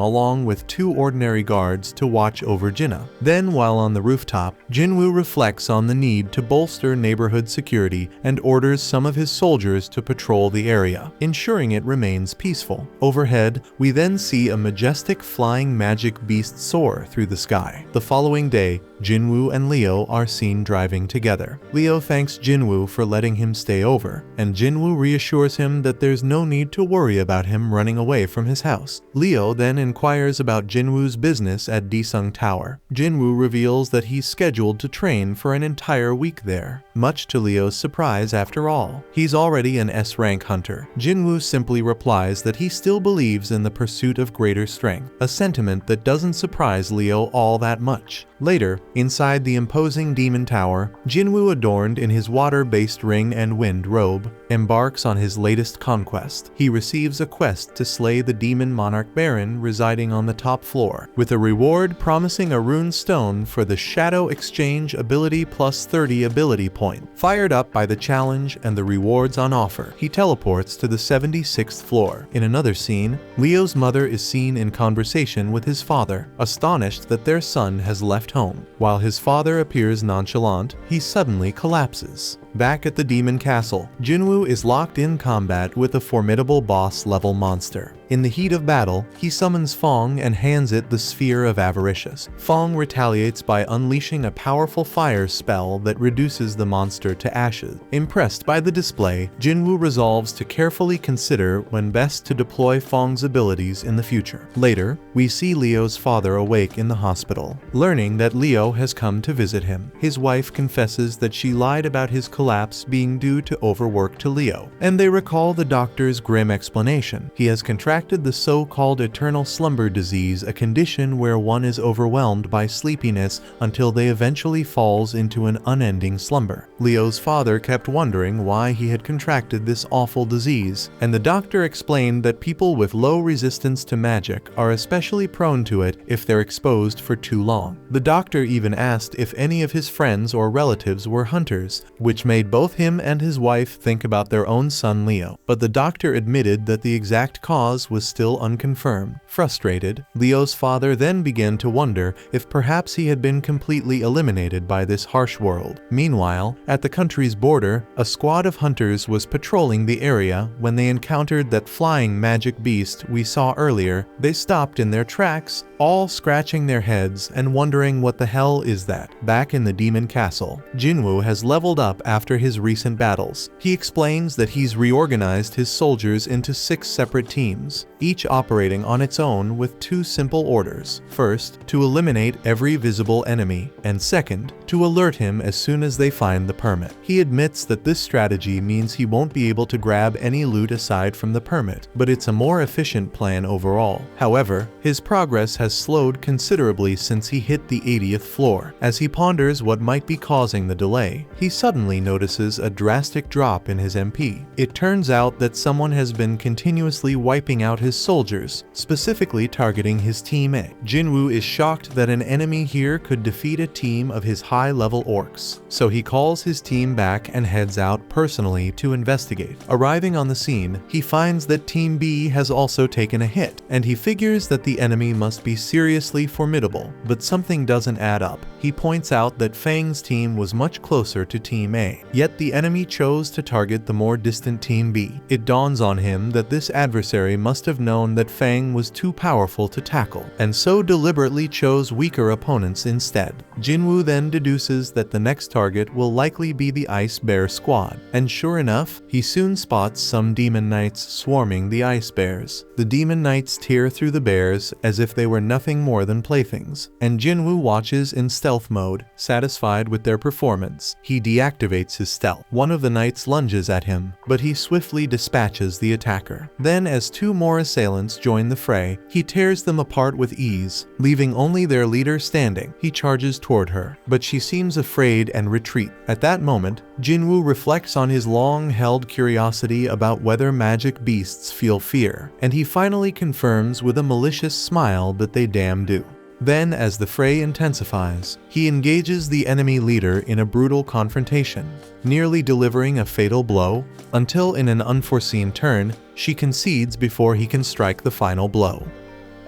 along with 2 ordinary guards to watch over Jinna. Then, while on the rooftop, Jin-Woo reflects on the need to bolster neighborhood security and orders some of his soldiers to patrol the area, ensuring it remains peaceful. Overhead, we then see a majestic flying magic beast soar through the sky. The following day, Jin-Woo and Leo are seen driving together. Leo thanks Jin-Woo for letting him stay over, and Jin-Woo reassures him that there's no need to worry about him running away from his house. Leo then inquires about Jin-Woo's business at Daesung Tower. Jin-Woo reveals that he's scheduled to train for an entire week there. Much to Leo's surprise, after all, he's already an S-rank hunter. Jin-Woo simply replies that he still believes in the pursuit of greater strength, a sentiment that doesn't surprise Leo all that much. Later, inside the imposing demon tower, Jin-Woo, adorned in his water-based ring and wind robe, embarks on his latest conquest. He receives a quest to slay the demon monarch baron residing on the top floor, with a reward promising a rune stone for the Shadow Exchange ability plus 30 ability point. Fired up by the challenge and the rewards on offer, he teleports to the 76th floor. In another scene, Leo's mother is seen in conversation with his father, astonished that their son has left home. While his father appears nonchalant, he suddenly collapses. Back at the demon castle, Jin-Woo is locked in combat with a formidable boss-level monster. In the heat of battle, he summons Fong and hands it the Sphere of Avaricious. Fong retaliates by unleashing a powerful fire spell that reduces the monster to ashes. Impressed by the display, Jin-Woo resolves to carefully consider when best to deploy Fong's abilities in the future. Later, we see Leo's father awake in the hospital, learning that Leo has come to visit him. His wife confesses that she lied about his collapse being due to overwork to Leo, and they recall the doctor's grim explanation. He has contracted the so-called eternal slumber disease, a condition where one is overwhelmed by sleepiness until they eventually falls into an unending slumber. Leo's father kept wondering why he had contracted this awful disease, and the doctor explained that people with low resistance to magic are especially prone to it if they're exposed for too long. The doctor even asked if any of his friends or relatives were hunters, which made both him and his wife think about their own son Leo. But the doctor admitted that the exact cause was still unconfirmed. Frustrated, Leo's father then began to wonder if perhaps he had been completely eliminated by this harsh world. Meanwhile, at the country's border, a squad of hunters was patrolling the area when they encountered that flying magic beast we saw earlier. They stopped in their tracks, all scratching their heads and wondering what the hell is that. Back in the demon castle, Jin-Woo has leveled up after his recent battles. He explains that he's reorganized his soldiers into 6 separate teams, each operating on its own with 2 simple orders. First, to eliminate every visible enemy, and second, to alert him as soon as they find the permit. He admits that this strategy means he won't be able to grab any loot aside from the permit, but it's a more efficient plan overall. However, his progress has slowed considerably since he hit the 80th floor. As he ponders what might be causing the delay, he suddenly notices a drastic drop in his MP. It turns out that someone has been continuously wiping out his soldiers, specifically targeting his team A. Jin-Woo is shocked that an enemy here could defeat a team of his high high-level orcs. So he calls his team back and heads out personally to investigate. Arriving on the scene, he finds that Team B has also taken a hit, and he figures that the enemy must be seriously formidable, but something doesn't add up. He points out that Fang's team was much closer to Team A, yet the enemy chose to target the more distant Team B. It dawns on him that this adversary must have known that Fang was too powerful to tackle, and so deliberately chose weaker opponents instead. Jin-Woo then deduces that the next target will likely be the Ice Bear squad, and sure enough, he soon spots some demon knights swarming the Ice Bears. The demon knights tear through the bears as if they were nothing more than playthings, and Jin-Woo watches in stealth mode, satisfied with their performance. He deactivates his stealth. One of the knights lunges at him, but he swiftly dispatches the attacker. Then, as two more assailants join the fray, he tears them apart with ease, leaving only their leader standing. He charges toward her, but she seems afraid and retreats. At that moment, Jin-Woo reflects on his long-held curiosity about whether magic beasts feel fear, and he finally confirms with a malicious smile that they damn do. Then, as the fray intensifies, he engages the enemy leader in a brutal confrontation, nearly delivering a fatal blow, until in an unforeseen turn, she concedes before he can strike the final blow.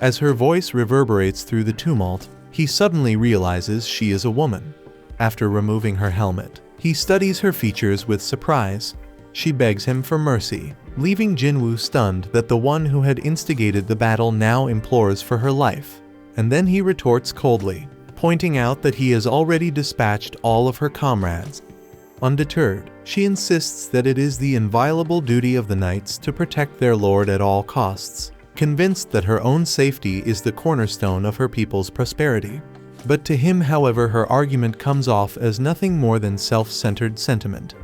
As her voice reverberates through the tumult, he suddenly realizes she is a woman. After removing her helmet, he studies her features with surprise. She begs him for mercy, leaving Jin-Woo stunned that the one who had instigated the battle now implores for her life. And then he retorts coldly, pointing out that he has already dispatched all of her comrades. Undeterred, she insists that it is the inviolable duty of the knights to protect their lord at all costs, convinced that her own safety is the cornerstone of her people's prosperity. But to him, however, her argument comes off as nothing more than self-centered sentiment.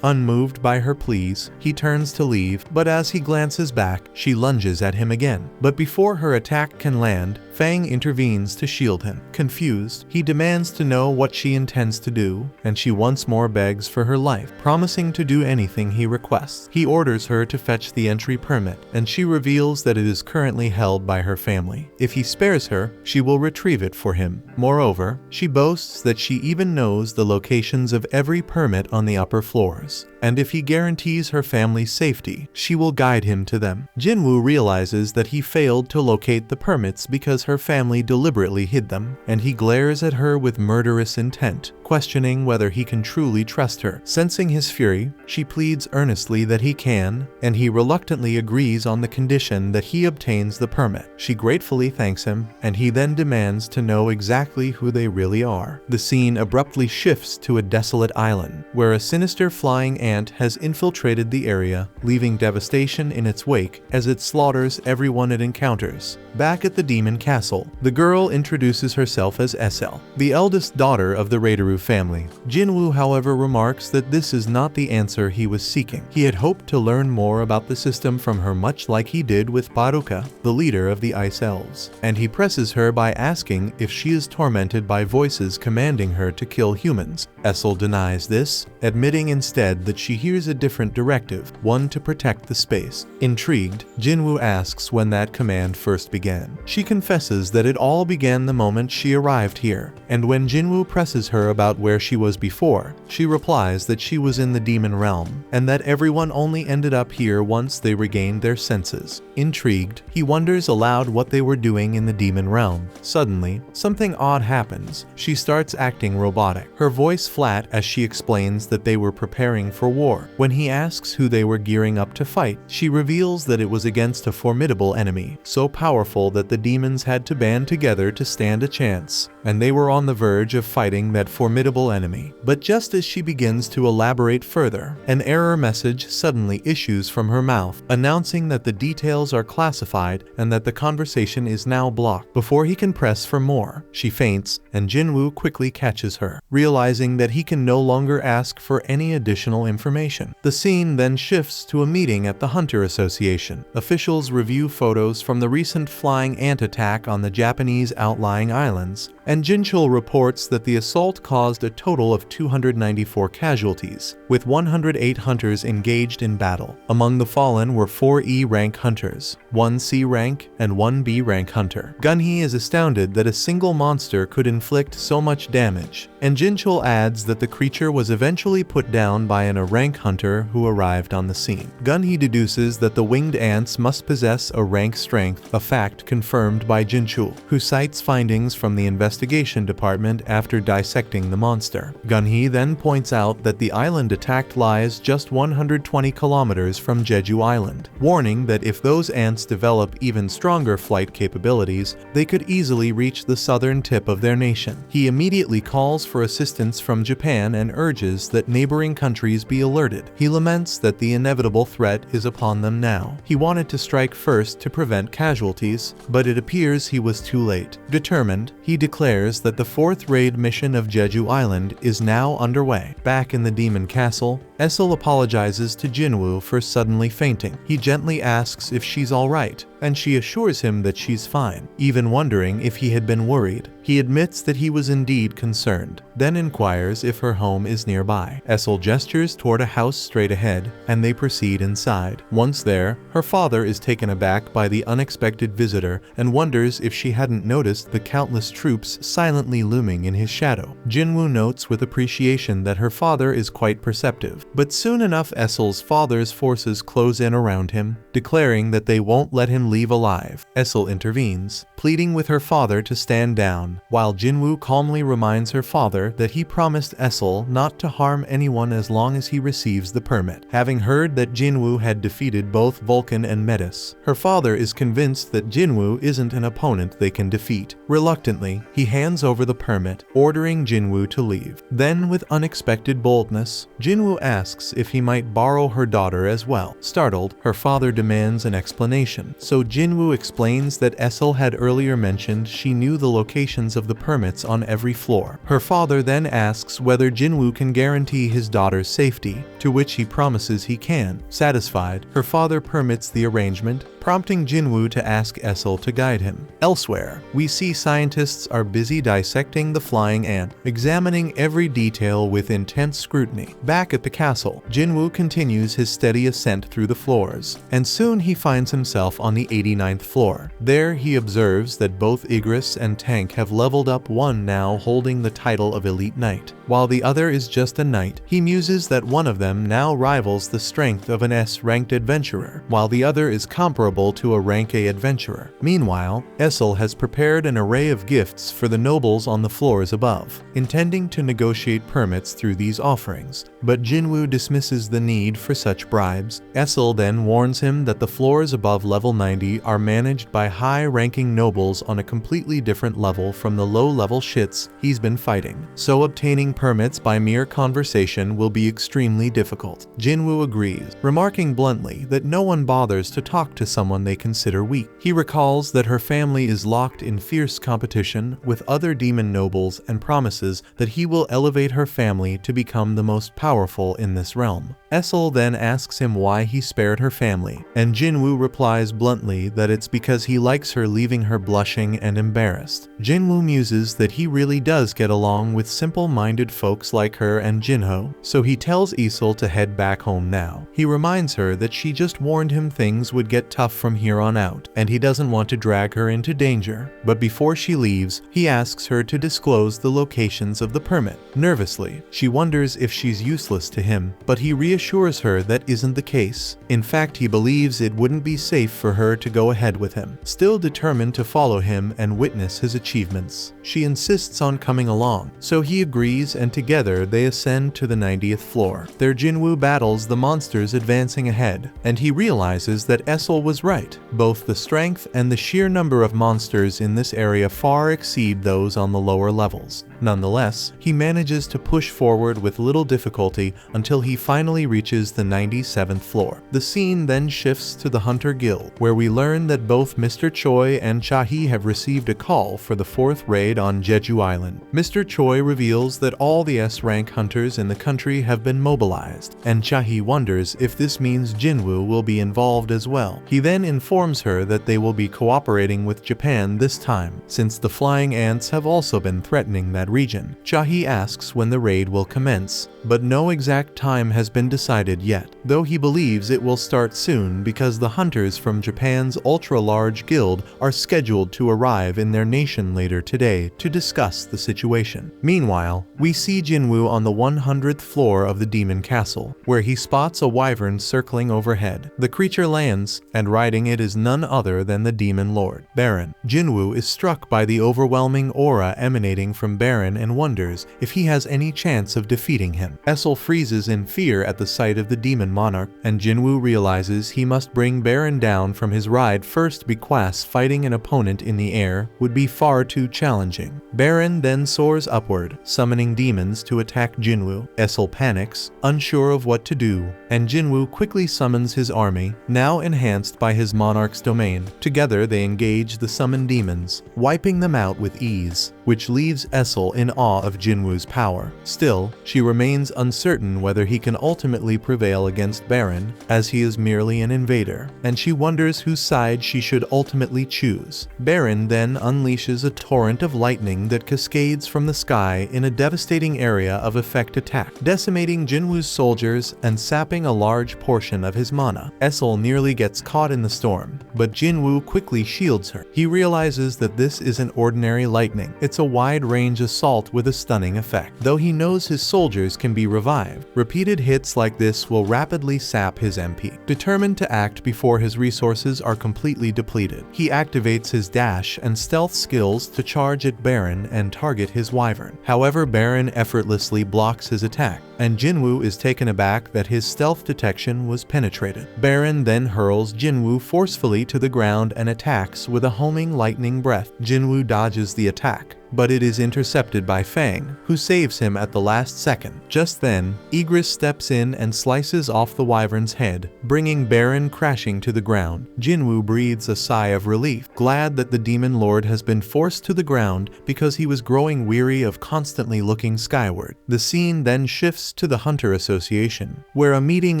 Unmoved by her pleas, he turns to leave, but as he glances back, she lunges at him again. But before her attack can land, Fang intervenes to shield him. Confused, he demands to know what she intends to do, and she once more begs for her life, promising to do anything he requests. He orders her to fetch the entry permit, and she reveals that it is currently held by her family. If he spares her, she will retrieve it for him. Moreover, she boasts that she even knows the locations of every permit on the upper floors, and if he guarantees her family's safety, she will guide him to them. Jin-Woo realizes that he failed to locate the permits because her family deliberately hid them, and he glares at her with murderous intent, questioning whether he can truly trust her. Sensing his fury, she pleads earnestly that he can, and he reluctantly agrees on the condition that he obtains the permit. She gratefully thanks him, and he then demands to know exactly who they really are. The scene abruptly shifts to a desolate island, where a sinister flying ant has infiltrated the area, leaving devastation in its wake as it slaughters everyone it encounters. Back at the demon castle, the girl introduces herself as SL, the eldest daughter of the Raideru family. Jin-Woo, however, remarks that this is not the answer he was seeking. He had hoped to learn more about the system from her, much like he did with Baruka, the leader of the Ice Elves, and he presses her by asking if she is tormented by voices commanding her to kill humans. Essel denies this, admitting instead that she hears a different directive, one to protect the space. Intrigued, Jin-Woo asks when that command first began. She confesses that it all began the moment she arrived here, and when Jin-Woo presses her about where she was before, she replies that she was in the demon realm, and that everyone only ended up here once they regained their senses. Intrigued, he wonders aloud what they were doing in the demon realm. Suddenly, something odd happens. She starts acting robotic, her voice flat as she explains that they were preparing for war. When he asks who they were gearing up to fight, she reveals that it was against a formidable enemy, so powerful that the demons had to band together to stand a chance, and they were on the verge of fighting that formidable enemy. But just as she begins to elaborate further, an error message suddenly issues from her mouth, announcing that the details are classified and that the conversation is now blocked. Before he can press for more, she faints, and Jin-Woo quickly catches her, realizing that he can no longer ask for any additional information. The scene then shifts to a meeting at the Hunter Association. Officials review photos from the recent flying ant attack on the Japanese outlying islands, and Jinchul reports that the assault caused a total of 294 casualties, with 108 hunters engaged in battle. Among the fallen were 4 E-rank hunters, 1 C-rank, and 1 B-rank hunter. Gunhee is astounded that a single monster could inflict so much damage, and Jinchul adds that the creature was eventually put down by an A-rank hunter who arrived on the scene. Gunhee deduces that the winged ants must possess a rank strength, a fact confirmed by Jinchul, who cites findings from the investigation department after dissecting the monster. Gunhee then points out that the island attacked lies just 120 kilometers from Jeju Island, warning that if those ants develop even stronger flight capabilities, they could easily reach the southern tip of their nation. He immediately calls for assistance from Japan and urges that neighboring countries be alerted. He laments that the inevitable threat is upon them now. He wanted to strike first to prevent casualties, but it appears he was too late. Determined, he declares that the 4th raid mission of Jeju Island is now underway. Back in the demon castle, Essel apologizes to Jin-Woo for suddenly fainting. He gently asks if she's alright, and she assures him that she's fine, even wondering if he had been worried. He admits that he was indeed concerned, then inquires if her home is nearby. Essel gestures toward a house straight ahead, and they proceed inside. Once there, her father is taken aback by the unexpected visitor and wonders if she hadn't noticed the countless troops silently looming in his shadow. Jin-Woo notes with appreciation that her father is quite perceptive, but soon enough Essel's father's forces close in around him, declaring that they won't let him leave alive. Essel intervenes, pleading with her father to stand down, while Jin-Woo calmly reminds her father that he promised Essel not to harm anyone as long as he receives the permit. Having heard that Jin-Woo had defeated both Vulcan and Metis, her father is convinced that Jin-Woo isn't an opponent they can defeat. Reluctantly, he hands over the permit, ordering Jin-Woo to leave. Then, with unexpected boldness, Jin-Woo asks if he might borrow her daughter as well. Startled, her father demands an explanation, so Jin-Woo explains that Essel had earlier mentioned she knew the locations of the permits on every floor. Her father then asks whether Jin-Woo can guarantee his daughter's safety, to which he promises he can. Satisfied, her father permits the arrangement, prompting Jin-Woo to ask Essel to guide him. Elsewhere, we see scientists are busy dissecting the flying ant, examining every detail with intense scrutiny. Back at the castle, Jin-Woo continues his steady ascent through the floors, and soon he finds himself on the 89th floor. There he observes that both Igris and Tank have leveled up, one now holding the title of Elite Knight, while the other is just a knight. He muses that one of them now rivals the strength of an S-ranked adventurer, while the other is comparable to a rank A adventurer. Meanwhile, Essel has prepared an array of gifts for the nobles on the floors above, intending to negotiate permits through these offerings, but Jin-Woo dismisses the need for such bribes. Essel then warns him that the floors above level 90 are managed by high-ranking nobles on a completely different level from the low-level shits he's been fighting, so obtaining permits by mere conversation will be extremely difficult. Jin-Woo agrees, remarking bluntly that no one bothers to talk to someone they consider weak. He recalls that her family is locked in fierce competition with other demon nobles and promises that he will elevate her family to become the most powerful in this realm. Essel then asks him why he spared her family, and Jin-Woo replies bluntly that it's because he likes her leaving her blushing and embarrassed. Jin-Woo muses that he really does get along with simple-minded folks like her and Jinho, so he tells Essel to head back home now. He reminds her that she just warned him things would get tough from here on out, and he doesn't want to drag her into danger. But before she leaves, he asks her to disclose the locations of the permit. Nervously, she wonders if she's useless to him, but he reassures her that isn't the case. In fact, he believes it wouldn't be safe for her to go ahead with him. Still determined to follow him and witness his achievements, she insists on coming along, so he agrees, and together they ascend to the 90th floor. There Jin-Woo battles the monsters advancing ahead, and he realizes that Essel was right. Both the strength and the sheer number of monsters in this area far exceed those on the lower levels. Nonetheless, he manages to push forward with little difficulty until he finally reaches the 97th floor. The scene then shifts to the Hunter Guild, where we learn that both Mr. Choi and Cha-hee have received a call for the 4th raid on Jeju Island. Mr. Choi reveals that all the S-rank hunters in the country have been mobilized, and Cha-hee wonders if this means Jin-Woo will be involved as well. He then informs her that they will be cooperating with Japan this time, since the flying ants have also been threatening that region. Cha-hee asks when the raid will commence, but no exact time has been decided yet, though he believes it will start soon because the hunters from Japan's ultra-large guild are scheduled to arrive in their nation later today to discuss the situation. Meanwhile, we see Jin-Woo on the 100th floor of the demon castle, where he spots a wyvern circling overhead. The creature lands, and riding it is none other than the demon lord, Baron. Jin-Woo is struck by the overwhelming aura emanating from Baron and wonders if he has any chance of defeating him. Essel freezes in fear at the sight of the demon monarch, and Jin-Woo realizes he must bring Baron down from his ride first because fighting an opponent in the air would be far too challenging. Baron then soars upward, summoning demons to attack Jin-Woo. Essel panics, unsure of what to do, and Jin-Woo quickly summons his army, now enhanced by his monarch's domain. Together they engage the summoned demons, wiping them out with ease, which leaves Essel in awe of Jin-Woo's power. Still, she remains uncertain whether he can ultimately prevail against Baron, as he is merely an invader, and she wonders whose side she should ultimately choose. Baron then unleashes a torrent of lightning that cascades from the sky in a devastating area of effect attack, decimating Jin-Woo's soldiers and sapping a large portion of his mana. Essel nearly gets caught in the storm, but Jin-Woo quickly shields her. He realizes that this isn't ordinary lightning. It's a wide-range assault with a stunning effect. Though he knows his soldiers can be revived, repeated hits like this will rapidly sap his MP. Determined to act before his resources are completely depleted, he activates his dash and stealth skills to charge at Baron and target his wyvern. However, Baron effortlessly blocks his attack, and Jin-Woo is taken aback that his stealth detection was penetrated. Baron then hurls Jin-Woo forcefully to the ground and attacks with a homing lightning breath. Jin-Woo dodges the attack, but it is intercepted by Fang, who saves him at the last second. Just then, Igris steps in and slices off the wyvern's head, bringing Baron crashing to the ground. Jin-Woo breathes a sigh of relief, glad that the demon lord has been forced to the ground because he was growing weary of constantly looking skyward. The scene then shifts to the Hunter Association, where a meeting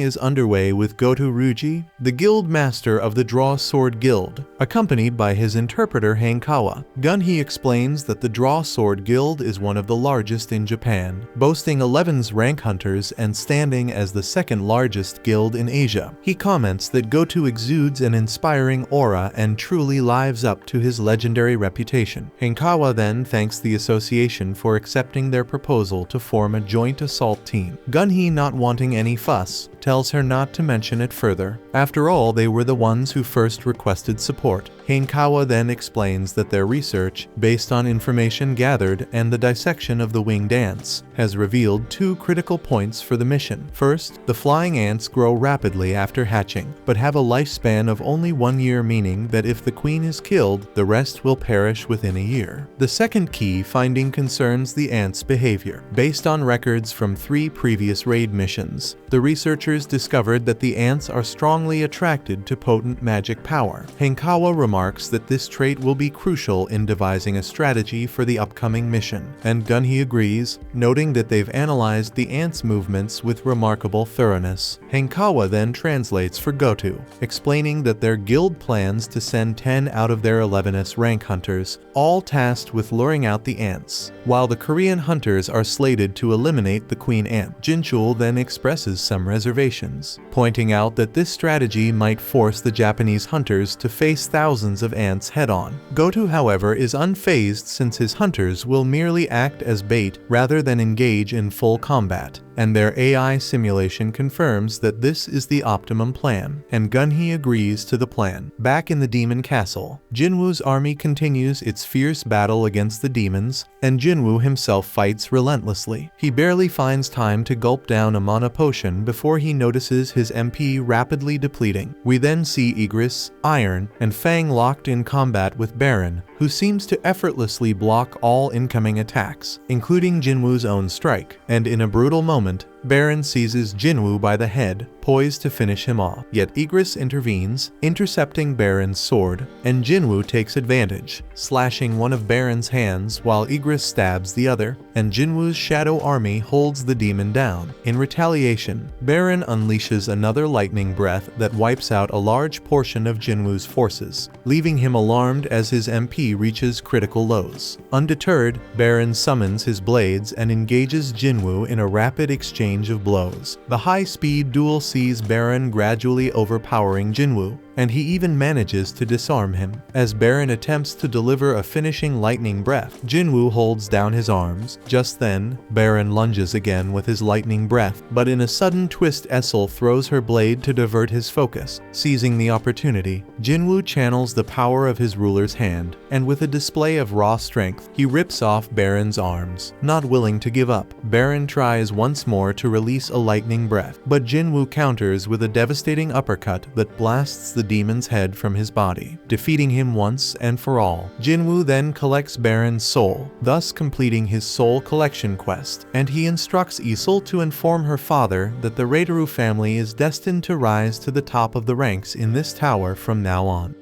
is underway with Goto Ruji, the guild master of the Draw Sword Guild, accompanied by his interpreter Hankawa. Gunhee explains that the Draw Sword Guild is one of the largest in Japan, boasting 11 rank hunters and standing as the second largest guild in Asia. He comments that Goto exudes an inspiring aura and truly lives up to his legendary reputation. Hankawa then thanks the association for accepting their proposal to form a joint assault team. Gunhee, not wanting any fuss, tells her not to mention it further. After all, they were the ones who first requested support. Hankawa then explains that their research, based on information gathered and the dissection of the winged ants, has revealed two critical points for the mission. First, the flying ants grow rapidly after hatching, but have a lifespan of only 1 year, meaning that if the queen is killed, the rest will perish within a year. The second key finding concerns the ants' behavior. Based on records from 3 previous raid missions, the researchers discovered that the ants are strongly attracted to potent magic power. Hankawa remarks that this trait will be crucial in devising a strategy for the upcoming mission, and Gunhee agrees, noting that they've analyzed the ants' movements with remarkable thoroughness. Hankawa then translates for Goto, explaining that their guild plans to send 10 out of their 11th rank hunters, all tasked with luring out the ants, while the Korean hunters are slated to eliminate the queen ant. Jinchul then expresses some reservations, pointing out that this strategy might force the Japanese hunters to face thousands of ants head-on. Goto, however, is unfazed since his hunters will merely act as bait rather than engage in full combat, and their AI simulation confirms that this is the optimum plan, and Gunhee agrees to the plan. Back in the demon castle, Jin-Woo's army continues its fierce battle against the demons, and Jin-Woo himself fights relentlessly. He barely finds time to gulp down a mana potion before he notices his MP rapidly depleting. We then see Igris, Iron, and Fang locked in combat with Baron, who seems to effortlessly block all incoming attacks, including Jin-Woo's own strike, and in a brutal moment, Baron seizes Jin-Woo by the head, poised to finish him off. Yet Igris intervenes, intercepting Baron's sword, and Jin-Woo takes advantage, slashing one of Baron's hands while Igris stabs the other, and Jin-Woo's shadow army holds the demon down. In retaliation, Baron unleashes another lightning breath that wipes out a large portion of Jin-Woo's forces, leaving him alarmed as his MP reaches critical lows. Undeterred, Baron summons his blades and engages Jin-Woo in a rapid exchange of blows. The high-speed duel sees Baron gradually overpowering Jin-Woo, and he even manages to disarm him. As Baron attempts to deliver a finishing lightning breath, Jin-Woo holds down his arms. Just then, Baron lunges again with his lightning breath, but in a sudden twist Essel throws her blade to divert his focus. Seizing the opportunity, Jin-Woo channels the power of his ruler's hand, and with a display of raw strength, he rips off Baron's arms. Not willing to give up, Baron tries once more to release a lightning breath, but Jin-Woo counters with a devastating uppercut that blasts the demon's head from his body, defeating him once and for all. Jin-Woo then collects Baron's soul, thus completing his soul collection quest, and he instructs Essel to inform her father that the Reiteru family is destined to rise to the top of the ranks in this tower from now on.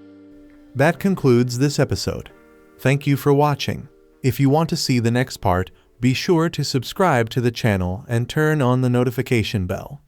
That concludes this episode. Thank you for watching. If you want to see the next part, be sure to subscribe to the channel and turn on the notification bell.